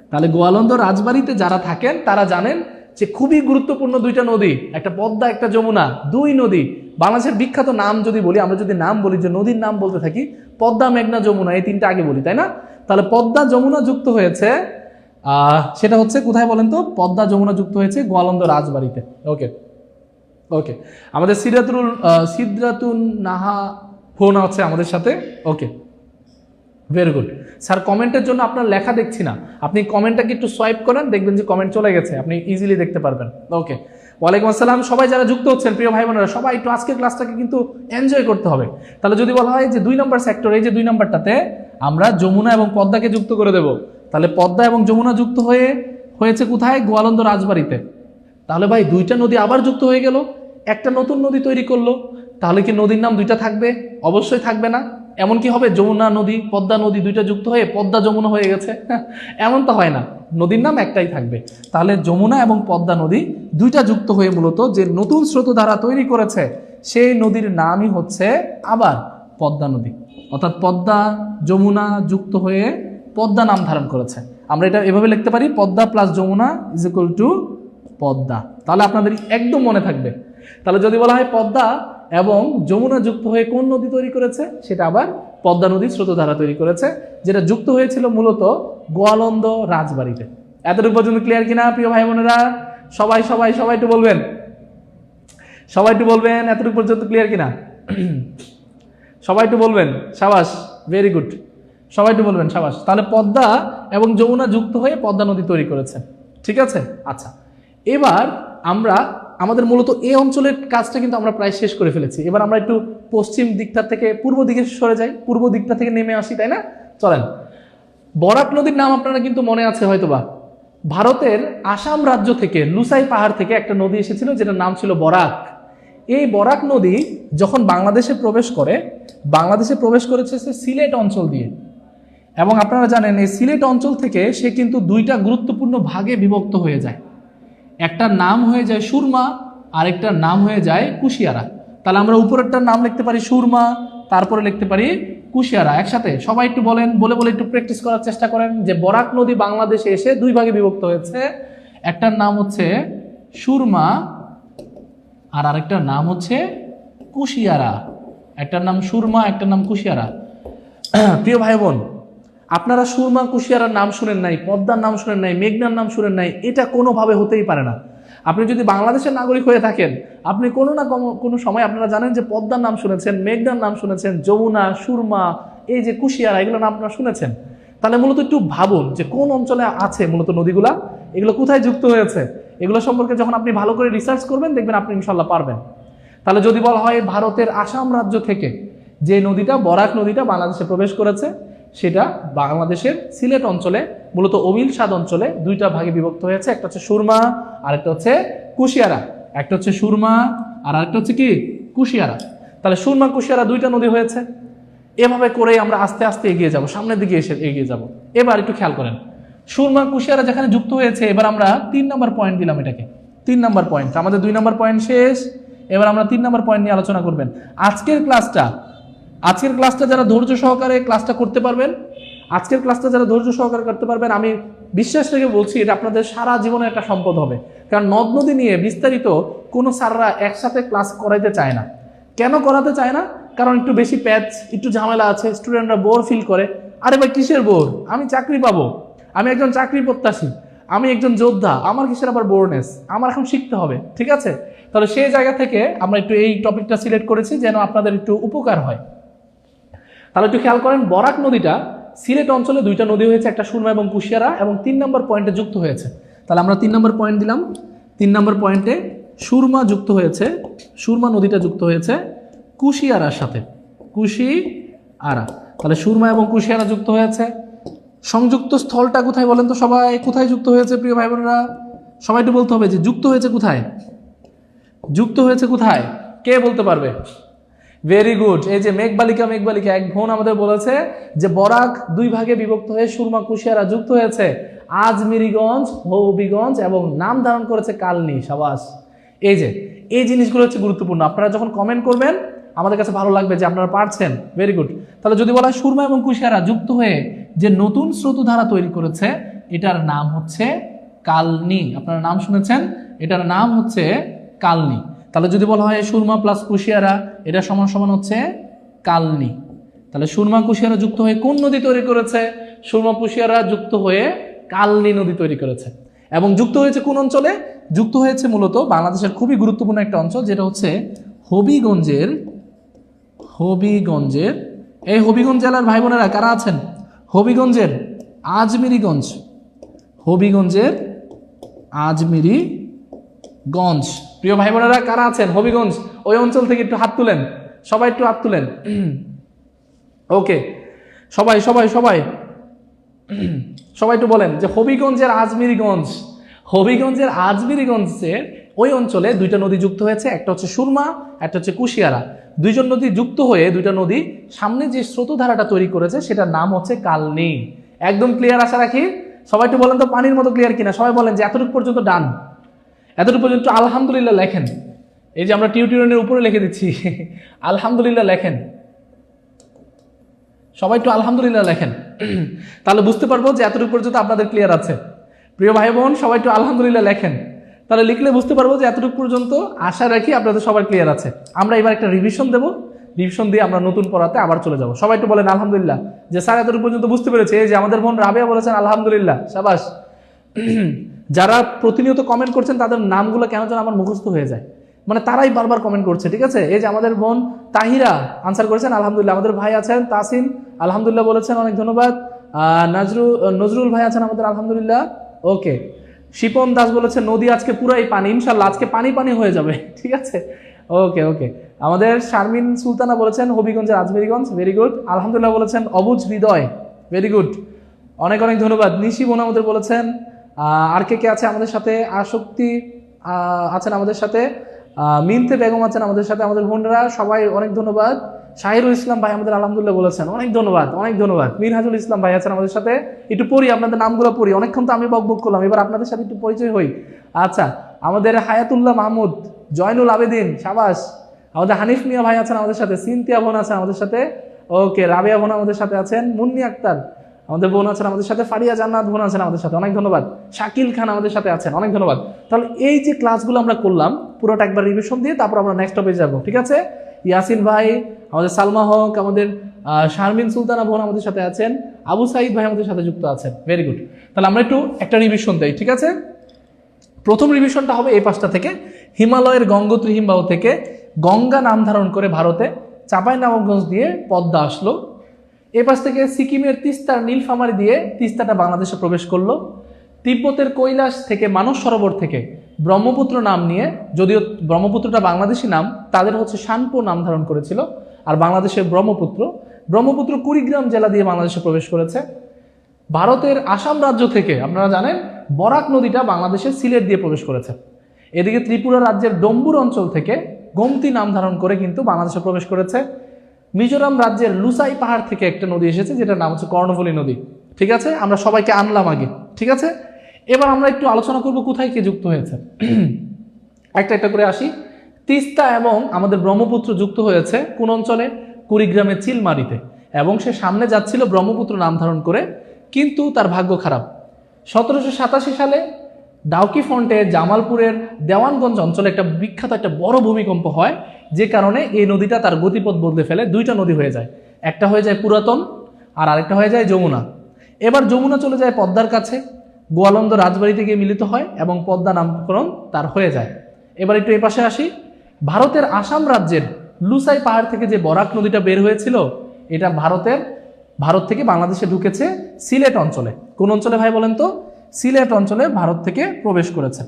তাহলে গোয়ালন্দ রাজবাড়িতে যারা থাকেন তারা জানেন যে খুবই গুরুত্বপূর্ণ দুইটা নদী, একটা পদ্মা একটা যমুনা, দুই নদী। বাংলাদেশের বিখ্যাত নাম যদি বলি, আমরা যদি নাম বলি, যে নদীর নাম বলতে থাকি, পদ্মা, মেঘনা, যমুনা, এই তিনটা আগে বলি, তাই না? তাহলে পদ্মা যমুনা যুক্ত হয়েছে, সেটা হচ্ছে কোথায় বলেন তো? পদ্মা যমুনা যুক্ত হয়েছে গোয়ালন্দ রাজবাড়িতে। ওকে ওকে, আমাদের সিদ্রাতুন নাহা ফোন আছে আমাদের সাথে। ওকে, ভেরি গুড স্যার। কমেন্টের জন্য আপনার লেখা দেখছি না, আপনি কমেন্টটাকে একটু সোয়াইপ করেন, দেখবেন যে কমেন্ট চলে গেছে, আপনি ইজিলি দেখতে পারবেন। ওকে, ওয়ালাইকুম আসসালাম। সবাই যারা যুক্ত হচ্ছেন প্রিয় ভাই বোনেরা, সবাই একটু আজকের ক্লাসটাকে কিন্তু এনজয় করতে হবে। তাহলে যদি বলা হয় যে 2 নম্বর সেক্টর, এই যে 2 নম্বরটাতে আমরা যমুনা এবং পদ্মাকে যুক্ত করে দেব, তাহলে পদ্মা এবং যমুনা যুক্ত হয়েছে কোথায়? গোয়ালন্দ রাজবাড়িতে। তাহলে ভাই দুইটা নদী আবার যুক্ত হয়ে গেল, একটা নতুন নদী তৈরি করলো। তাহলে কি নদীর নাম দুইটা থাকবে? অবশ্যই থাকবে না। এমন কি হবে যমুনা নদী পদ্মা নদী দুইটা যুক্ত হয়ে পদ্মা যমুনা হয়ে গেছে? এমন তো হয় না, নদীর নাম একটাই থাকবে। তাহলে যমুনা এবং পদ্মা নদী দুইটা যুক্ত হয়ে মূলত যে নতুন স্রোতধারা তৈরি করেছে, সেই নদীর নামই হচ্ছে আবার পদ্মা নদী। অর্থাৎ পদ্মা যমুনা যুক্ত হয়ে পদ্মা নাম ধারণ করেছে। আমরা এটা এভাবে লিখতে পারি, Padma plus Jamuna is equal to Padma. তাহলে আপনাদের একদম মনে থাকবে। তাহলে যদি বলা হয় পদ্মা এবং যমুনা যুক্ত হয়ে কোন নদী তৈরি করেছে, সেটা আবার পদ্মা নদীর স্রোতধারা তৈরি করেছে, যেটা যুক্ত হয়েছিল মূলত গোয়ালন্দ রাজবাড়িতে। এতটুকু পর্যন্ত ক্লিয়ার কিনা প্রিয় ভাই বোনেরা? সবাই সবাই সবাই একটু বলবেন, সবাই একটু বলবেন এতটুকু পর্যন্ত ক্লিয়ার কিনা? সবাই একটু বলবেন, সাবাস, ভেরি গুড। সবাই একটু বলবেন, সাবাস। তাহলে পদ্মা এবং যমুনা যুক্ত হয়ে পদ্মা নদী তৈরি করেছে, ঠিক আছে? আচ্ছা, এবার আমরা আমাদের মূলত এই অঞ্চলের কাজটা কিন্তু আমরা প্রায় শেষ করে ফেলেছি। এবার আমরা একটু পশ্চিম দিকটা থেকে পূর্ব দিকে সরে যাই, পূর্ব দিকটা থেকে নেমে আসি, তাই না? চলেন। বরাক নদীর নাম আপনারা কিন্তু মনে আছে হয়তোবা। ভারতের আসাম রাজ্য থেকে লুসাই পাহাড় থেকে একটা নদী এসেছিল, যেটার নাম ছিল বরাক। এই বরাক নদী যখন বাংলাদেশে প্রবেশ করেছে সে সিলেট অঞ্চল দিয়ে, এবং আপনারা জানেন এই সিলেট অঞ্চল থেকে সে কিন্তু দুইটা গুরুত্বপূর্ণ ভাগে বিভক্ত হয়ে যায়। একটা নাম হয়ে যায় সুরমা, আরেকটার নাম হয়ে যায় কুশিয়ারা। তাহলে আমরা উপরেরটার নাম লিখতে পারি সুরমা, তারপরে লিখতে পারি কুশিয়ারা। একসাথে সবাই একটু বলেন, বলে একটু প্র্যাকটিস করার চেষ্টা করেন যে বরাক নদী বাংলাদেশে এসে দুই ভাগে বিভক্ত হয়েছে। একটার নাম হচ্ছে সুরমা আর আরেকটার নাম হচ্ছে কুশিয়ারা। একটার নাম সুরমা, একটার নাম কুশিয়ারা। প্রিয় ভাই বোন, আপনারা সুরমা কুশিয়ারার নাম শুনেন নাই, পদ্মার নাম শুনেন নাই, মেঘনার নাম শুনেন নাই, এটা কোনোভাবে হতেই পারে না। আপনি যদি বাংলাদেশের নাগরিক হয়ে থাকেন, আপনি কোনো না কোনো সময় আপনারা জানেন যে পদ্মার নাম শুনেছেন, মেঘনার নাম শুনেছেন, যমুনা, সুরমা, এই যে কুশিয়ারা, এগুলো নাম আপনারা শুনেছেন। তাহলে মূলত একটু ভাবুন যে কোন অঞ্চলে আছে মূলত নদীগুলা, এগুলো কোথায় যুক্ত হয়েছে। এগুলো সম্পর্কে যখন আপনি ভালো করে রিসার্চ করবেন, দেখবেন আপনি ইনশাল্লাহ পারবেন। তাহলে যদি বলা হয় ভারতের আসাম রাজ্য থেকে যে নদীটা, বরাক নদীটা বাংলাদেশে প্রবেশ করেছে, সেটা বাংলাদেশের সিলেট অঞ্চলে মূলত অমিলসাদ অঞ্চলে দুইটা ভাগে বিভক্ত হয়েছে। একটা হচ্ছে সুরমা আর একটা হচ্ছে কুশিয়ারা। একটা হচ্ছে সুরমা আর আরেকটা হচ্ছে কি কুশিয়ারা। তাহলে সুরমা কুশিয়ারা দুইটা নদী হয়েছে। এভাবে করে আমরা আস্তে আস্তে এগিয়ে যাব, সামনের দিকে এগিয়ে যাব। এবার একটু খেয়াল করেন, সুরমা কুশিয়ারা যেখানে যুক্ত হয়েছে, এবার আমরা 3 নম্বর পয়েন্ট দিলাম এটাকে। 3 নম্বর পয়েন্ট, আমাদের 2 নম্বর পয়েন্ট শেষ। এবার আমরা 3 নম্বর পয়েন্ট নিয়ে আলোচনা করবেন। আজকের ক্লাসটা যারা ধৈর্য সহকারে ক্লাসটা করতে পারবেন, আমি বিশ্বাস রেখে বলছি এটা আপনাদের সারা জীবনে একটা সম্পদ হবে। কারণ নদ নদী নিয়ে বিস্তারিত কোনো স্যাররা একসাথে ক্লাস করাইতে চায় না। কেন করাতে চায় না? কারণ একটু বেশি প্যাচ, একটু ঝামেলা আছে, স্টুডেন্টরা বোর ফিল করে। আরে ভাই কিসের বোর? আমি চাকরি পাবো, আমি একজন চাকরি প্রত্যাশী, আমি একজন যোদ্ধা, আমার কিসের আবার বোরনেস? আমার এখন শিখতে হবে, ঠিক আছে? তাহলে সেই জায়গা থেকে আমরা একটু এই টপিকটা সিলেক্ট করেছি যেন আপনাদের একটু উপকার হয়। তাহলে একটু খেয়াল করেন, বরাক নদীটা সিলেট অঞ্চলে দুইটা নদী হয়েছে, একটা সুরমা এবং কুশিয়ারা, এবং 3 নম্বর পয়েন্টে যুক্ত হয়েছে। তাহলে আমরা 3 নম্বর পয়েন্ট দিলাম। 3 নম্বর পয়েন্টে সুরমা যুক্ত হয়েছে, সুরমা নদীটা যুক্ত হয়েছে কুশিয়ারার সাথে, কুশিয়ারা। তাহলে সুরমা এবং কুশিয়ারা যুক্ত হয়েছে। সংযুক্ত স্থলটা কোথায় বলেন তো সবাই? কোথায় যুক্ত হয়েছে প্রিয় ভাই বোনেরা? সবাই একটু বলতে হবে যে যুক্ত হয়েছে কোথায়, যুক্ত হয়েছে কোথায়? কে বলতে পারবে? Very good. এই যে মেঘবালিকা এক বোন আমাদের বলেছে যে বরাক দুই ভাগে বিভক্ত হয়ে সুরমা কুশিয়ারা যুক্ত হয়েছে, আজমিরিগঞ্জ, হবিগঞ্জ এবং নাম ধারণ করেছে কালনি। সাবাস। এই যে এই জিনিসগুলো হচ্ছে গুরুত্বপূর্ণ। আপনারা যখন কমেন্ট করবেন আমাদের কাছে ভালো লাগবে যে আপনারা পারছেন। Very good. তাহলে যদি বলা হয় সুরমা এবং কুশিয়ারা যুক্ত হয়ে যে নতুন স্রোতধারা তৈরি করেছে, এটার নাম হচ্ছে কালনি। আপনারা নাম শুনেছেন, এটার নাম হচ্ছে কালনি। তাহলে যদি বলা হয় সুরমা প্লাস কুশিয়ারা, এটা সমান সমান হচ্ছে কালনি। তাহলে সুরমা কুশিয়ারা যুক্ত হয়ে কোন নদী তৈরি করেছে? সুরমা কুশিয়ারা যুক্ত হয়ে কালনি নদী তৈরি করেছে। এবং যুক্ত হয়েছে কোন অঞ্চলে? যুক্ত হয়েছে মূলত বাংলাদেশের খুবই গুরুত্বপূর্ণ একটা অঞ্চল, যেটা হচ্ছে হবিগঞ্জের এই হবিগঞ্জ জেলার ভাই বোনেরা কারা আছেন? হবিগঞ্জের আজমিরিগঞ্জ, হবিগঞ্জের আজমিরিগঞ্জ। প্রিয় ভাই বোনেরা কারা আছেন হবিগঞ্জ ওই অঞ্চল থেকে? একটু হাত তুলেন, সবাই একটু হাত তুলেন। ওকে, সবাই সবাই সবাই সবাই একটু বলেন যে হবিগঞ্জের আজমিরিগঞ্জের ওই অঞ্চলে দুইটা নদী যুক্ত হয়েছে, একটা হচ্ছে সুরমা, একটা হচ্ছে কুশিয়ারা। দুইজন নদী যুক্ত হয়ে দুইটা নদী সামনে যে স্রোতধারাটা তৈরি করেছে সেটার নাম হচ্ছে কালনি। একদম ক্লিয়ার আশা রাখি। সবাই একটু বলেন তো পানির মতো ক্লিয়ার কিনা। সবাই বলেন যে এতটুকু পর্যন্ত ডান, এতটুকু পর্যন্ত আলহামদুলিল্লাহ লেখেন। এই যে আমরা টিউটোরিয়ালের উপরে লিখে দিচ্ছি আলহামদুলিল্লাহ লেখেন। সবাই একটু আলহামদুলিল্লাহ লেখেন, তাহলে বুঝতে পারবো যে এতটুকু পর্যন্ত আপনাদের ক্লিয়ার আছে। প্রিয় ভাই বোন সবাই একটু আলহামদুলিল্লাহ লেখেন, তাহলে লিখলে বুঝতে পারবো যে এতটুকু পর্যন্ত আশা রাখি আপনাদের সবার ক্লিয়ার আছে। আমরা এবার একটা রিভিশন দেবো, রিভিশন দিয়ে আমরা নতুন পড়াতে আবার চলে যাব। সবাই একটু বলেন আলহামদুলিল্লাহ যে স্যার এতটুকু পর্যন্ত বুঝতে পেরেছে। এই যে আমাদের বোন রাবেয়া বলেছেন আলহামদুলিল্লাহ, সাবাস। যারা প্রতিনিয়ত কমেন্ট করছেন তাদের নামগুলো কেন যেন আমার মুখস্থ হয়ে যায়, মানে তারাই বারবার কমেন্ট করছে, ঠিক আছে। এই যে আমাদের বোন তাহিরা আনসার করেছেন আলহামদুলিল্লাহ। আমাদের ভাই আছেন তাসিন আলহামদুলিল্লাহ বলেছেন, অনেক ধন্যবাদ। নজরুল ভাই আছেন আমাদের আলহামদুলিল্লাহ। ওকে, শিপন দাস বলেছেন নদী আজকে পুরাই পানি, ইনশাল্লাহ আজকে পানি পানি হয়ে যাবে, ঠিক আছে। ওকে ওকে, আমাদের শারমিন সুলতানা বলেছেন হবিগঞ্জের আজমেরিগঞ্জ, ভেরি গুড। আলহামদুলিল্লাহ বলেছেন অবুজ হৃদয়, ভেরি গুড, অনেক অনেক ধন্যবাদ। নিশি বোন আমাদের বলেছেন। আর কে আছে আমাদের সাথে? আসক্তি আছেন আমাদের সাথে, মিনতে বেগম আছেন আমাদের সাথে, আমাদের বোনরা সবাই অনেক ধন্যবাদ। শাহিরুল ইসলাম ভাই আমাদের আলহামদুলিল্লাহ বলেছেন, অনেক ধন্যবাদ অনেক ধন্যবাদ। মিনহাজুল ইসলাম ভাই আছেন আমাদের সাথে। একটু পড়ি আপনাদের নামগুলো পড়ি, অনেকক্ষণ তো আমি বকবক করলাম, এবার আপনাদের সাথে একটু পরিচয় হই। আচ্ছা, আমাদের হায়াতুল্লাহ মাহমুদ, জয়নুল আবেদিন, সাবাস। আমাদের হানিফ মিয়া ভাই আছেন আমাদের সাথে, সিনতিয়া বোন আছেন আমাদের সাথে। ওকে, রাবিয়া বোন আমাদের সাথে আছেন, মুন্নি আক্তার আমাদের বোন আছেন আমাদের সাথে, ফারিয়া জান্নাত বোন আছেন আমাদের সাথে, অনেক ধন্যবাদ। শাকিল খান আমাদের সাথে আছেন, অনেক ধন্যবাদ। তাহলে এই যে ক্লাসগুলো আমরা করলাম পুরোটা একবার রিভিশন দিয়ে তারপর আমরা নেক্সট টপিকে যাবো, ঠিক আছে। ইয়াসিন ভাই, আমাদের সালমা হক, আমাদের শারমিন সুলতানা বোন আমাদের সাথে আছেন, আবু সাইদ ভাই আমাদের সাথে যুক্ত আছেন, ভেরি গুড। তাহলে আমরা একটু একটা রিভিশন দেই, ঠিক আছে। প্রথম রিভিশনটা হবে এই পাশটা থেকে, হিমালয়ের গঙ্গোত্রী হিমবাহ থেকে গঙ্গা নাম ধারণ করে ভারতে চাঁপাইনবাবগঞ্জ দিয়ে পদ্মা আসলো। এ পাশ থেকে সিকিমের তিস্তার নীলফামারী দিয়ে তিস্তাটা বাংলাদেশে প্রবেশ করলো। তিব্বতের কৈলাস থেকে মানস সরোবর থেকে ব্রহ্মপুত্র নাম নিয়ে, যদিও ব্রহ্মপুত্রটা বাংলাদেশি নাম, তাদের হচ্ছে শানপো নাম ধারণ করেছিল। আর বাংলাদেশের ব্রহ্মপুত্র কুড়িগ্রাম জেলা দিয়ে বাংলাদেশে প্রবেশ করেছে। ভারতের আসাম রাজ্য থেকে আপনারা জানেন বরাক নদীটা বাংলাদেশের সিলেট দিয়ে প্রবেশ করেছে। এদিকে ত্রিপুরা রাজ্যের ডম্বুর অঞ্চল থেকে গোমতী নাম ধারণ করে কিন্তু বাংলাদেশে প্রবেশ করেছে। মিজোরাম রাজ্যের লুসাই পাহাড় থেকে একটা নদী এসেছে যেটার নাম হচ্ছে কর্ণফুলী নদী, ঠিক আছে। আমরা সবাইকে আনলাম আগে, ঠিক আছে। এবার আমরা একটু আলোচনা করব কোথায় কে যুক্ত হয়েছে, একটা একটা করে আসি। তিস্তা এবং আমাদের ব্রহ্মপুত্র যুক্ত হয়েছে কোন অঞ্চলে? কুড়িগ্রামের চিলমারিতে। এবং সে সামনে যাচ্ছিল ব্রহ্মপুত্র নাম ধারণ করে, কিন্তু তার ভাগ্য খারাপ। 1787 সালে ডাউকি ফ্রন্টে জামালপুরের দেওয়ানগঞ্জ অঞ্চলে একটা বিখ্যাত একটা বড় ভূমিকম্প হয়, যে কারণে এই নদীটা তার গতিপথ বদলে ফেলে, দুইটা নদী হয়ে যায়। একটা হয়ে যায় পুরাতন আর আরেকটা হয়ে যায় যমুনা। এবার যমুনা চলে যায় পদ্মার কাছে, গোয়ালন্দ রাজবাড়িতে গিয়ে মিলিত হয় এবং পদ্মা নামকরণ তার হয়ে যায়। এবার একটু এই পাশে আসি। ভারতের আসাম রাজ্যের লুসাই পাহাড় থেকে যে বরাক নদীটা বের হয়েছিল, এটা ভারত থেকে বাংলাদেশে ঢুকেছে সিলেট অঞ্চলে। কোন অঞ্চলে ভাই বলেন তো? সিলেট অঞ্চলে ভারত থেকে প্রবেশ করেছে।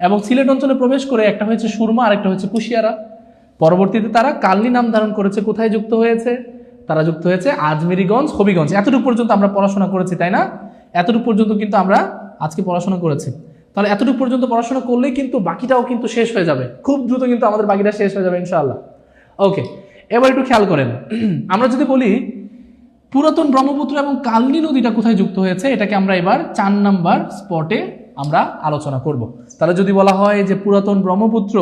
এবং সিলেট অঞ্চলে প্রবেশ করে একটা হয়েছে সুরমা আর একটা হয়েছে কুশিয়ারা। পরবর্তীতে তারা কালনি নাম ধারণ করেছে। কোথায় যুক্ত হয়েছে? তারা যুক্ত হয়েছে আজমিরিগঞ্জ, হবিগঞ্জ। এতটুকু পর্যন্ত আমরা পড়াশোনা করেছি, তাই না? এতটুকু পর্যন্ত কিন্তু আমরা আজকে পড়াশোনা করেছি। তাহলে এতটুকু পর্যন্ত পড়াশোনা করলেই কিন্তু বাকিটাও কিন্তু শেষ হয়ে যাবে, খুব দ্রুত কিন্তু আমাদের বাকিটা শেষ হয়ে যাবে ইনশাআল্লাহ। ওকে, এবার একটু খেয়াল করেন, আমরা যদি বলি পুরাতন ব্রহ্মপুত্র এবং কালনী নদীটা কোথায় যুক্ত হয়েছে, এটাকে আমরা এবার 4 নাম্বার স্পটে আমরা আলোচনা করব। তাহলে যদি বলা হয় যে পুরাতন ব্রহ্মপুত্র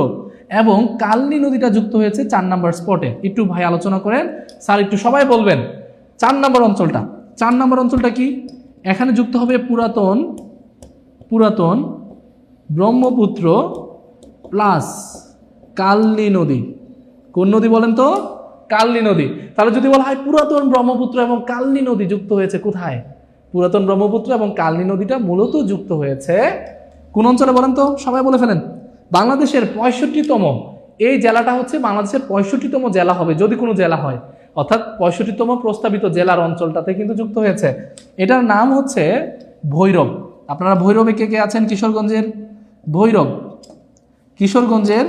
এবং কালনী নদীটা যুক্ত হয়েছে 4 নাম্বার স্পটে, একটু ভাই আলোচনা করেন, স্যার একটু সবাই বলবেন 4 নাম্বার অঞ্চলটা। 4 নাম্বার অঞ্চলটা কি? এখানে যুক্ত হবে পুরাতন ব্রহ্মপুত্র প্লাস কালনী নদী। কোন নদী বলেন তো? কালনী নদী। তাহলে যদি বলা হয় পুরাতন ব্রহ্মপুত্র এবং কালনী নদী যুক্ত হয়েছে কোথায়? পুরাতন ব্রহ্মপুত্র এবং কালনী নদীটা মূলত যুক্ত হয়েছে কোন অঞ্চলে বলেন তো? সবাই বলে ফেলেন। বাংলাদেশের 65তম এই জেলাটা হচ্ছে বাংলাদেশের 65তম জেলা হবে যদি কোনো জেলা হয়, অর্থাৎ 65তম প্রস্তাবিত জেলার অঞ্চলটাতে কিন্তু যুক্ত হয়েছে। এটার নাম হচ্ছে ভৈরব। আপনারা ভৈরবে কে কে আছেন? কিশোরগঞ্জের ভৈরব, কিশোরগঞ্জের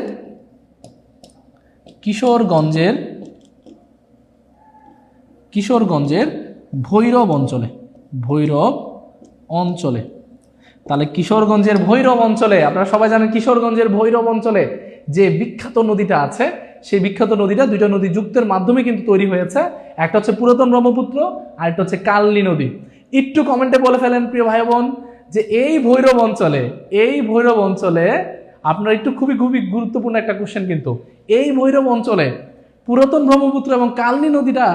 ভৈরব অঞ্চলে। তাহলে কিশোরগঞ্জের ভৈরব অঞ্চলে, আপনারা সবাই জানেন কিশোরগঞ্জের ভৈরব অঞ্চলে যে বিখ্যাত নদীটা আছে, সেই বিখ্যাত নদীটা দুইটা নদী যুক্তের মাধ্যমে কিন্তু তৈরি হয়েছে। একটা হচ্ছে পুরাতন ব্রহ্মপুত্র আর একটা হচ্ছে কালনী নদী। একটু কমেন্টে বলে ফেলেন প্রিয় ভাই বোন যে এই ভৈরব অঞ্চলে আপনার একটু খুবই গুরুত্বপূর্ণ একটা কোশ্চেন, কিন্তু এই ভৈরব অঞ্চলে পুরাতন ব্রহ্মপুত্র এবং কালনী নদীটা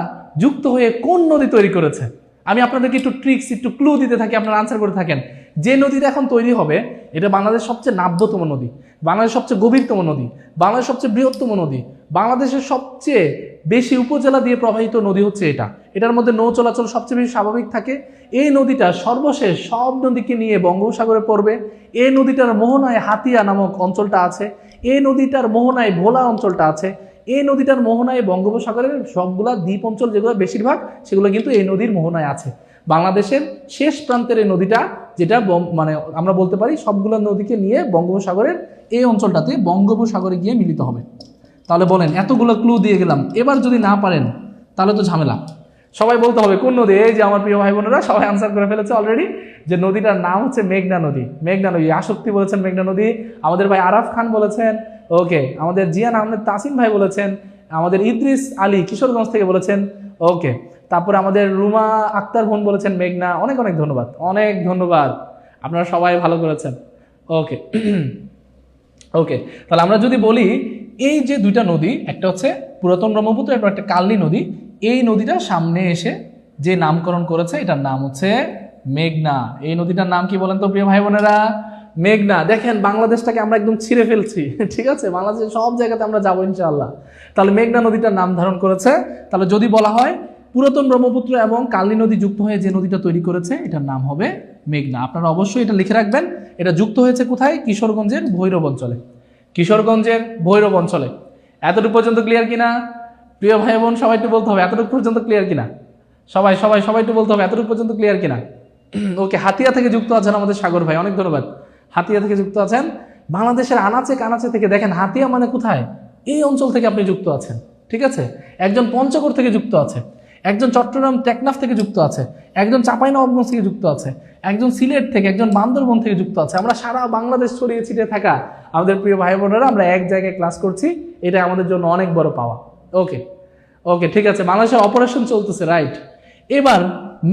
যুক্ত হয়ে কোন নদী তৈরি করেছে? আমি আপনাদেরকে একটু ট্রিক্স, একটু ক্লু দিতে থাকি, আপনারা আনসার করে থাকেন। যে নদীটা এখন তৈরি হবে এটা বাংলাদেশের সবচেয়ে নাব্যতম নদী, বাংলাদেশের সবচেয়ে গভীরতম নদী, বাংলাদেশের সবচেয়ে বৃহত্তম নদী, বাংলাদেশের সবচেয়ে বেশি উপজেলা দিয়ে প্রবাহিত নদী হচ্ছে এটা। এটার মধ্যে নৌ চলাচল সবচেয়ে বেশি স্বাভাবিক থাকে। এই নদীটা সর্বশেষ সব নদীকে নিয়ে বঙ্গোপসাগরে পড়বে। এই নদীটার মোহনায় হাতিয়া নামক অঞ্চলটা আছে, এই নদীটার মোহনায় ভোলা অঞ্চলটা আছে, এই নদীটার মোহনায় বঙ্গোপসাগরের সবগুলা দ্বীপ অঞ্চল যেগুলো বেশিরভাগ সেগুলো কিন্তু এই নদীর মোহনায় আছে। বাংলাদেশের শেষ প্রান্তের এই নদীটা, যেটা মানে আমরা বলতে পারি সবগুলো নদীকে নিয়ে বঙ্গোপসাগরের এই অঞ্চলটাতে বঙ্গোপসাগরে গিয়ে মিলিত হবে। তাহলে বলেন, এতগুলো ক্লু দিয়ে গেলাম, এবার যদি না পারেন তাহলে তো ঝামেলা। সবাই বলতে হবে কোন নদী। এই যে আমার প্রিয় ভাই বোনেরা সবাই আনসার করে ফেলেছে অলরেডি, যে নদীটার নাম হচ্ছে মেঘনা নদী। আসক্তি বলেছেন মেঘনা নদী, আমাদের ভাই আরাফ খান বলেছেন, ওকে, আমাদের জিয়ান আহমেদ তাসিম ভাই বলেছেন, আমাদের ইদ্রিস আলী কিশোরগঞ্জ থেকে বলেছেন, ওকে, তারপরে আমাদের রুমা আক্তার বোন বলেছেন মেঘনা। অনেক ধন্যবাদ, আপনারা সবাই ভালো করেছেন। ওকে ওকে, তাহলে আমরা যদি বলি এই যে দুইটা নদী, একটা হচ্ছে পুরাতন ব্রহ্মপুত্র এবং একটা কালনী নদী, এই নদীটা সামনে এসে যে নামকরণ করেছে এটার নাম হচ্ছে মেঘনা। এই নদীটার নাম কি বলেন তো প্রিয় ভাই বোনেরা? মেঘনা। দেখেন বাংলাদেশটাকে আমরা একদম ছিঁড়ে ফেলছি, ঠিক আছে, বাংলাদেশের সব জায়গাতে আমরা যাবো ইনশাআল্লাহ। তাহলে মেঘনা নদীটার নাম ধারণ করেছে। তাহলে যদি বলা হয় পুরাতন ব্রহ্মপুত্র এবং কালনী নদী যুক্ত হয়ে যে নদীটা তৈরি করেছে এটার নাম হবে মেঘনা। আপনারা অবশ্যই এটা লিখে রাখবেন। এটা যুক্ত হয়েছে কোথায়? কিশোরগঞ্জের ভৈরব অঞ্চলে। এতটুকু পর্যন্ত ক্লিয়ার কিনা প্রিয় ভাই বোন? সবাই একটু বলতে হবে এতটুকু পর্যন্ত ক্লিয়ার কিনা। সবাই একটু বলতে হবে এতটুকু পর্যন্ত ক্লিয়ার কিনা। ওকে, হাতিয়া থেকে যুক্ত আছেন আমাদের সাগর ভাই, অনেক ধন্যবাদ। হাতিয়া থেকে যুক্ত আছেন, বাংলাদেশের আনাচে কানাচে থেকে। দেখেন হাতিয়া মানে কোথায়? এই অঞ্চল থেকে আপনি যুক্ত আছেন, ঠিক আছে। একজন পঞ্চগড় থেকে যুক্ত আছে, একজন চট্টগ্রাম টেকনাফ থেকে যুক্ত আছে, একজন চাঁপাইনবাবগঞ্জ থেকে যুক্ত আছে, একজন সিলেট থেকে, একজন বান্দরবন থেকে যুক্ত আছে। আমরা সারা বাংলাদেশ ছড়িয়ে ছিটিয়ে থাকা আমাদের প্রিয় ভাই বোনেরা আমরা এক জায়গায় ক্লাস করছি, এটা আমাদের জন্য অনেক বড় পাওয়া। ওকে, ঠিক আছে, বাংলাদেশে অপারেশন চলতেছে, রাইট। এবার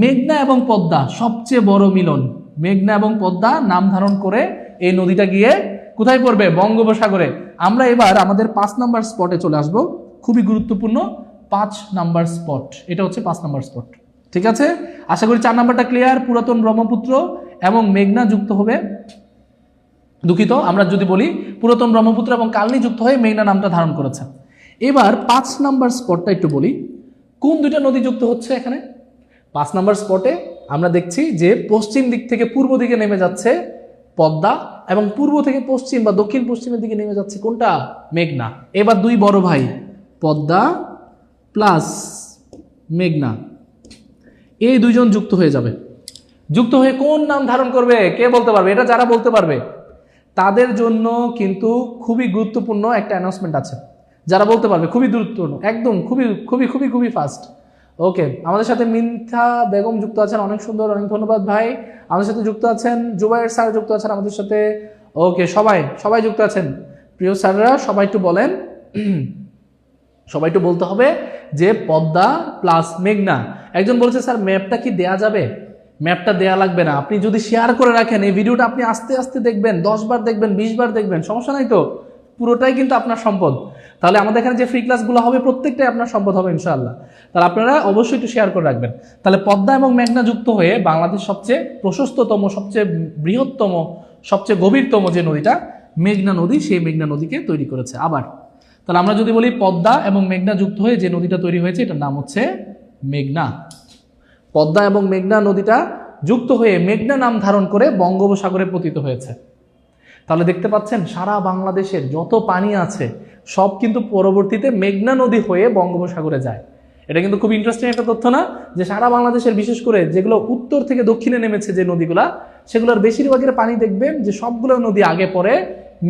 মেঘনা এবং পদ্মা সবচেয়ে বড় মিলন। মেঘনা এবং পদ্মা নাম ধারণ করে এই নদীটা গিয়ে কোথায় পড়বে? বঙ্গোপসাগরে। আমরা এবার আমাদের 5 নাম্বার স্পটে চলে আসব, খুবই গুরুত্বপূর্ণ 5 নাম্বার স্পট। এটা হচ্ছে 5 নাম্বার স্পট, ঠিক আছে। আশা করি 4 নাম্বারটা ক্লিয়ার। পুরাতন ব্রহ্মপুত্র এবং মেঘনা যুক্ত হবে, দুঃখিত, আমরা যদি বলি পুরাতন ব্রহ্মপুত্র এবং কালনী যুক্ত হয়ে মেঘনা নামটা ধারণ করেছে। এবার 5 নাম্বার স্পটটা একটু বলি, কোন দুইটা নদী যুক্ত হচ্ছে এখানে? 5 নাম্বার স্পটে আমরা দেখছি যে পশ্চিম দিক থেকে পূর্ব দিকে নেমে যাচ্ছে পদ্মা, এবং পূর্ব থেকে পশ্চিম বা দক্ষিণ পশ্চিমের দিকে নেমে যাচ্ছে কোনটা? মেঘনা। এবার দুই বড় ভাই পদ্মা প্লাস মেঘনা, এই দুইজন যুক্ত হয়ে যাবে। যুক্ত হয়ে কোন নাম ধারণ করবে? কে বলতে পারবে? এটা যারা বলতে পারবে তাদের জন্য কিন্তু খুবই গুরুত্বপূর্ণ একটা অ্যানাউন্সমেন্ট আছে। যারা বলতে পারবে খুবই গুরুত্বপূর্ণ, একদম খুবই ফাস্ট। ওকে, আমাদের সাথে মিনথা বেগম যুক্ত আছেন, অনেক সুন্দর, অনেক ধন্যবাদ ভাই। আমাদের সাথে যুক্ত আছেন জুবাইর স্যার যুক্ত আছেন আমাদের সাথে। ওকে, সবাই যুক্ত আছেন, প্রিয় স্যাররা সবাই একটু বলেন সবাই একটু বলতে হবে যে পদ্মা প্লাস মেঘনা। একজন বলছে স্যার ম্যাপটা কি দেয়া যাবে? ম্যাপটা দেয়া লাগবে না, আপনি যদি শেয়ার করে রাখেন এই ভিডিওটা আপনি আস্তে আস্তে দেখবেন, 10 বার দেখবেন, 20 বার দেখবেন, সমস্যা নাই তো, পুরোটাই কিন্তু আপনার সম্পদ। তাহলে আমাদের এখানে যে ফ্রি ক্লাসগুলো হবে প্রত্যেকটাই আপনার সম্পদ হবে ইনশাআল্লাহ। তাহলে আপনারা অবশ্যই একটু শেয়ার করে রাখবেন। তাহলে পদ্মা এবং মেঘনা যুক্ত হয়ে বাংলাদেশ সবচেয়ে প্রশস্ততম, সবচেয়ে বৃহত্তম, সবচেয়ে গভীরতম যে নদীটা মেঘনা নদী, সেই মেঘনা নদীকে তৈরি করেছে। আবার তাহলে আমরা যদি বলি পদ্মা এবং মেঘনা যুক্ত হয়ে যে নদীটা তৈরি হয়েছে এটার নাম হচ্ছে মেঘনা। পদ্মা এবং মেঘনা নদীটা যুক্ত হয়ে মেঘনা নাম ধারণ করে বঙ্গোপসাগরে পতিত হয়েছে। তাহলে দেখতে পাচ্ছেন সারা বাংলাদেশের যত পানি আছে সব কিন্তু পরবর্তীতে মেঘনা নদী হয়ে বঙ্গোপসাগরে যায়। এটা কিন্তু খুব ইন্টারেস্টিং একটা তথ্য না, যে সারা বাংলাদেশের বিশেষ করে যেগুলো উত্তর থেকে দক্ষিণে নেমেছে যে নদীগুলা, সেগুলোর বেশিরভাগের পানি দেখবেন যে সবগুলো নদী আগে পরে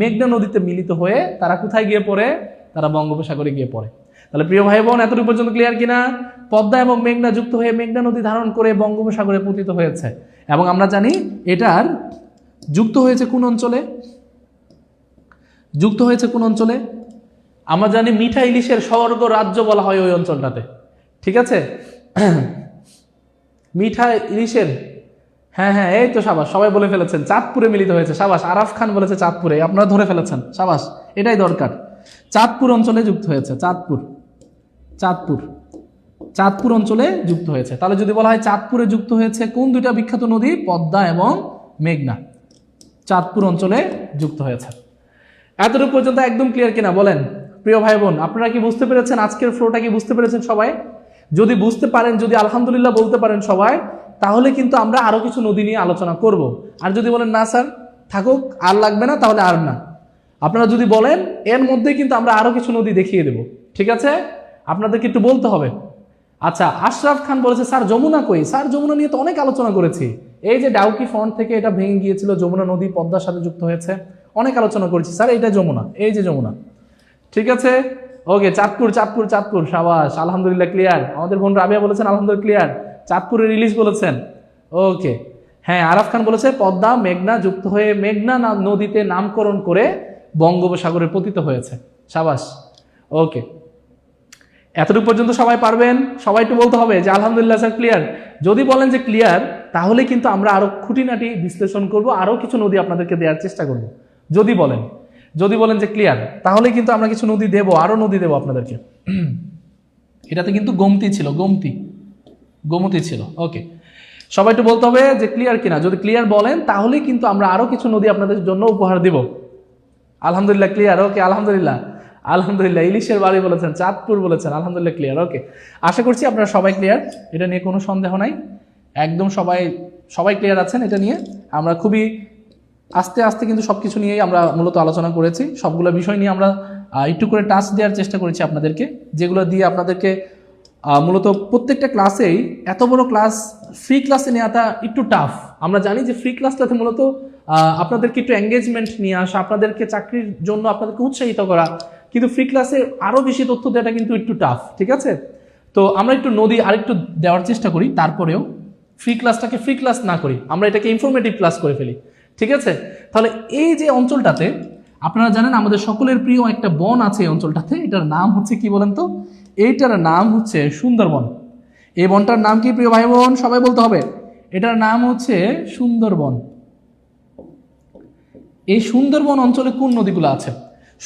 মেঘনা নদীতে মিলিত হয়ে তারা কোথায় গিয়ে পড়ে? তারা বঙ্গোপসাগরে গিয়ে পড়ে। তাহলে প্রিয় ভাই বোন, এতটুকু পর্যন্ত ক্লিয়ার কিনা? পদ্মা এবং মেঘনা যুক্ত হয়ে মেঘনা নদী ধারণ করে বঙ্গোপসাগরে পতিত হয়েছে। এবং আমরা জানি এটার যুক্ত হয়েছে কোন অঞ্চলে? যুক্ত হয়েছে কোন অঞ্চলে? আমরা জানি মিঠা ইলিশের স্বর্গ রাজ্য বলা হয় ওই অঞ্চলটাতে, ঠিক আছে? মিঠা ইলিশের, হ্যাঁ হ্যাঁ, এই তো সাবাস, সবাই বলে ফেলেছেন, চাঁদপুরে মিলিত হয়েছে। সাবাস, আরাফ খান বলেছে চাঁদপুরে, আপনারা ধরে ফেলেছেন, সাবাস, এটাই দরকার। চাঁদপুর অঞ্চলে যুক্ত হয়েছে, চাঁদপুর, চাঁদপুর, চাঁদপুর অঞ্চলে যুক্ত হয়েছে। তাহলে যদি বলা হয় চাঁদপুরে যুক্ত হয়েছে কোন দুইটা বিখ্যাত নদী? পদ্মা এবং মেঘনা, চাঁদপুর অঞ্চলে যুক্ত হয়েছে। এতটুকু পর্যন্ত একদম ক্লিয়ার কিনা বলেন প্রিয় ভাই বোন? আপনারা কি বুঝতে পেরেছেন? আজকের ফ্লোটা কি বুঝতে পেরেছেন সবাই? যদি বুঝতে পারেন, যদি আলহামদুলিল্লাহ বলতে পারেন সবাই, তাহলে কিন্তু আমরা আরো কিছু নদী নিয়ে আলোচনা করব। আর যদি বলেন না স্যার থাকুক, আর লাগবে না, তাহলে আর না। আপনারা যদি বলেন এর মধ্যে কিন্তু আমরা আরো কিছু নদী দেখিয়ে দেব, ঠিক আছে? আপনাদেরকে একটু বলতে হবে। আচ্ছা, আশরাফ খান বলেছে স্যার যমুনা কই? স্যার যমুনা নিয়ে তো অনেক আলোচনা করেছি। এই যে ডাউকি ফ্রন্ট থেকে এটা ভেঙে গিয়েছিল, যমুনা নদী পদ্মার সাথে যুক্ত হয়েছে, অনেক আলোচনা করেছি স্যার। এইটা যমুনা, এই যে যমুনা, ঠিক আছে? ওকে, চাঁদপুর, চাঁদপুর, চাঁদপুর, সাবাস, আলহামদুলিল্লাহ ক্লিয়ার। আমাদের বোন রাবিয়া বলেছেন আলহামদুলিল্লাহ ক্লিয়ার, চাঁদপুরের রিলিজ বলেছেন। ওকে, হ্যাঁ, আরাফ খান বলেছে পদ্মা মেঘনা যুক্ত হয়ে মেঘনা নদীতে নামকরণ করে বঙ্গোপসাগরে পতিত হয়েছে, সাবাস। ওকে, এতটুকু পর্যন্ত সবাই পারবেন? সবাই একটু বলতে হবে যে আলহামদুলিল্লাহ স্যার ক্লিয়ার। যদি বলেন যে ক্লিয়ার, তাহলে কিন্তু আমরা আরো খুঁটিনাটি বিশ্লেষণ করব, আরো কিছু নদী আপনাদেরকে দেওয়ার চেষ্টা করব। যদি বলেন যে ক্লিয়ার, তাহলে কিন্তু আমরা কিছু নদী দেব, আরো নদী দেব আপনাদেরকে। এটাতে কিন্তু গোমতী ছিল। ওকে, সবাই একটু বলতে হবে যে ক্লিয়ার কিনা। যদি ক্লিয়ার বলেন, তাহলে কিন্তু আমরা আরো কিছু নদী আপনাদের জন্য উপহার দিব। আলহামদুলিল্লাহ ক্লিয়ার। ওকে, আলহামদুলিল্লাহ, আলহামদুলিল্লাহ। ইলিশের বাড়ি বলেছেন, চাঁদপুর বলেছেন, আলহামদুলিল্লাহ ক্লিয়ার। ওকে, আশা করছি আপনারা সবাই ক্লিয়ার, এটা নিয়ে কোনো সন্দেহ নাই, একদম সবাই ক্লিয়ার আছেন। এটা নিয়ে আমরা খুবই আস্তে আস্তে কিন্তু সবকিছু নিয়েই আমরা মূলত আলোচনা করেছি। সবগুলো বিষয় নিয়ে আমরা একটু করে টাচ দেওয়ার চেষ্টা করেছি আপনাদেরকে, যেগুলো দিয়ে আপনাদেরকে মূলত প্রত্যেকটা ক্লাসেই, এত বড় ক্লাস ফ্রি ক্লাসে নেওয়াটা একটু টাফ। আমরা জানি যে ফ্রি ক্লাসটাতে মূলত আপনাদেরকে একটু এঙ্গেজমেন্ট নিয়ে আসা, আপনাদেরকে চাকরির জন্য আপনাদেরকে উৎসাহিত করা, কিন্তু ফ্রি ক্লাসে আরও বেশি তথ্য দেওয়াটা কিন্তু একটু টাফ, ঠিক আছে? তো আমরা একটু নদী আরেকটু দেওয়ার চেষ্টা করি, তারপরেও ফ্রি ক্লাসটাকে ফ্রি ক্লাস না করি, আমরা এটাকে ইনফরমেটিভ ক্লাস করে ফেলি, ঠিক আছে? তাহলে এই যে অঞ্চলটাতে আপনারা জানেন আমাদের সকলের প্রিয় একটা বন আছে এই অঞ্চলটাতে, এটার নাম হচ্ছে কি বলেন তো? এইটার নাম হচ্ছে সুন্দরবন। এই বনটার নাম কি প্রিয় ভাই বোন? সবাই বলতে হবে, এটার নাম হচ্ছে সুন্দরবন। এই সুন্দরবন অঞ্চলে কোন নদীগুলো আছে?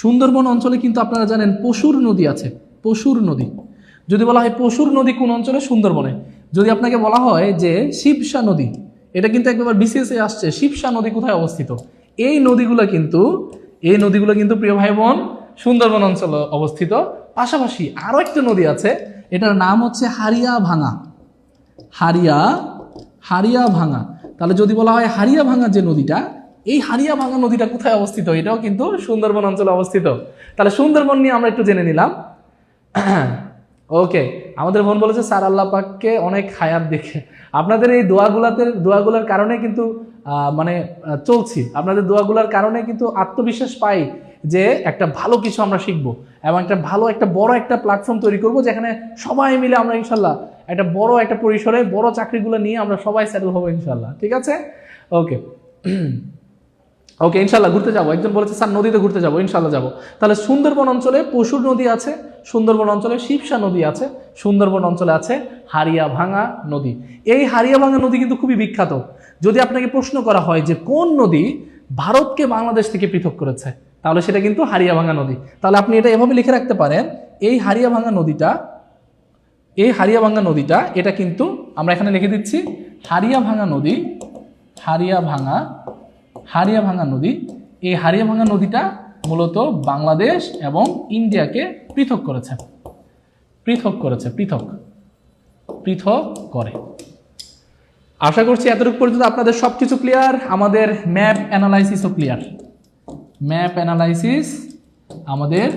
সুন্দরবন অঞ্চলে কিন্তু আপনারা জানেন পশুর নদী আছে, পশুর নদী। যদি বলা হয় পশুর নদী কোন অঞ্চলে? সুন্দরবনে। যদি আপনাকে বলা হয় যে শিবসা নদী, এটা কিন্তু একবার বিসিএস এ আসছে, শিবসা নদী কোথায় অবস্থিত? এই নদীগুলো কিন্তু প্রিয় ভাই বোন সুন্দরবন অঞ্চলে অবস্থিত। পাশাপাশি আরো একটা নদী আছে, এটার নাম হচ্ছে হারিয়া ভাঙা। তাহলে যদি বলা হয় হারিয়া ভাঙা যে নদীটা, এই হারিয়া ভাঙা নদীটা কোথায় অবস্থিত? এটাও কিন্তু সুন্দরবন অঞ্চলে অবস্থিত। তাহলে সুন্দরবন নিয়ে আমরা একটু জেনে নিলাম। ওকে, আমাদের বোন বলেছে স্যার আল্লাহ পাককে অনেক হায়াত দেখে। আপনাদের এই দোয়াগুলার কারণে কিন্তু চলছি, আপনাদের দোয়াগুলার কারণে কিন্তু আত্মবিশ্বাস পাই যে একটা ভালো কিছু আমরা শিখবো এবং একটা বড় একটা প্ল্যাটফর্ম তৈরি করব, যেখানে সবাই মিলে আমরা ইনশাল্লাহ একটা বড় একটা পরিসরে বড় চাকরিগুলো নিয়ে আমরা সবাই সেটেল হবো ইনশাল্লাহ, ঠিক আছে? ওকে, ইনশাল্লাহ ঘুরতে যাবো। একজন বলেছে স্যার নদীতে ঘুরতে যাবো, ইনশাল্লাহ যাবো। তাহলে সুন্দরবন অঞ্চলে পশুর নদী আছে, সুন্দরবন অঞ্চলে শিবসা নদী আছে, সুন্দরবন অঞ্চলে আছে হারিয়াভাঙা নদী। এই হারিয়াভাঙা নদী কিন্তু খুবই বিখ্যাত। যদি আপনাকে প্রশ্ন করা হয় যে কোন নদী ভারতকে বাংলাদেশ থেকে পৃথক করেছে, তাহলে সেটা কিন্তু হারিয়াভাঙা নদী। তাহলে আপনি এটা এভাবে লিখে রাখতে পারেন, এই হারিয়াভাঙা নদীটা এটা কিন্তু আমরা এখানে লিখে দিচ্ছি হারিয়াভাঙা নদী। হারিয়াভাঙা নদী, এই হারিয়াভাঙা নদীটা মূলত বাংলাদেশ এবং ইন্ডিয়াকে পৃথক করে। আশা করছি এতটুকু পর্যন্ত আপনাদের সবকিছু ক্লিয়ার। আমাদের ম্যাপ অ্যানালাইসিসও ক্লিয়ার। ম্যাপ অ্যানালাইসিস আমাদের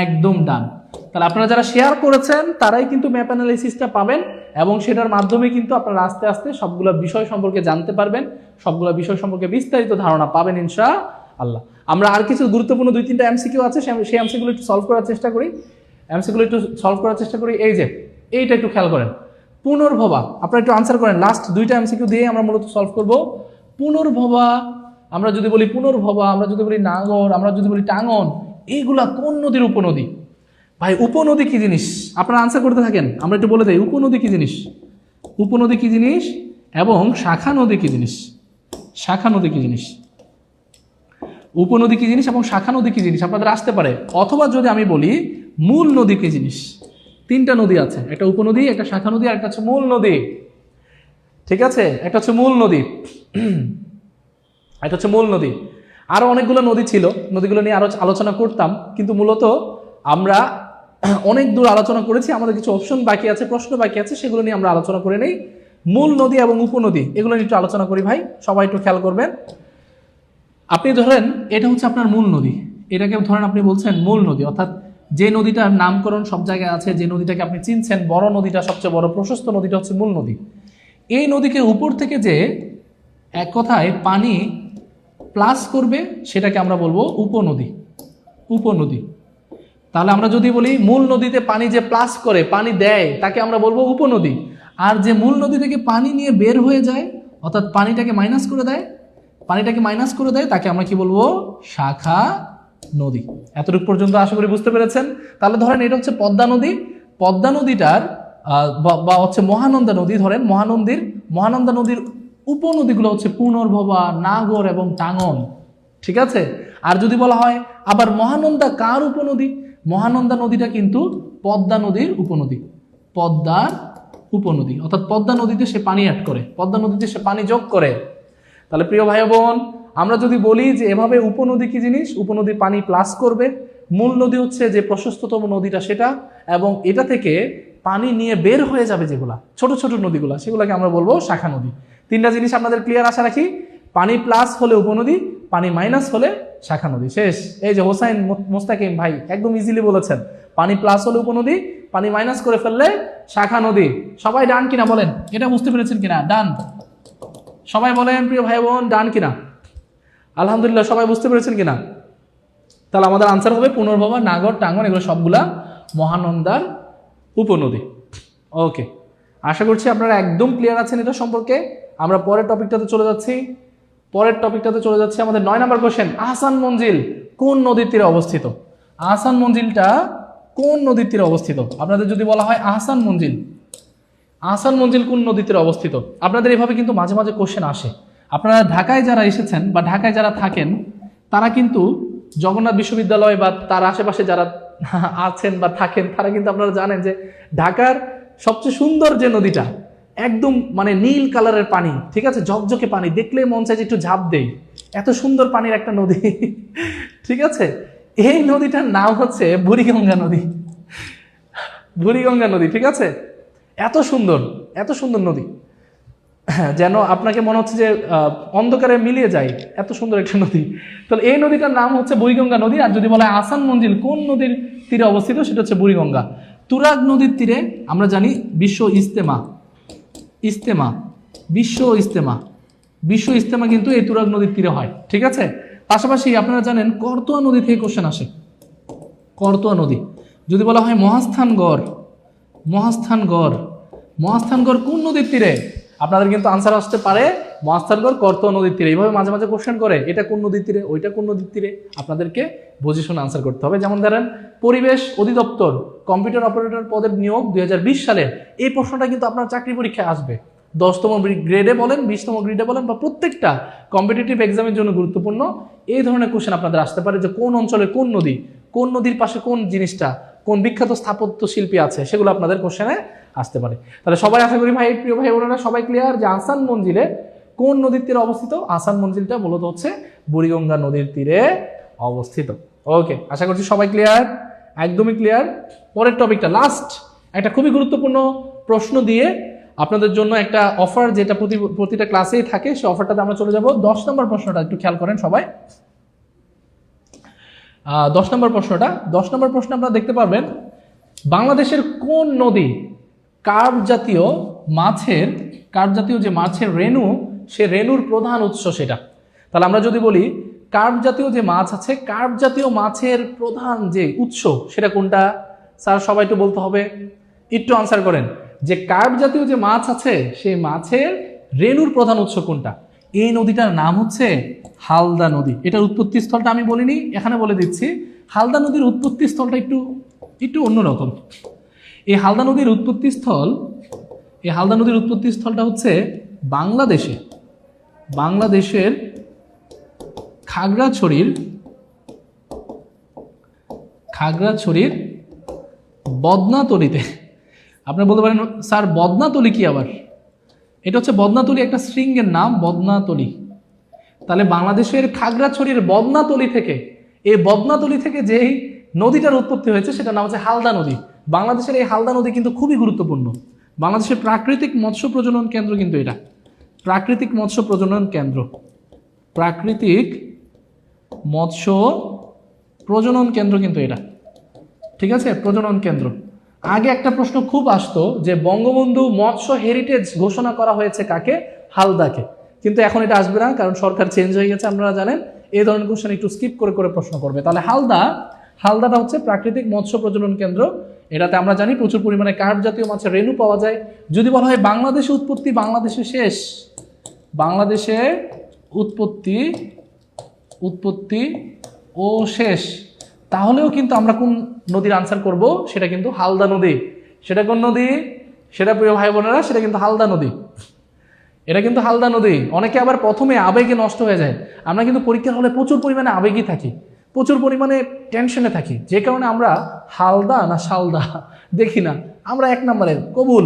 একদম ডান। তাহলে আপনারা যারা শেয়ার করেছেন তারাই কিন্তু ম্যাপ অ্যানালাইসিসটা পাবেন, এবং সেটার মাধ্যমে কিন্তু আপনারা আস্তে আস্তে সবগুলো বিষয় সম্পর্কে জানতে পারবেন, সবগুলো বিষয় সম্পর্কে বিস্তারিত ধারণা পাবেন ইনশাআল্লাহ। আমরা আর কিছু গুরুত্বপূর্ণ 2-3টা এমসিকিউ আছে, সেই এমসিকিউগুলো একটু সলভ করার চেষ্টা করি। এই যে এইটা একটু খেয়াল করেন, পুনর্ভবা। আপনারা একটু আনসার করেন, লাস্ট 2টা এমসিকিউ দিয়ে আমরা মূলত সলভ করব। পুনর্ভবা, আমরা যদি বলি পুনর্ভবা, আমরা যদি বলি নাগর, আমরা যদি বলি টাঙ্গন, এইগুলা কোন নদীর উপনদী? ভাই উপনদী কি জিনিস আপনারা আনসার করতে থাকেন, আমরা একটু বলে দেই উপনদী কি জিনিস এবং শাখা নদী কি জিনিস। উপনদী কি জিনিস এবং শাখা নদী কি জিনিস আপনাদের আসতে পারে। অথবা যদি আমি বলি মূল নদী কি জিনিস। 3টা নদী আছে, একটা উপনদী, একটা শাখা নদী, আর একটা হচ্ছে মূল নদী। ঠিক আছে, একটা হচ্ছে মূল নদী। আরো অনেকগুলো নদী ছিল, নদীগুলো নিয়ে আরো আলোচনা করতাম, কিন্তু মূলত আমরা অনেক দূর আলোচনা করেছি, আমাদের কিছু অপশন বাকি আছে, প্রশ্ন বাকি আছে, সেগুলো নিয়ে আমরা আলোচনা করে নেই। মূল নদী এবং উপনদী এগুলো নিয়ে একটু আলোচনা করি ভাই, সবাই একটু খেয়াল করবেন। আপনি ধরেন এটা হচ্ছে আপনার মূল নদী, এটাকে ধরেন আপনি বলছেন মূল নদী, অর্থাৎ যে নদীটার নামকরণ সব জায়গায় আছে, যে নদীটাকে আপনি চিনছেন, বড় নদীটা, সবচেয়ে বড় প্রশস্ত নদীটা হচ্ছে মূল নদী। এই নদীকে উপর থেকে যে এক কথায় পানি প্লাস করবে সেটাকে আমরা বলবো উপনদী। তাহলে আমরা যদি বলি মূল নদীতে পানি যে প্লাস করে, পানি দেয়, তাকে আমরা বলবো উপনদী। আর যে মূল নদী থেকে পানি নিয়ে বের হয়ে যায়, অর্থাৎ পানিটাকে মাইনাস করে দেয়, তাকে আমরা কি বলবো? শাখা নদী। এতটুকু পর্যন্ত আশা করি বুঝতে পেরেছেন। তাহলে ধরেন এটা হচ্ছে পদ্মা নদীটার বা হচ্ছে মহানন্দা নদী। ধরেন মহানন্দা নদীর উপনদীগুলো হচ্ছে পুনর্ভবা, নাগর এবং টাঙ্গন। ঠিক আছে। আর যদি বলা হয় আবার মহানন্দা কার উপনদী? মহানন্দা নদীটা কিন্তু পদ্মা নদীর উপনদী, অর্থাৎ পদ্মা নদীতে সে পানি অ্যাড করে, পদ্মা নদীতে সে পানি যোগ করে। তাহলে প্রিয় ভাই বোন, আমরা যদি বলি যে এভাবে উপনদী কি জিনিস, উপনদী পানি প্লাস করবে, মূল নদী হচ্ছে যে প্রশস্ততম নদীটা সেটা, এবং এটা থেকে পানি নিয়ে বের হয়ে যাবে যেগুলা ছোট ছোট নদীগুলা, সেগুলোকে আমরা বলবো শাখা নদী। 3টা জিনিস আপনাদের ক্লিয়ার আশা রাখি। পানি প্লাস হলে উপনদী, পানি মাইনাস হলে শাখা নদী। শেষ। এই যে হোসাইন মোস্তাকিম ভাই একদম ইজিলি বলেছেন, পানি প্লাস হলে উপনদী, পানি মাইনাস করে ফেললে শাখা নদী। সবাই ডান কিনা বলেন, এটা বুঝতে পেরেছেন কিনা? ডান সবাই বলেন প্রিয় ভাই বোন, ডান কিনা? আলহামদুলিল্লাহ, সবাই বুঝতে পেরেছেন কিনা? তাহলে আমাদের আনসার হবে পুনর্ভবা, নাগর, টাঙ্গন, এগুলো সবগুলা মহানন্দার উপনদী। ওকে, আশা করছি আপনারা একদম ক্লিয়ার আছেন এটা সম্পর্কে। আমরা পরের টপিকটাতে চলে যাচ্ছি। আমাদের 9 নম্বর কোশ্চেন, আহসান মঞ্জিল কোন নদীর তীরে অবস্থিত? আহসান মঞ্জিলটা কোন নদীর তীরে অবস্থিত? আপনাদের যদি বলা হয় আহসান মঞ্জিল কোন নদীর তীরে অবস্থিত, আপনাদের এভাবে কিন্তু মাঝে মাঝে কোশ্চেন আসে। আপনারা ঢাকায় যারা এসেছেন বা ঢাকায় যারা থাকেন, তারা কিন্তু জগন্নাথ বিশ্ববিদ্যালয় বা তার আশেপাশে যারা আছেন বা থাকেন, তারা কিন্তু আপনারা জানেন যে ঢাকার সবচেয়ে সুন্দর যে নদীটা, একদম মানে নীল কালারের পানি, ঠিক আছে, ঝকঝকে পানি, দেখলেই মন চায় যে একটু ঝাঁপ দেই, এত সুন্দর পানির একটা নদী। ঠিক আছে, এই নদীটার নাম হচ্ছে বুড়িগঙ্গা নদী। ঠিক আছে, এত সুন্দর নদী, যেন আপনাকে মনে হচ্ছে যে অন্ধকারে মিলিয়ে যায়, এত সুন্দর একটা নদী। তাহলে এই নদীটার নাম হচ্ছে বুড়িগঙ্গা নদী। আর যদি বলা হয় আহসান মঞ্জিল কোন নদীর তীরে অবস্থিত, সেটা হচ্ছে বুড়িগঙ্গা। তুরাগ নদীর তীরে আমরা জানি বিশ্ব ইজতেমা কিন্তু এই তুরাগ নদীর তীরে হয়। ঠিক আছে, পাশাপাশি আপনারা জানেন করতোয়া নদী থেকে কোশ্চেন আসে। করতোয়া নদী যদি বলা হয় মহাস্থানগড় কোন নদীর তীরে, আপনাদের কিন্তু আনসার আসতে পারে মহাস্থানগড় করতো নদীর তীরে, এইভাবে মাঝে মাঝে কোশ্চেন করে এটা কোন নদীর তীরে, ওইটা কোন নদীর তীরে, আপনাদেরকে বুঝে শুনে আনসার করতে হবে। যেমন ধরেন পরিবেশ অধিদপ্তর কম্পিউটার অপারেটর পদের নিয়োগ 2020 সালের, এই প্রশ্নটা কিন্তু আপনার চাকরি পরীক্ষায় আসবে। 10তম গ্রেডে বলেন, 20তম গ্রেডে বলেন, বা প্রত্যেকটা কম্পিটিটিভ এক্সামের জন্য গুরুত্বপূর্ণ এই ধরনের কোশ্চেন আপনাদের আসতে পারে, যে কোন অঞ্চলে কোন নদী, কোন নদীর পাশে কোন জিনিসটা, কোন বিখ্যাত স্থাপত্য শিল্পী আছে, সেগুলো আপনাদের কোশ্চেনে আসতে পারে। তাহলে সবাই আশা করি ভাই, প্রিয় ভাই বোনেরা সবাই ক্লিয়ার যে আহসান মঞ্জিলে কোন নদীর তীরে অবস্থিত? আহসান মঞ্জিলটা মূলত হচ্ছে বুড়িগঙ্গা নদীর তীরে অবস্থিত। ওকে, আশা করছি সবাই ক্লিয়ার, একদমই ক্লিয়ার। পরের টপিকটা লাস্ট একটা খুবই গুরুত্বপূর্ণ প্রশ্ন দিয়ে আপনাদের জন্য একটা অফার, যেটা প্রতিটা ক্লাসেই থাকে, সেই অফারটাতে আমরা চলে যাব। 10 নম্বর প্রশ্নটা একটু খেয়াল করেন সবাই। 10 নম্বর প্রশ্ন আপনারা দেখতে পারবেন, বাংলাদেশের কোন নদী কার্প জাতীয় যে মাছের রেণু, সে রেণুর প্রধান উৎস সেটা। তাহলে আমরা যদি বলি কার্প জাতীয় যে মাছ আছে, কার্প জাতীয় মাছের প্রধান যে উৎস সেটা কোনটা? স্যার সবাই একটু বলতে হবে, একটু আনসার করেন যে কার্প জাতীয় যে মাছ আছে সেই মাছের রেণুর প্রধান উৎস কোনটা? এই নদীটার নাম হচ্ছে হালদা নদী। এটার উৎপত্তি স্থলটা আমি বলিনি, এখানে বলে দিচ্ছি। হালদা নদীর উৎপত্তি স্থলটা একটু অন্যরকম। এই হালদা নদীর উৎপত্তি স্থলটা হচ্ছে বাংলাদেশের খাগড়াছড়ির বদনাতলিতে। আপনি বলতে পারেন স্যার বদনাতলি কি আবার? এটা হচ্ছে বদনাতলি, একটা শৃঙ্গের নাম বদনাতলি। তাহলে বাংলাদেশের খাগড়াছড়ির বদনাতলি থেকে যেই নদীটার উৎপত্তি হয়েছে সেটার নাম হচ্ছে হালদা নদী। বাংলাদেশের এই হালদা নদী কিন্তু খুবই গুরুত্বপূর্ণ। বাংলাদেশের প্রাকৃতিক মৎস্য প্রজনন কেন্দ্র কিন্তু এটা, প্রাকৃতিক মৎস্য প্রজনন কেন্দ্র কিন্তু এটা, ঠিক আছে, প্রজনন কেন্দ্র। আগে একটা প্রশ্ন খুব আসতো যে বঙ্গবন্ধু মৎস্য হেরিটেজ ঘোষণা করা হয়েছে কাকে? হালদাকে। কিন্তু এখন এটা আসবে না, কারণ সরকার চেঞ্জ হয়ে গেছে, আপনারা জানেন। এই ধরনের কোশ্চেন একটু স্কিপ করে প্রশ্ন করবে। তাহলে হালদাটা হচ্ছে প্রাকৃতিক মৎস্য প্রজনন কেন্দ্র। এটাতে আমরা জানি প্রচুর পরিমাণে কার্প জাতীয় মাছের রেণু পাওয়া যায়। যদি বলা হয় বাংলাদেশে উৎপত্তি, বাংলাদেশে উৎপত্তি ও শেষ, তাহলেও কিন্তু আমরা কোন নদীর আনসার করব? সেটা কিন্তু হালদা নদী। সেটা কোন নদী? সেটা প্রিয় ভাই বোনেরা, সেটা কিন্তু হালদা নদী। এটা কিন্তু হালদা নদী। অনেকে আবার প্রথমে আবেগে নষ্ট হয়ে যায়। আমরা কিন্তু পরীক্ষার হলে প্রচুর পরিমাণে আবেগী থাকি, প্রচুর পরিমাণে টেনশনে থাকি, যে কারণে আমরা হালদা না শালদা দেখি না। আমরা 1 নম্বরের কবুল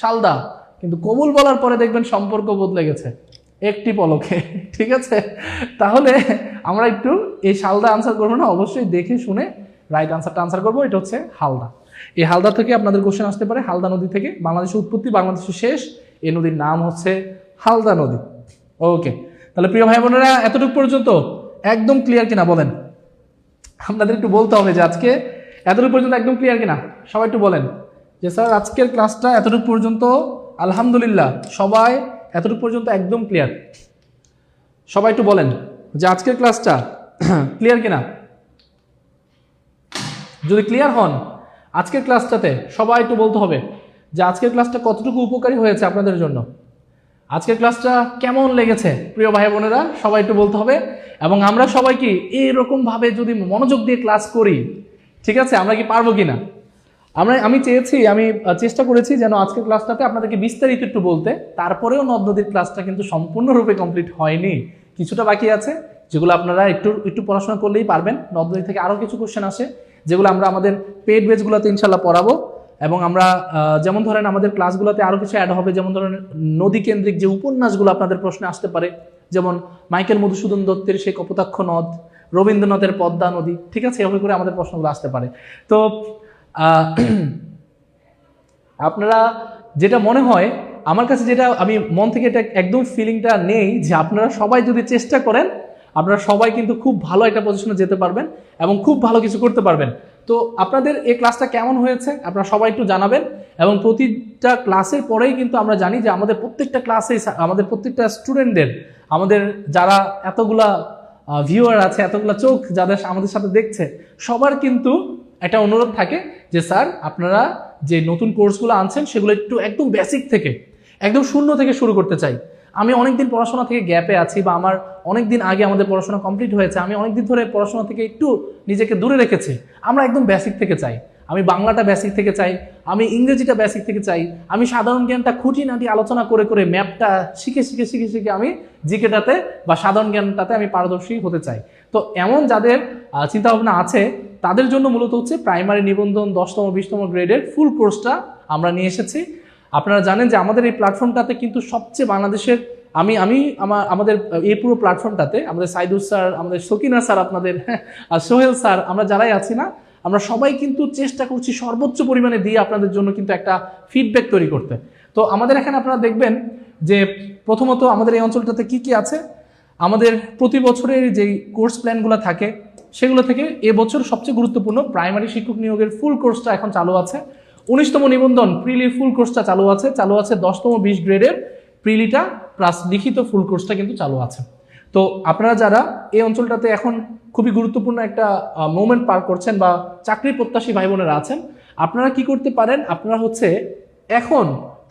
শালদা, কিন্তু কবুল বলার পরে দেখবেন সম্পর্ক বদলে গেছে একটি পলকে, ঠিক আছে? তাহলে আমরা একটু এই শালদা আনসার করবো না, অবশ্যই দেখে শুনে রাইট আনসারটা আনসার করবো। এটা হচ্ছে হালদা। এই হালদা থেকে আপনাদের কোশ্চেন আসতে পারে, হালদা নদী থেকে বাংলাদেশের উৎপত্তি, বাংলাদেশের শেষ, এই নদীর নাম হচ্ছে হালদা নদী। ওকে, তাহলে প্রিয় ভাই বোনেরা এতটুকু পর্যন্ত একদম ক্লিয়ার কিনা বলেন? আপনাদের একটু বলতে হবে যে আজকে এতটুকু পর্যন্ত একদম ক্লিয়ার কিনা। সবাই একটু বলেন যে স্যার আজকের ক্লাসটা এতটুকু পর্যন্ত আলহামদুলিল্লাহ, সবাই এতটুকু পর্যন্ত একদম ক্লিয়ার। সবাই একটু বলেন যে আজকের ক্লাসটা ক্লিয়ার কিনা। যদি ক্লিয়ার হন আজকের ক্লাসটাতে সবাই একটু বলতে হবে যে আজকের ক্লাসটা কতটুকু উপকারী হয়েছে আপনাদের জন্য, আজকের ক্লাসটা কেমন লেগেছে প্রিয় ভাই বোনেরা, সবাই একটু বলতে হবে। এবং আমরা সবাই কি এইরকম ভাবে যদি মনোযোগ দিয়ে ক্লাস করি, ঠিক আছে, আমরা কি পারবো কিনা? আমি চেষ্টা করেছি যেন আজকের ক্লাসটাতে আপনাদেরকে বিস্তারিত একটু বলতে। তারপরেও নদ-নদীর ক্লাসটা কিন্তু সম্পূর্ণরূপে কমপ্লিট হয়নি, কিছুটা বাকি আছে, যেগুলো আপনারা একটু পড়াশোনা করলেই পারবেন। নদ-নদী থেকে আরও কিছু কোশ্চেন আসে, যেগুলো আমরা আমাদের পেইড বেচগুলোতে ইনশাল্লাহ পড়াবো। এবং আমরা যেমন ধরেন আমাদের ক্লাসগুলোতে আরও কিছু অ্যাড হবে, যেমন ধরেন নদী কেন্দ্রিক যে উপন্যাসগুলো আপনাদের প্রশ্নে আসতে পারে, যেমন মাইকেল মধুসূদন দত্তের সেই কপোতাক্ষ নদ, রবীন্দ্রনাথের পদ্মা নদী, ঠিক আছে, এভাবে করে আমাদের প্রশ্নগুলো আসতে পারে। তো আপনারা যেটা মনে হয়, আমার কাছে যেটা আমি মন থেকে এটা একদম ফিলিংটা নেই যে আপনারা সবাই যদি চেষ্টা করেন, আপনারা সবাই কিন্তু খুব ভালো একটা পজিশনে যেতে পারবেন এবং খুব ভালো কিছু করতে পারবেন। তো আপনাদের এই ক্লাসটা কেমন হয়েছে আপনারা সবাই একটু জানাবেন। এবং প্রতিটা ক্লাসের পরেই কিন্তু আমরা জানি যে আমাদের প্রত্যেকটা ক্লাসে, আমাদের প্রত্যেকটা স্টুডেন্টদের, আমাদের যারা এতগুলা ভিউয়ার আছে, এতগুলা চোখ যাদের আমাদের সাথে দেখছে, সবার কিন্তু একটা অনুরোধ থাকে যে স্যার আপনারা যে নতুন কোর্সগুলো আনছেন সেগুলো একটু একদম বেসিক থেকে, একদম শূন্য থেকে শুরু করতে চাই। আমি অনেকদিন পড়াশোনা থেকে গ্যাপে আছি, বা আমার অনেকদিন আগে আমাদের পড়াশোনা কমপ্লিট হয়েছে, আমি অনেকদিন ধরে পড়াশোনা থেকে একটু নিজেকে দূরে রেখেছি। আমরা একদম বেসিক থেকে চাই, আমি বাংলাটা বেসিক থেকে চাই, আমি ইংরেজিটা বেসিক থেকে চাই, আমি সাধারণ জ্ঞানটা খুঁটিনাটি আলোচনা করে করে ম্যাপটা শিখে শিখে শিখে শিখে আমি জিকেটাতে বা সাধারণ জ্ঞানটাতে আমি পারদর্শী হতে চাই। তো এমন যাদের চিন্তাভাবনা আছে তাদের জন্য মূলত হচ্ছে প্রাইমারি নিবন্ধন 10তম 20তম গ্রেডের ফুল কোর্সটা আমরা নিয়ে এসেছি। আপনারা জানেন যে আমাদের এই প্ল্যাটফর্মটাতে কিন্তু সবচেয়ে বাংলাদেশের আমাদের এই পুরো প্ল্যাটফর্মটাতে আমাদের সাইদুর স্যার, আমাদের সকিনা স্যার, আপনাদের সোহেল স্যার, আমরা যারাই আছি না, আমরা সবাই কিন্তু চেষ্টা করছি সর্বোচ্চ পরিমাণে দিয়ে আপনাদের জন্য কিন্তু একটা ফিডব্যাক তৈরি করতে। তো আমাদের এখানে আপনারা দেখবেন যে প্রথমত আমাদের এই অঞ্চলটাতে কি কি আছে। আমাদের প্রতি বছরের যে কোর্স প্ল্যানগুলো থাকে সেগুলো থেকে এবছর সবচেয়ে গুরুত্বপূর্ণ প্রাইমারি শিক্ষক নিয়োগের ফুল কোর্সটা এখন চালু আছে। 19তম নিবন্ধন প্রিলির ফুল কোর্সটা চালু আছে 10তম 20 গ্রেডের প্রিলিটা প্লাস লিখিত ফুল কোর্সটা কিন্তু চালু আছে। তো আপনারা যারা এই অঞ্চলটাতে এখন খুবই গুরুত্বপূর্ণ একটা মোমেন্ট পার করছেন বা চাকরি প্রত্যাশী ভাই বোনেরা আছেন, আপনারা কি করতে পারেন, আপনারা হচ্ছে এখন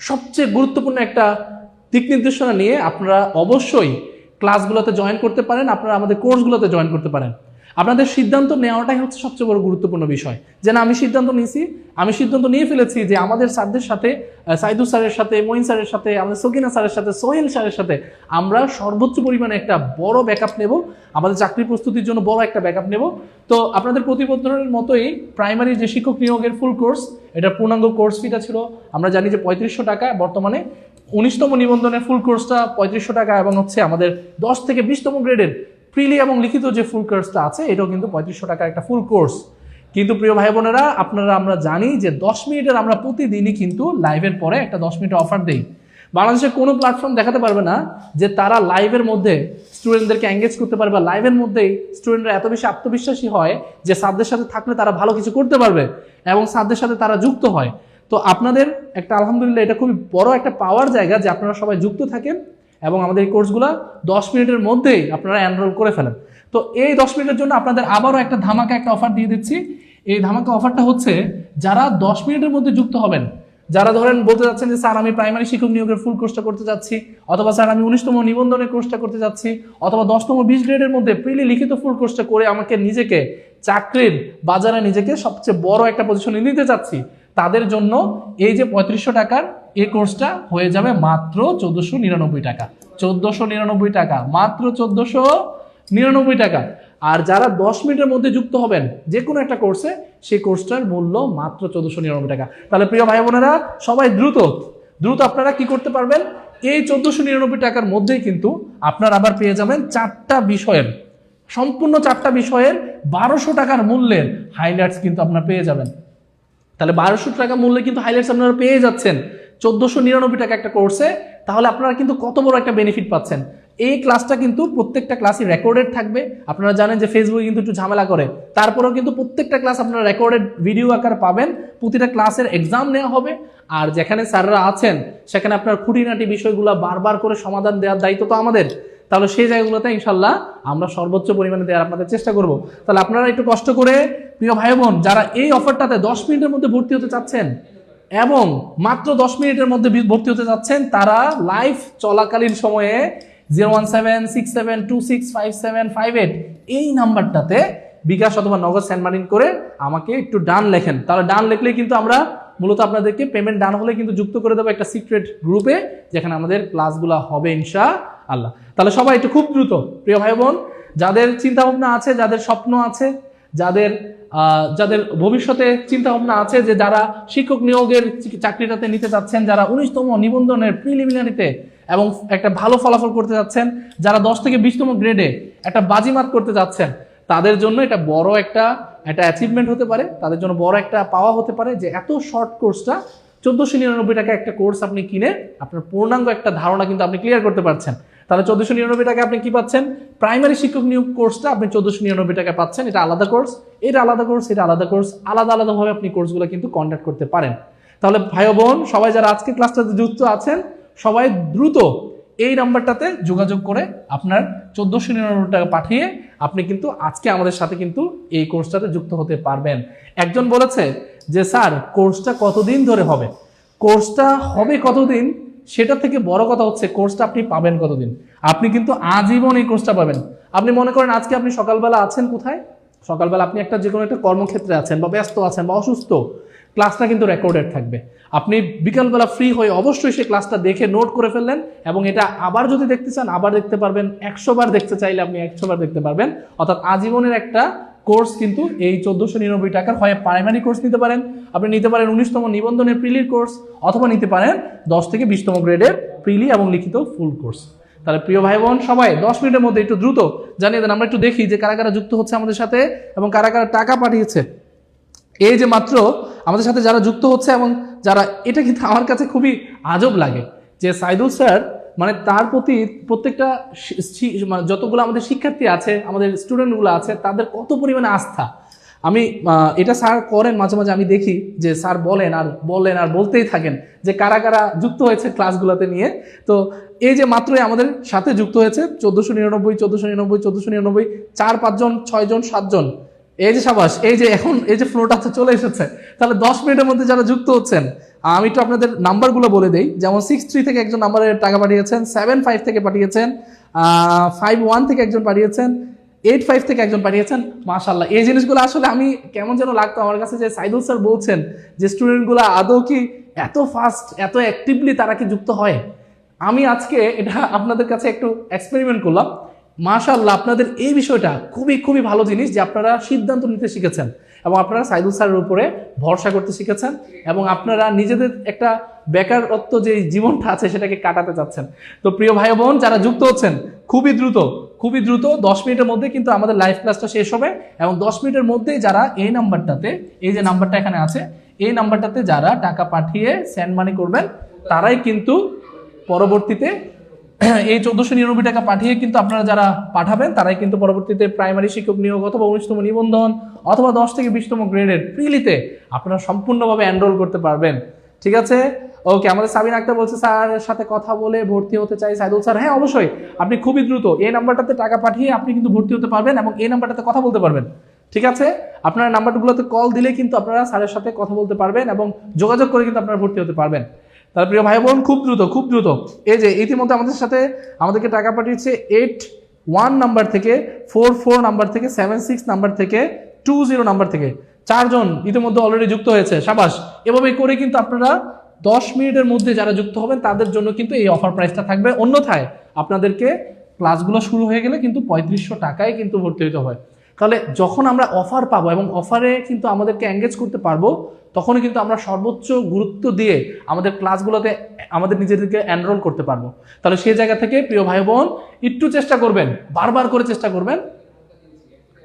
সবচেয়ে গুরুত্বপূর্ণ একটা দিক নির্দেশনা নিয়ে আপনারা অবশ্যই ক্লাসগুলোতে জয়েন করতে পারেন, আপনারা আমাদের কোর্সগুলোতে জয়েন করতে পারেন। আপনাদের সিদ্ধান্ত নেওয়াটাই হচ্ছে সবচেয়ে বড় গুরুত্বপূর্ণ বিষয়। যে না, আমি সিদ্ধান্ত নিয়ে ফেলেছি যে আমাদের স্যারদের সাথে, সাইদুর স্যারের সাথে, মঈন স্যারের সাথে, আমাদের সকিনা স্যারের সাথে, সোহেল স্যারের সাথে আমরা সর্বোচ্চ পরিমাণে একটা বড় ব্যাকআপ নেব, আমাদের চাকরি প্রস্তুতির জন্য বড় একটা ব্যাকআপ নেব। তো আপনাদের প্রতিবন্ধনের মতোই প্রাইমারি যে শিক্ষক নিয়োগের ফুল কোর্স, এটা পূর্ণাঙ্গ কোর্স ফিটা ছিল আমরা জানি যে 3500 টাকা। বর্তমানে 19তম নিবন্ধনের ফুল কোর্সটা 3500 টাকা, এবং হচ্ছে আমাদের 10 থেকে 20তম গ্রেডের প্রিলি এবং লিখিত যে ফুল কোর্সটা আছে এটাও কিন্তু 3500 টাকার একটা ফুল কোর্স। কিন্তু প্রিয় ভাই বোনেরা, আমরা জানি যে 10 মিনিটের আমরা প্রতিদিনই কিন্তু লাইভের পরে একটা 10 মিনিটের অফার দেই। বাংলাদেশের কোনো প্ল্যাটফর্ম দেখাতে পারবে না যে তারা লাইভের মধ্যে স্টুডেন্টদেরকে এঙ্গেজ করতে পারবে, লাইভের মধ্যেই স্টুডেন্টরা এত বেশি আত্মবিশ্বাসী হয় যে স্যারদের সাথে থাকলে তারা ভালো কিছু করতে পারবে এবং স্যারদের সাথে তারা যুক্ত হয়। তো আপনাদের একটা আলহামদুলিল্লাহ এটা খুবই বড় একটা পাওয়ার জায়গা যে আপনারা সবাই যুক্ত থাকেন এবং আমাদের এই কোর্সগুলো 10 মিনিটের মধ্যেই আপনারা এনরোল করে ফেলেন। তো এই 10 মিনিটের জন্য আপনাদের আবারও একটা ধামাকা একটা অফার দিয়ে দিচ্ছি। এই ধামাকা অফারটা হচ্ছে যারা 10 মিনিটের মধ্যে যুক্ত হবেন, যারা ধরেন বলতে যাচ্ছেন যে স্যার আমি প্রাইমারি শিক্ষক নিয়োগের ফুল কোর্সটা করতে যাচ্ছি, অথবা স্যার আমি 19তম নিবন্ধনের কোর্সটা করতে যাচ্ছি, অথবা 10তম 20 গ্রেডের মধ্যে প্রিলি লিখিত ফুল কোর্সটা করে আমাকে নিজেকে চাকরির বাজারে নিজেকে সবচেয়ে বড় একটা পজিশনে নিতে চাচ্ছি, তাদের জন্য এই যে 3500 টাকার এই কোর্সটা হয়ে যাবে মাত্র 1499 টাকা। 1499 টাকা, মাত্র 1499 টাকা। আর যারা 10 মিনিটের মধ্যে যুক্ত হবেন যে কোনো একটা কোর্সে, সেই কোর্সটার মূল্য মাত্র 1499 টাকা। তাহলে প্রিয় ভাই বোনেরা সবাই দ্রুত আপনারা কি করতে পারবেন, এই 1499 টাকার মধ্যেই কিন্তু আপনারা আবার পেয়ে যাবেন 4টা বিষয়ের, সম্পূর্ণ 4টা বিষয়ের 1200 টাকার মূল্যের হাইলাইটস কিন্তু আপনারা পেয়ে যাবেন। তাহলে 1200 টাকা মূল্যে কিন্তু হাইলাইটস আপনারা পেয়ে যাচ্ছেন 1499 টাকা একটা কোর্সে। তাহলে আপনারা কিন্তু কত বড় একটা বেনিফিট পাচ্ছেন। এই ক্লাসটা কিন্তু প্রত্যেকটা ক্লাসই রেকর্ডেড থাকবে। আপনারা জানেন যে ফেসবুকে কিন্তু একটু ঝামেলা করে, তারপরেও কিন্তু প্রত্যেকটা ক্লাস আপনারা রেকর্ডেড ভিডিও আকারে পাবেন। প্রতিটা ক্লাসের এক্সাম নেওয়া হবে, আর যেখানে স্যাররা আছেন সেখানে আপনার খুঁটিনাটি বিষয়গুলো বারবার করে সমাধান দেওয়ার দায়িত্ব তো আমাদের। তাহলে সেই জায়গাগুলোতে ইনশাল্লাহ আমরা সর্বোচ্চ পরিমাণে দেওয়ার আপনাদের চেষ্টা করব। তাহলে আপনারা একটু কষ্ট করে প্রিয় ভাই বোন যারা এই অফারটাতে 10 মিনিটের মধ্যে ভর্তি হতে চাচ্ছেন এবং মাত্র 10 মিনিটের মধ্যে ভর্তি হতে যাচ্ছেন, তারা লাইভ চলাকালীন সময়ে 01767265758 এই নাম্বারটাতে বিকাশ অথবা নগদ সেন্ড মানি করে আমাকে একটু ডান লেখেন। তাহলে ডান লিখলে কিন্তু আমরা মূলত আপনাদেরকে পেমেন্ট ডান হলে কিন্তু যুক্ত করে দেবো একটা সিক্রেট গ্রুপে, যেখানে আমাদের ক্লাসগুলো হবে ইনশাআল্লাহ। তাহলে সবাই একটু খুব দ্রুত প্রিয় ভাই বোন যাদের চিন্তা ভাবনা আছে, যাদের স্বপ্ন আছে, যাদের ভবিষ্যতে চিন্তা ভাবনা আছে, যে যারা শিক্ষক নিয়োগের চাকরিটাতে নিতে চাচ্ছেন, যারা 19তম নিবন্ধনের প্রিলিমিনারিতে এবং একটা ভালো ফলাফল করতে যাচ্ছেন, যারা 10 থেকে 20তম গ্রেডে একটা বাজিমাত করতে যাচ্ছেন, তাদের জন্য এটা বড় একটা অ্যাচিভমেন্ট হতে পারে, তাদের জন্য বড় একটা পাওয়া হতে পারে যে এত শর্ট কোর্সটা 1499 টাকা একটা কোর্স আপনি কিনে আপনার পূর্ণাঙ্গ একটা ধারণা কিন্তু আপনি ক্লিয়ার করতে পারছেন। তাহলে 1499 টাকা আপনি কি পাচ্ছেন, প্রাইমারি শিক্ষক নিয়োগ কোর্সটা আপনি 1499 টাকা পাচ্ছেন। এটা আলাদা কোর্স, এটা আলাদা কোর্স, এটা আলাদা কোর্স, আলাদাভাবে আপনি কোর্সগুলো কিন্তু কন্ডাক্ট করতে পারেন। তাহলে ভাই বোন সবাই যারা আজকে ক্লাসটাতে যুক্ত আছেন, সবাই দ্রুত এই নাম্বারটাতে যোগাযোগ করে আপনার 1499 টাকা পাঠিয়ে আপনি কিন্তু আজকে আমাদের সাথে কিন্তু এই কোর্সটাতে যুক্ত হতে পারবেন। একজন বলেছে যে স্যার কোর্সটা কতদিন ধরে হবে, কোর্সটা হবে কতদিন সেটা থেকে বড় কথা হচ্ছে কোর্সটা আপনি পাবেন কতদিন। আপনি কিন্তু আজীবন এই কোর্সটা পাবেন। আপনি মনে করেন আজকে আপনি সকালবেলা আছেন কোথায়, সকালবেলা আপনি একটা যে কোনো একটা কর্মক্ষেত্রে আছেন বা ব্যস্ত আছেন বা অসুস্থ, ক্লাসটা কিন্তু রেকর্ডেড থাকবে। আপনি বিকালবেলা ফ্রি হয়ে অবশ্যই সেই ক্লাসটা দেখে নোট করে ফেললেন, এবং এটা আবার যদি দেখতে চান আবার দেখতে পারবেন, 100 বার দেখতে চাইলে আপনি 100 বার দেখতে পারবেন। অর্থাৎ আজীবনের একটা কোর্স কিন্তু এই 1499 টাকার। হয় প্রাইমারি কোর্স নিতে পারেন, আপনি নিতে পারেন 19তম নিবন্ধনের প্রিলির কোর্স, অথবা নিতে পারেন 10 থেকে 20তম গ্রেডের প্রিলি এবং লিখিত ফুল কোর্স। তাহলে প্রিয় ভাই বোন সবাই 10 মিনিটের মধ্যে একটু দ্রুত জানিয়ে দেন, আমরা একটু দেখি যে কারা কারা যুক্ত হচ্ছে আমাদের সাথে এবং কারা কারা টাকা পাঠিয়েছে। এই যে মাত্র আমাদের সাথে যারা যুক্ত হচ্ছে এবং যারা, এটা কিন্তু আমার কাছে খুবই আজব লাগে যে সাইদুল স্যার মানে তার প্রতি প্রত্যেকটা মানে যতগুলো আমাদের শিক্ষার্থী আছে, আমাদের স্টুডেন্টগুলো আছে, তাদের কত পরিমাণে আস্থা। আমি এটা স্যার করেন মাঝে মাঝে, আমি দেখি যে স্যার বলেন আর বলতেই থাকেন যে কারা কারা যুক্ত হয়েছে ক্লাসগুলোতে নিয়ে। তো এই যে মাত্রই আমাদের সাথে যুক্ত হয়েছে 1499, 4-5 জন, 6 জন, 7 জন। এই যে সাবাস, এই যে এখন এই যে ফ্লোটা চলে এসেছে। তাহলে 10 মিনিটের মধ্যে যারা যুক্ত হচ্ছেন, আমি একটু আপনাদের নাম্বারগুলো বলে দেই। যেমন 63 থেকে একজন নাম্বারে টাকা পাঠিয়েছেন, 75 থেকে পাঠিয়েছেন, 51 থেকে একজন পাঠিয়েছেন, 85 থেকে একজন পাঠিয়েছেন। মাশাআল্লাহ, এই জিনিসগুলো আসলে আমি কেমন যেন লাগতো আমার কাছে যে সাইদুল স্যার বলছেন যে স্টুডেন্টগুলো আদৌ কি এত ফাস্ট, এত অ্যাক্টিভলি তারা কি যুক্ত হয়। আমি আজকে এটা আপনাদের কাছে একটু এক্সপেরিমেন্ট করলাম। মাশাআল্লাহ, আপনাদের এই বিষয়টা খুবই খুবই ভালো জিনিস যে আপনারা সিদ্ধান্ত নিতে শিখেছেন এবং আপনারা সাইদুল স্যারের উপরে ভরসা করতে শিখেছেন এবং আপনারা নিজেদের একটা বেকারত্ব যে জীবনটা আছে সেটাকে কাটাতে চাচ্ছেন। তো প্রিয় ভাই বোন যারা যুক্ত হচ্ছেন, খুবই দ্রুত 10 মিনিটের মধ্যে কিন্তু আমাদের লাইভ ক্লাসটা শেষ হবে এবং 10 মিনিটের মধ্যেই যারা এই নাম্বারটাতে, এই যে নাম্বারটা এখানে আছে, এই নাম্বারটাতে যারা টাকা পাঠিয়ে সেন্ড মানি করবেন তারাই কিন্তু পরবর্তীতে এই 1499 টাকা পাঠিয়ে কিন্তু আপনারা যারা পাঠাবেন তারাই কিন্তু পরবর্তীতে প্রাইমারি শিক্ষক নিয়োগ অথবা 19তম নিবন্ধন অথবা 10 থেকে 20তম গ্রেডের প্রিলিতে আপনারা সম্পূর্ণভাবে এনরোল করতে পারবেন। ঠিক আছে, ওকে। আমাদের সাবিনা আক্তার বলছে স্যারের সাথে কথা বলে ভর্তি হতে চাই সাইদুল স্যার। হ্যাঁ অবশ্যই, আপনি খুবই দ্রুত এই নাম্বারটাতে টাকা পাঠিয়ে আপনি কিন্তু ভর্তি হতে পারবেন এবং এই নাম্বারটাতে কথা বলতে পারবেন। ঠিক আছে, আপনারা নাম্বারগুলোতে কল দিলে কিন্তু আপনারা স্যারের সাথে কথা বলতে পারবেন এবং যোগাযোগ করে কিন্তু আপনারা ভর্তি হতে পারবেন। তাহলে প্রিয় ভাই বোন খুব দ্রুত এই যে ইতিমধ্যে আমাদেরকে টাকা পাঠিয়েছে 81 নাম্বার থেকে, 44 নাম্বার থেকে, 76 নাম্বার থেকে, 20 নাম্বার থেকে 4 জন ইতিমধ্যে অলরেডি যুক্ত হয়েছে। সাবাস, এভাবে করে কিন্তু আপনারা 10 মিনিটের মধ্যে যারা যুক্ত হবেন তাদের জন্য কিন্তু এই অফার প্রাইসটা থাকবে। অন্যথায় আপনাদেরকে ক্লাসগুলো শুরু হয়ে গেলে কিন্তু 3500 টাকায় কিন্তু ভর্তি হতে হয়। তাহলে যখন আমরা অফার পাবো এবং অফারে কিন্তু আমাদেরকে এঙ্গেজ করতে পারবো, তখনই কিন্তু আমরা সর্বোচ্চ গুরুত্ব দিয়ে আমাদের ক্লাসগুলোতে আমাদের নিজেদেরকে এনরোল করতে পারবো। তাহলে সেই জায়গা থেকে প্রিয় ভাই বোন একটু চেষ্টা করবেন, বারবার করে চেষ্টা করবেন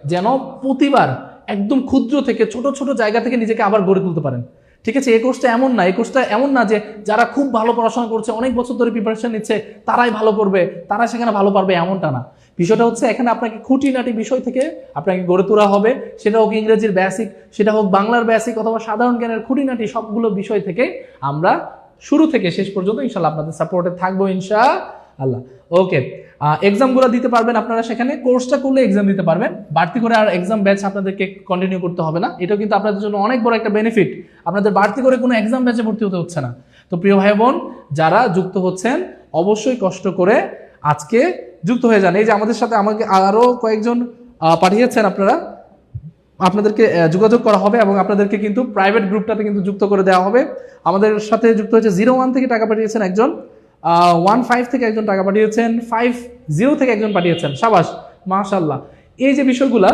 যেন প্রতিবার একদম ক্ষুদ্র থেকে ছোট ছোট জায়গা থেকে নিজেকে আবার গড়ে তুলতে পারেন। ঠিক আছে, এই কোর্সটা এমন না যে যারা খুব ভালো পড়াশোনা করছে, অনেক বছর ধরে প্রিপারেশন নিচ্ছে, তারাই ভালো করবে, তারা সেখানে ভালো পারবে, এমনটা না। বিষয়টা হচ্ছে এখানে আপনাকে খুঁটিনাটি বিষয় থেকে আপনাকে গড়ে তোলা হবে। সেটা হোক ইংরেজির বেসিক, সেটা হোক বাংলার বেসিক, অথবা সাধারণ জ্ঞানের খুঁটিনাটি, সবগুলো বিষয় থেকে আমরা শুরু থেকে শেষ পর্যন্ত ইনশাআল্লাহ আপনাদের সাপোর্টে থাকবো ইনশাআল্লাহ। ওকে, এক্সামগুলো দিতে পারবেন আপনারা সেখানে। কোর্সটা করলে এক্সাম দিতে পারবেন, বাড়তি করে আর এক্সাম ব্যাচ আপনাদেরকে কন্টিনিউ করতে হবে না। এটাও কিন্তু আপনাদের জন্য অনেক বড় একটা বেনিফিট, আপনাদের বাড়তি করে কোনো এক্সাম ব্যাচে ভর্তি হতে হচ্ছে না। তো প্রিয় ভাই বোন যারা যুক্ত হচ্ছেন অবশ্যই কষ্ট করে আজকে যুক্ত হয়ে যান। এই যে আমাদের সাথে আমাকে আরও কয়েকজন পাঠিয়েছেন, আপনাদেরকে যোগাযোগ করা হবে এবং আপনাদেরকে কিন্তু প্রাইভেট গ্রুপটাতে কিন্তু যুক্ত করে দেওয়া হবে। আমাদের সাথে যুক্ত হয়েছে 01 থেকে টাকা পাঠিয়েছেন একজন, 15 থেকে একজন টাকা পাঠিয়েছেন, 50 থেকে একজন পাঠিয়েছেন। সাবাস, মাশাআল্লাহ। এই যে বিষয়গুলা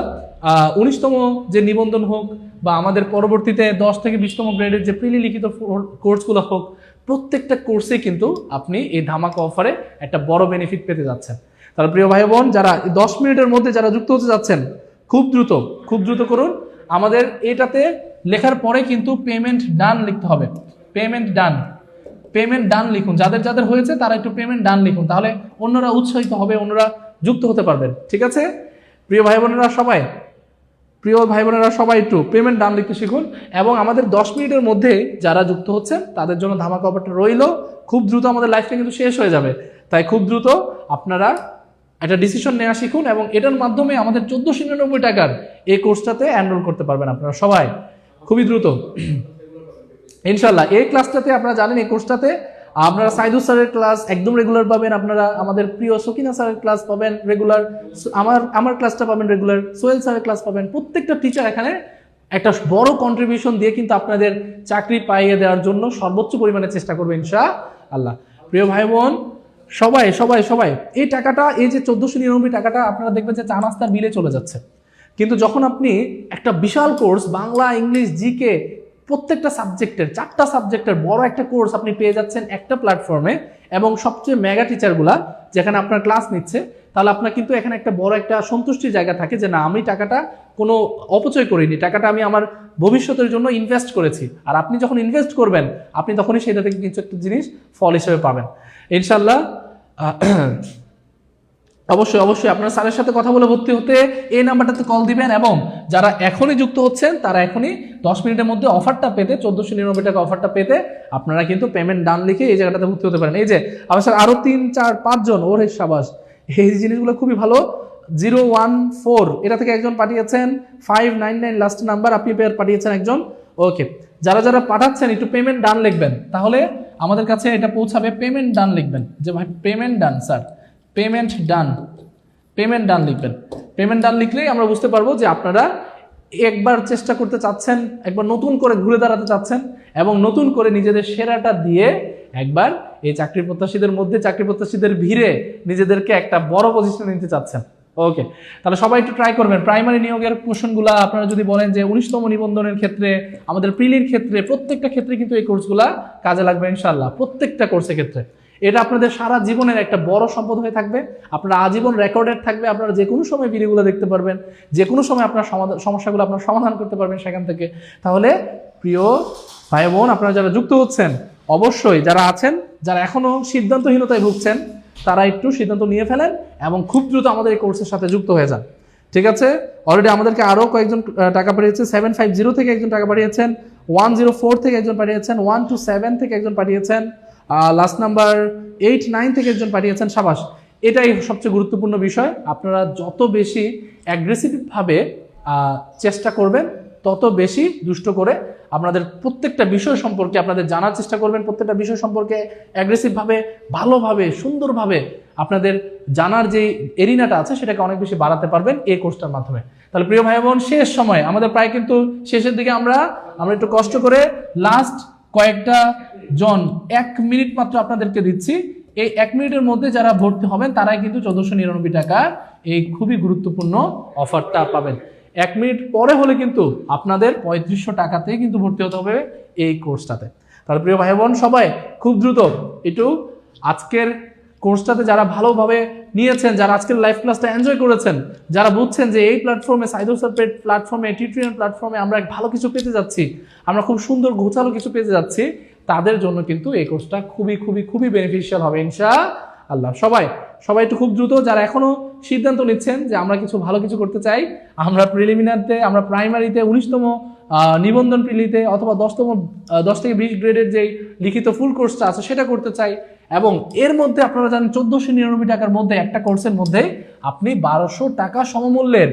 19তম যে নিবন্ধন হোক বা আমাদের পরবর্তীতে 10 থেকে 20তম গ্রেডের যে প্রিলি লিখিত কোর্সগুলো হোক, প্রত্যেকটা কোর্সে কিন্তু আপনি এই ধামাকা অফারে একটা বড় বেনিফিট পেতে যাচ্ছেন। তাহলে প্রিয় ভাই বোন যারা 10 মিনিটের মধ্যে যারা যুক্ত হতে যাচ্ছেন, খুব দ্রুত করুন। আমাদের এটাতে লেখার পরে কিন্তু পেমেন্ট ডান লিখতে হবে। পেমেন্ট ডান লিখুন। যাদের হয়েছে তারা একটু পেমেন্ট ডান লিখুন, তাহলে অন্যরা উৎসাহিত হবে, অন্যরা যুক্ত হতে পারবেন। ঠিক আছে, প্রিয় ভাই বোনেরা সবাই একটু পেমেন্ট ডান লিখতে শিখুন। এবং আমাদের 10 মিনিটের মধ্যে যারা যুক্ত হচ্ছেন তাদের জন্য ধামাকা অফারটা রইল। খুব দ্রুত আমাদের লাইফটা কিন্তু শেষ হয়ে যাবে, তাই খুব দ্রুত আপনারা একটা ডিসিশন নেওয়া শিখুন এবং এটার মাধ্যমে আমাদের 1499 টাকার এই কোর্সটাতে এনরোল করতে পারবেন আপনারা সবাই খুবই দ্রুত ইনশাল্লাহ। এই ক্লাসটাতে আপনারা জানেন এই কোর্সটাতে আপনারা সাইদুস স্যারের ক্লাস একদম রেগুলার পাবেন, আপনারা আমাদের প্রিয় সকিনা স্যারের ক্লাস পাবেন রেগুলার, আমার ক্লাসটা পাবেন রেগুলার, সোহেল স্যারের ক্লাস পাবেন। প্রত্যেকটা টিচার এখানে একটা বড় কন্ট্রিবিউশন দিয়ে কিন্তু আপনাদের চাকরি পাইয়ে দেওয়ার জন্য সর্বোচ্চ পরিমাণে চেষ্টা করবে ইনশাআল্লাহ। প্রিয় ভাই বোন সবাই সবাই সবাই এই টাকাটা, এই যে 1499 টাকাটা আপনারা দেখবেন যে চা নাস্তার বিলে চলে যাচ্ছে, কিন্তু যখন আপনি একটা বিশাল কোর্স বাংলা, ইংলিশ, জিকে প্রত্যেকটা সাবজেক্টের 4টা সাবজেক্টের বড় একটা কোর্স আপনি পেয়ে যাচ্ছেন একটা প্ল্যাটফর্মে, এবং সবচেয়ে মেগা টিচারগুলা যেখানে আপনার ক্লাস নিচ্ছে, তাহলে আপনার কিন্তু এখানে একটা বড় একটা সন্তুষ্টির জায়গা থাকে যে না, আমি টাকাটা কোনো অপচয় করিনি, টাকাটা আমি আমার ভবিষ্যতের জন্য ইনভেস্ট করেছি। আর আপনি যখন ইনভেস্ট করবেন, আপনি তখনই সেটা থেকে কিছু একটা জিনিস ফল হিসেবে পাবেন ইনশাল্লাহ। অবশ্যই অবশ্যই আপনারা স্যারের সাথে কথা বলে ভর্তি হতে এই নাম্বারটাতে কল দিবেন, এবং যারা এখনই যুক্ত হচ্ছেন তারা এখনই 10 মিনিটের মধ্যে অফারটা পেতে, 1499 টাকা অফারটা পেতে আপনারা কিন্তু পেমেন্ট ডান লিখে এই জায়গাটাতে ভর্তি হতে পারেন। এই যে আমার স্যার আরো 3, 4, 5 জন, ওরে সাবাস, এই জিনিসগুলো খুবই ভালো। 014 এটা থেকে একজন পাঠিয়েছেন, 599 লাস্ট নাম্বার আপনি পাঠিয়েছেন একজন। ওকে, যারা যারা পাঠাচ্ছেন একটু পেমেন্ট ডান লিখবেন, তাহলে আমাদের কাছে এটা পৌঁছাবে। পেমেন্ট ডান লিখবেন যে ভাই payment done sir, payment done, payment done লিখবেন। পেমেন্ট ডান লিখলেই আমরা বুঝতে পারবো যে আপনারা একবার চেষ্টা করতে চাচ্ছেন, একবার নতুন করে ঘুরে দাঁড়াতে চাচ্ছেন, এবং নতুন করে নিজেদের সেরাটা দিয়ে একবার এই চাকরি প্রত্যাশীদের মধ্যে, চাকরি প্রত্যাশীদের ভিড়ে নিজেদেরকে একটা বড় পজিশনে নিতে চাচ্ছেন। ওকে, তাহলে সবাই একটু ট্রাই করবেন। প্রাইমারি নিয়োগের কোশ্চেনগুলো আপনারা যদি বলেন যে 19তম নিবন্ধনের ক্ষেত্রে, আমাদের প্রিলির ক্ষেত্রে, প্রত্যেকটা ক্ষেত্রে কিন্তু এই কোর্সগুলা কাজে লাগবে ইনশাআল্লাহ, প্রত্যেকটা কোর্সের ক্ষেত্রে। এটা আপনাদের সারা জীবনের একটা বড় সম্পদ হয়ে থাকবে, আপনারা আজীবন রেকর্ডেড থাকবে, আপনারা যে কোনো সময় ভিডিওগুলো দেখতে পারবেন, যে কোনো সময় আপনার সমস্যাগুলো আপনারা সমাধান করতে পারবেন সেখান থেকে। তাহলে প্রিয় ভাই বোন, আপনারা যারা যুক্ত হচ্ছেন, অবশ্যই যারা আছেন, যারা এখনো সিদ্ধান্তহীনতায় ভুগছেন, তারা একটু সিদ্ধান্ত নিয়ে ফেলেন এবং খুব দ্রুত আমাদের এই কোর্সের সাথে যুক্ত হয়ে যান। ঠিক আছে, অলরেডি আমাদেরকে আরও কয়েকজন টাকা পাঠিয়েছে। 750 থেকে একজন টাকা পাঠিয়েছেন, 104 থেকে একজন পাঠিয়েছেন, 127 থেকে একজন পাঠিয়েছেন, লাস্ট নাম্বার 89 থেকে একজন পাঠিয়েছেন। সাবাস, এটাই সবচেয়ে গুরুত্বপূর্ণ বিষয়। আপনারা যত বেশি অ্যাগ্রেসিভভাবে চেষ্টা করবেন, তত বেশি দুষ্ট করে আপনাদের প্রত্যেকটা বিষয় সম্পর্কে আপনাদের জানার চেষ্টা করবেন, প্রত্যেকটা বিষয় সম্পর্কে অ্যাগ্রেসিভভাবে, ভালোভাবে, সুন্দরভাবে আপনাদের জানার যে এরিনাটা আছে সেটাকে অনেক বেশি বাড়াতে পারবেন এই কোর্সটার মাধ্যমে। তাহলে প্রিয় ভাই বোন, শেষ সময় আমাদের প্রায় কিন্তু শেষের দিকে, আমরা একটু কষ্ট করে লাস্ট কয়েকটা জন 1 মিনিট মাত্র আপনাদেরকে দিচ্ছি। এই 1 মিনিটের মধ্যে যারা ভর্তি হবেন তারাই কিন্তু 1499 টাকা এই খুবই গুরুত্বপূর্ণ অফারটা পাবেন। 1 মিনিট পরে হলে কিন্তু আপনাদের 3500 টাকাতে কিন্তু ভর্তি হতে হবে এই কোর্সটাতে। তাহলে প্রিয় ভাই বোন সবাই খুব দ্রুত একটু আজকের কোর্সটাতে যারা ভালোভাবে নিয়েছেন, যারা আজকের লাইভ ক্লাসটা এনজয় করেছেন, যারা বুঝছেন যে এই প্ল্যাটফর্মে, সাইদুস স্যার প্ল্যাটফর্মে, টিউটোরিয়াল প্ল্যাটফর্মে আমরা ভালো কিছু পেতে যাচ্ছি, আমরা খুব সুন্দর গোছালো কিছু পেতে যাচ্ছি, তাদের জন্য কিন্তু এই কোর্সটা খুবই খুবই খুবই বেনিফিশিয়াল হবে ইনশাআল্লাহ। সবাই একটু খুব দ্রুত, যারা এখনো সিদ্ধান্ত নিচ্ছেন যে আমরা কিছু ভালো কিছু করতে চাই, আমরা প্রিলিমিনারিতে, আমরা প্রাইমারিতে 19তম নিবন্ধন প্রিলিতে, অথবা 10 থেকে 20 গ্রেডের যেই লিখিত ফুল কোর্সটা আছে সেটা করতে চাই, এবং এর মধ্যে আপনারা জানেন 1499 টাকার মধ্যে একটা কোর্সের মধ্যে আপনি 1200 টাকা সমমূল্যের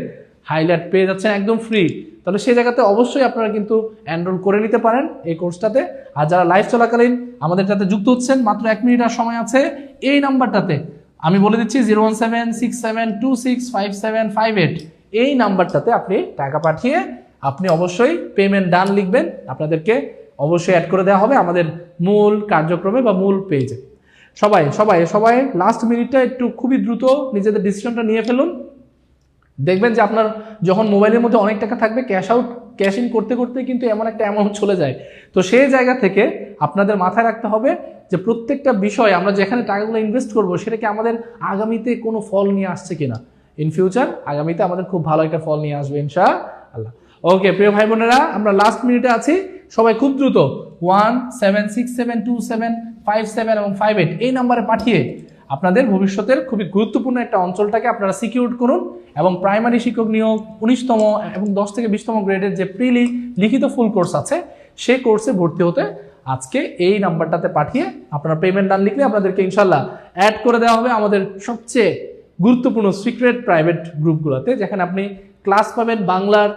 হাইলাইট পেয়ে যাচ্ছেন একদম ফ্রি। তাহলে সেই জায়গাতে অবশ্যই আপনারা কিন্তু এনরোল করে নিতে পারেন এই কোর্সটাতে। আর যারা লাইভ চলাকালীন আমাদের সাথে যুক্ত হচ্ছেন, মাত্র 1 মিনিট আর সময় আছে, এই নাম্বারটাতে আমি বলে দিচ্ছি 01767265758, এই নাম্বারটাতে আপনি টাকা পাঠিয়ে আপনি অবশ্যই পেমেন্ট ডান লিখবেন, আপনাদেরকে অবশ্যই অ্যাড করে দেওয়া হবে আমাদের মূল কার্যক্রমে বা মূল পেজে। সবাই লাস্ট মিনিটটা একটু খুবই দ্রুত নিজেদের ডিসিশনটা নিয়ে ফেলুন। দেখবেন যে আপনার যখন মোবাইলের মধ্যে অনেক টাকা থাকবে, ক্যাশ ইন করতে করতে কিন্তু এমন একটা অ্যামাউন্ট চলে যায়। তো সেই জায়গা থেকে আপনাদের মাথায় রাখতে হবে যে প্রত্যেকটা বিষয় আমরা যেখানে টাকাগুলো ইনভেস্ট করব সেটাকে আমাদের আগামীতে কোনো ফল নিয়ে আসছে কিনা, ইন ফিউচার আগামীতে আমাদের খুব ভালো একটা ফল নিয়ে আসবে ইনশাআল্লাহ। ওকে প্রিয় ভাই বোনেরা, আমরা লাস্ট মিনিটে আছি, সবাই খুব দ্রুত 1767275 এবং 58 এই নাম্বারে পাঠিয়ে আপনাদের ভবিষ্যতের খুবই গুরুত্বপূর্ণ একটা অঞ্চলটাকে আপনারা সিকিউর করুন, এবং প্রাইমারি শিক্ষক নিয়োগ 19তম এবং 10 থেকে 20তম গ্রেডের যে প্রিলি লিখিত ফুল কোর্স আছে সেই কোর্সে ভর্তি হতে আজকে এই নাম্বারটাতে পাঠিয়ে আপনারা পেমেন্ট ডান লিখলে আপনাদেরকে ইনশাল্লাহ অ্যাড করে দেওয়া হবে আমাদের সবচেয়ে গুরুত্বপূর্ণ সিক্রেট প্রাইভেট গ্রুপগুলোতে, যেখানে আপনি ক্লাস পাবেন বাংলার,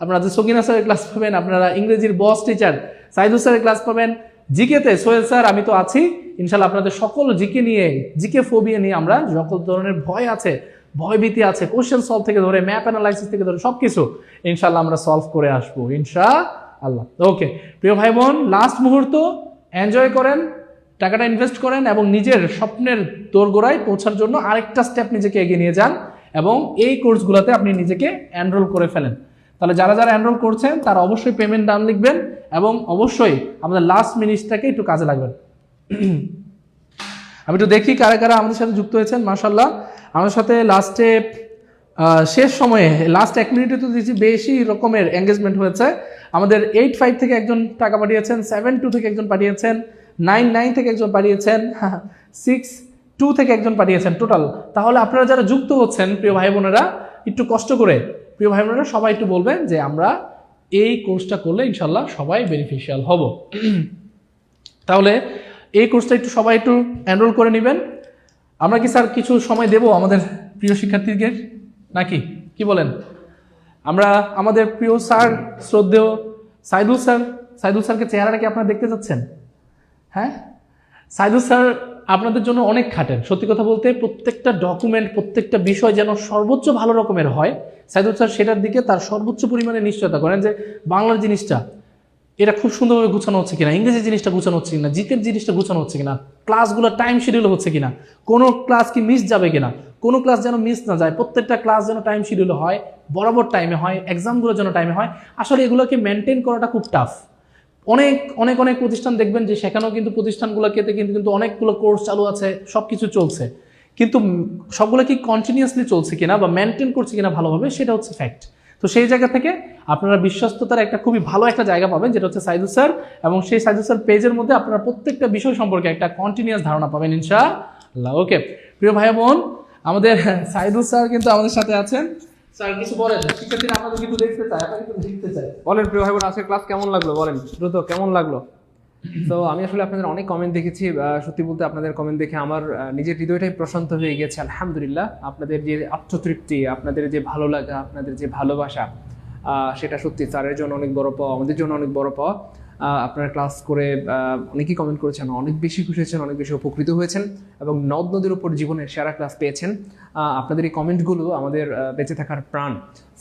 আপনারা যে সকিনা স্যারের ক্লাস পাবেন, আপনারা ইংরেজির বস টিচার সাইদুস স্যারের ক্লাস পাবেন, জিকেতে সোহেল স্যার আমি তো আছি ইনশাল্লাহ। আপনাদের সকল জিকে নিয়ে, জিকে ফোবিয়া নিয়ে আমরা সকল ধরনের ভয় আছে, ভয়ভীতি আছে, কোশ্চেন সলভ থেকে ধরে ম্যাপ অ্যানালাইসিস থেকে ধরে সবকিছু ইনশাল্লাহ আমরা সলভ করে আসবো ইনশাআল্লাহ। ওকে প্রিয় ভাই বোন, লাস্ট মুহূর্ত এনজয় করেন, টাকাটা ইনভেস্ট করেন এবং নিজের স্বপ্নের দোরগোড়ায় পৌঁছার জন্য আরেকটা স্টেপ নিজেকে এগিয়ে নিয়ে যান এবং এই কোর্সগুলোতে আপনি নিজেকে এনরোল করে ফেলেন। তাহলে যারা যারা এনরোল করছেন তারা অবশ্যই পেমেন্ট ডান লিখবেন এবং অবশ্যই আমাদের লাস্ট মিনিটটাকে একটু কাজে লাগবেন। আমি একটু দেখি কারা কারা আমাদের সাথে যুক্ত হয়েছেন। মাশাআল্লাহ, আমাদের সাথে লাস্টে শেষ সময়ে লাস্ট 1 মিনিটে তো দিয়েছি, বেশি রকমের এঙ্গেজমেন্ট হয়েছে। আমাদের 85 থেকে একজন টাকা পাঠিয়েছেন, 72 থেকে একজন পাঠিয়েছেন, 99 থেকে একজন পাঠিয়েছেন, 62 থেকে একজন পাঠিয়েছেন টোটাল। তাহলে আপনারা যারা যুক্ত হচ্ছেন প্রিয় ভাই বোনেরা, একটু কষ্ট করে প্রিয় ভাই বোনেরা সবাই একটু বলবেন যে আমরা এই কোর্সটা করলে ইনশাল্লাহ সবাই বেনিফিশিয়াল হব। তাহলে এই কোর্সটা একটু সবাই একটু এনরোল করে নেবেন। আমরা কি স্যার কিছু সময় দেব আমাদের প্রিয় শিক্ষার্থীদের নাকি কি বলেন? আমরা আমাদের প্রিয় স্যার শ্রদ্ধেয় সাইদুল স্যারকে চেহারাটা কি আপনারা দেখতে চাচ্ছেন? হ্যাঁ, সাইদুল স্যার আপনাদের জন্য অনেক খাটেন। সত্যি কথা বলতে প্রত্যেকটা ডকুমেন্ট, প্রত্যেকটা বিষয় যেন সর্বোচ্চ ভালো রকমের হয়, সাইদুল স্যার সেটার দিকে তার সর্বোচ্চ পরিমাণে নিশ্চয়তা করেন যে বাংলার জিনিসটা এটা খুব সুন্দরভাবে গুছানো হচ্ছে কিনা, ইংরেজি জিনিসটা গুছানো হচ্ছে কিনা, জিকের জিনিসটা গুছানো হচ্ছে কিনা, ক্লাসগুলো টাইম শিডিউল হচ্ছে কিনা, কোনো ক্লাস কি মিস যাবে কিনা, কোনো ক্লাস যেন মিস না যায়, প্রত্যেকটা ক্লাস যেন টাইম শিডিউল হয়, বরাবর টাইমে হয়, এক্সামগুলো যেন টাইমে হয়। আসলে এগুলোকে মেনটেন করাটা খুব টাফ। অনেক অনেক অনেক প্রতিষ্ঠান দেখবেন যে সেখানেও কিন্তু প্রতিষ্ঠানগুলোকে কিন্তু অনেকগুলো কোর্স চালু আছে, সব কিছু চলছে, কিন্তু সবগুলো কি কন্টিনিউয়াসলি চলছে কিনা বা মেনটেন করছে কিনা ভালোভাবে, সেটা হচ্ছে ফ্যাক্ট। তো সেই জায়গা থেকে আপনারা বিশ্বস্ততার একটা খুবই ভালো একটা জায়গা পাবেন, যেটা হচ্ছে সাইদুল স্যার, এবং সেই সাইদুল স্যার পেজের মধ্যে আপনারা প্রত্যেকটা বিষয় সম্পর্কে একটা কন্টিনিউয়াস ধারণা পাবেন ইনশাআল্লাহ। ওকে প্রিয় ভাই বোন, আমাদের সাইদুল স্যার কিন্তু আমাদের সাথে আছেন। স্যার কিছু বলেন, শিক্ষার্থীরা আপনাদের কিন্তু দেখতে চায়, আপনারা কিন্তু দেখতে চায়।
বলেন প্রিয় ভাই বোন, আজকের ক্লাস কেমন লাগলো বলেন দ্রুত, কেমন লাগলো? তো আমি আসলে আপনাদের অনেক কমেন্ট দেখেছি, সত্যি বলতে আপনাদের কমেন্ট দেখে আমার নিজের হৃদয়টাই প্রশান্ত হয়ে গেছে আলহামদুলিল্লাহ। আপনাদের যে আত্মতৃপ্তি, আপনাদের যে ভালো লাগা, আপনাদের যে ভালোবাসা, সেটা সত্যি স্যারের জন্য অনেক বড় পাওয়া, আমাদের জন্য অনেক বড় পাওয়া। আপনারা ক্লাস করে অনেকেই কমেন্ট করেছেন, অনেক বেশি খুশি হয়েছেন, অনেক বেশি উপকৃত হয়েছেন এবং নদ নদীর উপর জীবনের সেরা ক্লাস পেয়েছেন। আপনাদের এই কমেন্টগুলো আমাদের বেঁচে থাকার প্রাণ।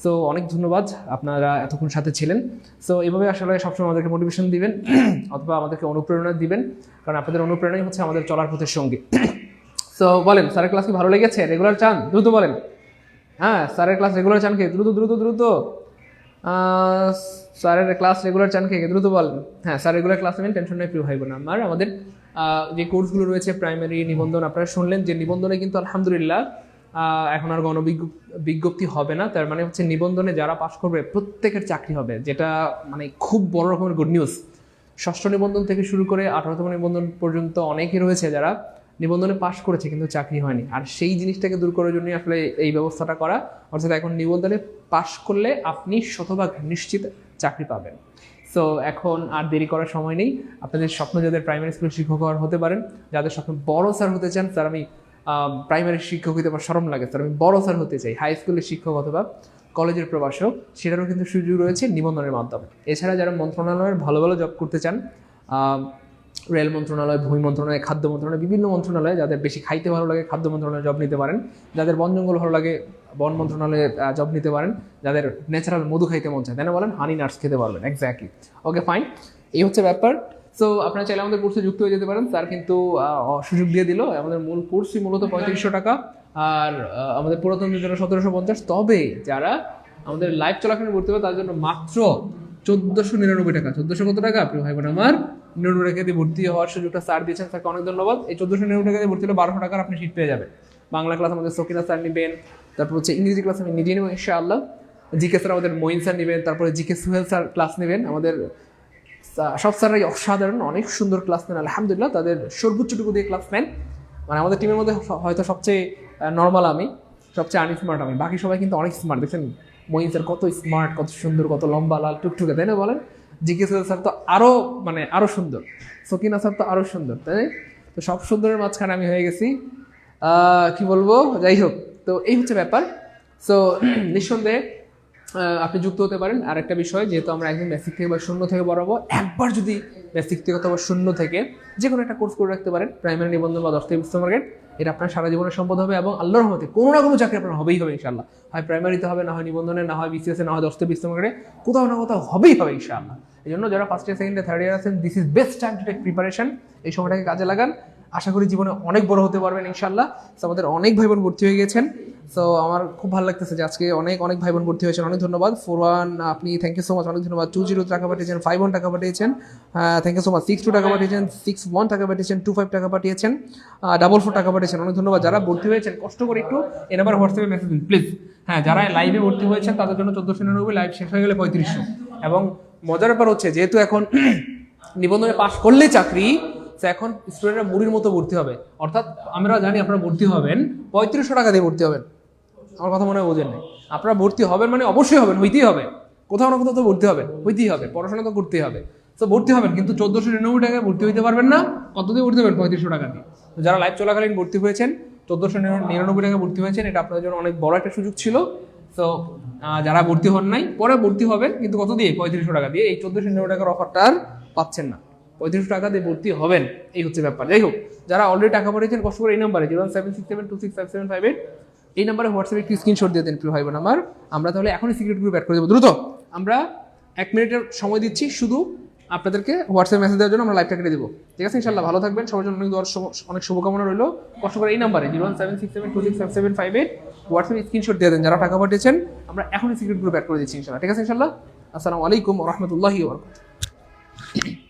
সো অনেক ধন্যবাদ, আপনারা এতক্ষণ সাথে ছিলেন। সো এইভাবে আসলে সবসময় আমাদেরকে মোটিভেশন দিবেন অথবা আমাদেরকে অনুপ্রেরণা দিবেন, কারণ আপনাদের অনুপ্রেরণাই হচ্ছে আমাদের চলার পথের সঙ্গী। সো বলেন, স্যারের ক্লাস কি ভালো লেগেছে? রেগুলার চান? দ্রুত বলেন। হ্যাঁ, স্যারের ক্লাস রেগুলার চান কে? দ্রুত দ্রুত দ্রুত। স্যারের ক্লাস রেগুলার চান কে? দ্রুত বলেন। হ্যাঁ, স্যার রেগুলার ক্লাস নেবেন, টেনশন নেই প্রিয় ভাই বোন। আমাদের যে কোর্সগুলো রয়েছে প্রাইমারি নিবন্ধন, আপনারা শুনলেন যে নিবন্ধনে কিন্তু আলহামদুলিল্লাহ এখন আর বিজ্ঞপ্তি হবে না। তার মানে হচ্ছে নিবন্ধনে যারা পাশ করবে প্রত্যেকের চাকরি হবে, যেটা মানে খুব বড় রকমের গুড নিউজ। 6ষ্ঠ নিবন্ধন থেকে শুরু করে 18তম নিবন্ধন পর্যন্ত অনেকে রয়েছে যারা নিবন্ধনে পাশ করেছে কিন্তু চাকরি হয়নি, আর সেই জিনিসটাকে দূর করার জন্যই আসলে এই ব্যবস্থাটা করা। অর্থাৎ এখন নিবন্ধনে পাশ করলে আপনি শতভাগ নিশ্চিত চাকরি পাবেন। সো এখন আর দেরি করার সময় নেই। আপনাদের স্বপ্ন, যাদের প্রাইমারি স্কুলের শিক্ষক হতে পারেন, যাদের স্বপ্ন বড় স্যার হতে চান, স্যার আমি প্রাইমারি শিক্ষক হতে আমার শরম লাগে, স্যার আমি বড় স্যার হতে চাই, হাই স্কুলের শিক্ষক অথবা কলেজের প্রভাষক, সেটারও কিন্তু সুযোগ রয়েছে নিবন্ধনের মাধ্যমে। এছাড়া যারা মন্ত্রণালয়ের ভালো ভালো জব করতে চান, রেল মন্ত্রণালয়, ভূমি মন্ত্রণালয়, খাদ্য মন্ত্রণালয়, বিভিন্ন মন্ত্রণালয়ে যাদের বেশি খাইতে ভালো লাগে খাদ্য মন্ত্রণালয়ে জব নিতে পারেন, যাদের বন জঙ্গল ভালো লাগে বন মন্ত্রণালয়ে জব নিতে পারেন, যাদের ন্যাচারাল মধু খাইতে মন চায় তাই না বলেন, হানি নাটস খেতে পারবেন। এক্স্যাক্টলি, ওকে ফাইন, এই হচ্ছে ব্যাপার। সো আপনারা চাইলে আমাদের কোর্সে যুক্ত হয়ে যেতে পারেন। স্যার কিন্তু সুযোগ দিয়ে দিল। আমাদের মূল কোর্সই মূলত 3500 টাকা, আর আমাদের পুরাতনদের জন্য 1750। তবে যারা আমাদের লাইভ চলাকালীন ভর্তি হবে তাদের জন্য মাত্র 1499 টাকা। 1400 কত টাকা প্রিয় ভাই বোন আমার? 99 টাকা দিয়ে ভর্তি হওয়ার সুযোগটা স্যার দিয়েছেন, স্যারকে অনেক ধন্যবাদ। এই 1499 টাকা দিয়ে ভর্তি হলে 1200 টাকার আপনি সিট পেয়ে যাবেন। বাংলা ক্লাস আমাদের সকিনা স্যার নেবেন, তারপর হচ্ছে ইংরেজি ক্লাস আমি নিজে নেব ইনশাআল্লাহ, জিকে স্যার আমাদের মঈন স্যার নেবেন, তারপরে জিকে সোহেল স্যার ক্লাস নেবেন। আমাদের সব স্যাররাই অসাধারণ, অনেক সুন্দর ক্লাস নেন আলহামদুলিল্লাহ, তাদের সর্বোচ্চটুকু দিয়ে ক্লাস নেন। মানে আমাদের টিমের মধ্যে হয়তো সবচেয়ে নর্মাল আমি, সবচেয়ে আনস্মার্ট আমি, বাকি সবাই কিন্তু অনেক স্মার্ট। দেখছেন মঈন স্যার কত স্মার্ট, কত সুন্দর, কত লম্বা, লাল টুকটুকে, তাই না বলেন? জিকে সোহেল স্যার তো আরও মানে আরও সুন্দর, সকিনা স্যার তো আরও সুন্দর, তাই? তো সব সুন্দরের মাঝখানে আমি হয়ে গেছি, কি বলবো, যাই হোক। তো এই হচ্ছে ব্যাপার। সো নিঃসন্দেহে আপনি যুক্ত হতে পারেন। আর একটা বিষয়, যেহেতু আমরা একদম বেসিক থেকে বা শূন্য থেকে পড়াবো, একবার যদি বেসিক থেকে অথবা শূন্য থেকে যে কোনো একটা কোর্স করে রাখতে পারেন, প্রাইমারি নিবন্ধন বা 10 থেকে 20 মার্কেট, এটা আপনার সারা জীবনের সম্পদ হবে এবং আল্লাহর রহমতে কোনো না কোনো চাকরি আপনার হবেই হবে ইনশাআল্লাহ। হয় প্রাইমারিতে হবে, না হয় নিবন্ধনে, না হয় বিসিএস, না হয় 10 থেকে 20 মার্কেটে, কোথাও না কোথাও হবেই হবে ইনশাআল্লাহ। এই জন্য যারা first year, second year, third year আছেন, this is best time to take preparation. এই সময়টাকে কাজে লাগান, আশা করি জীবনে অনেক বড় হতে পারবেন ইনশাআল্লাহ। তো আমাদের অনেক ভাই বোন ভর্তি হয়ে গেছেন, সো আমার খুব ভালো লাগতেছে যে আজকে অনেক অনেক ভাই বোন ভর্তি হয়েছেন, অনেক ধন্যবাদ। 41 আপনি থ্যাংক ইউ সো মাচ, অনেক ধন্যবাদ। 20 টাকা পাঠিয়েছেন, 51 টাকা পাঠিয়েছেন, থ্যাংক ইউ সো মাচ। 62 টাকা পাঠিয়েছেন, 61 টাকা পাঠিয়েছেন, 25 টাকা পাঠিয়েছেন, 44 টাকা পাঠিয়েছেন, অনেক ধন্যবাদ। যারা ভর্তি হয়েছেন কষ্ট করে একটু এই নাম্বার হোয়াটসঅ্যাপে মেসেজ দিন প্লিজ। হ্যাঁ, যারা লাইভে ভর্তি হয়েছেন তাদের জন্য 1499, লাইভ শেষ হয়ে গেলে 3500। এবং মজার ব্যাপার হচ্ছে, যেহেতু এখন নিবন্ধনে পাশ করলে চাকরি, তো এখন স্টুডেন্টরা মুড়ির মতো ভর্তি হবে। অর্থাৎ আমরা জানি আপনারা ভর্তি হবেন 3500 টাকা দিয়ে ভর্তি হবেন। আমার কথা মনে হয় বোঝেন নাই। আপনারা ভর্তি হবেন মানে অবশ্যই হবেন, হইতেই হবে, কোথাও না কোথাও তো ভর্তি হবেন, হইতেই হবে, পড়াশোনা তো করতেই হবে। তো ভর্তি হবেন, কিন্তু 1499 টাকায় ভর্তি হইতে পারবেন না। কত দিয়ে ভর্তি হবেন? 3500 টাকা দিয়ে। তো যারা লাইভ চলাকালীন ভর্তি হয়েছেন, 1499 টাকা ভর্তি হয়েছেন, এটা আপনাদের জন্য অনেক বড় একটা সুযোগ ছিল। তো যারা ভর্তি হন নাই, পরে ভর্তি হবেন, কিন্তু কত দিয়ে? 3500 টাকা দিয়ে। এই 1499 টাকার অফারটা আর পাচ্ছেন না, 3500 টাকা দিয়ে ভর্তি হবেন, এই হচ্ছে ব্যাপার। যাই হোক, যারা অলরেডি টাকা পাঠিয়েছেন কষ্ট করে এই নাম্বারে 01767265758 এই নাম্বারে হোয়াটসঅ্যাপে একটি স্ক্রিনশট দিয়ে দেন প্রিয় ভাই বোন আমার। আমরা তাহলে এখনই সিক্রেট গ্রুপ অ্যাড করে দেবো দ্রুত। আমরা 1 মিনিটের সময় দিচ্ছি শুধু আপনাদেরকে হোয়াটসঅ্যাপ মেসেজ দেওয়ার জন্য, আমরা লাইভটা কেটে দেবো। ঠিক আছে, ইনশাআল্লাহ ভালো থাকবেন, সবার জন্য অনেক শুভকামনা রইল। কষ্ট করে এই নাম্বারে 01767265758 হোয়াটসঅ্যাপে স্ক্রিনশট দিয়ে দেন যারা টাকা পাঠিয়েছেন। আমরা এখনই সিক্রেট গ্রুপ অ্যাড করে দিচ্ছি ইনশাআল্লাহ। ঠিক আছে ইনশাআল্লাহ। আসসালামু আলাইকুম ওয়া রাহমাতুল্লাহি ওয়া বারাকাতুহু।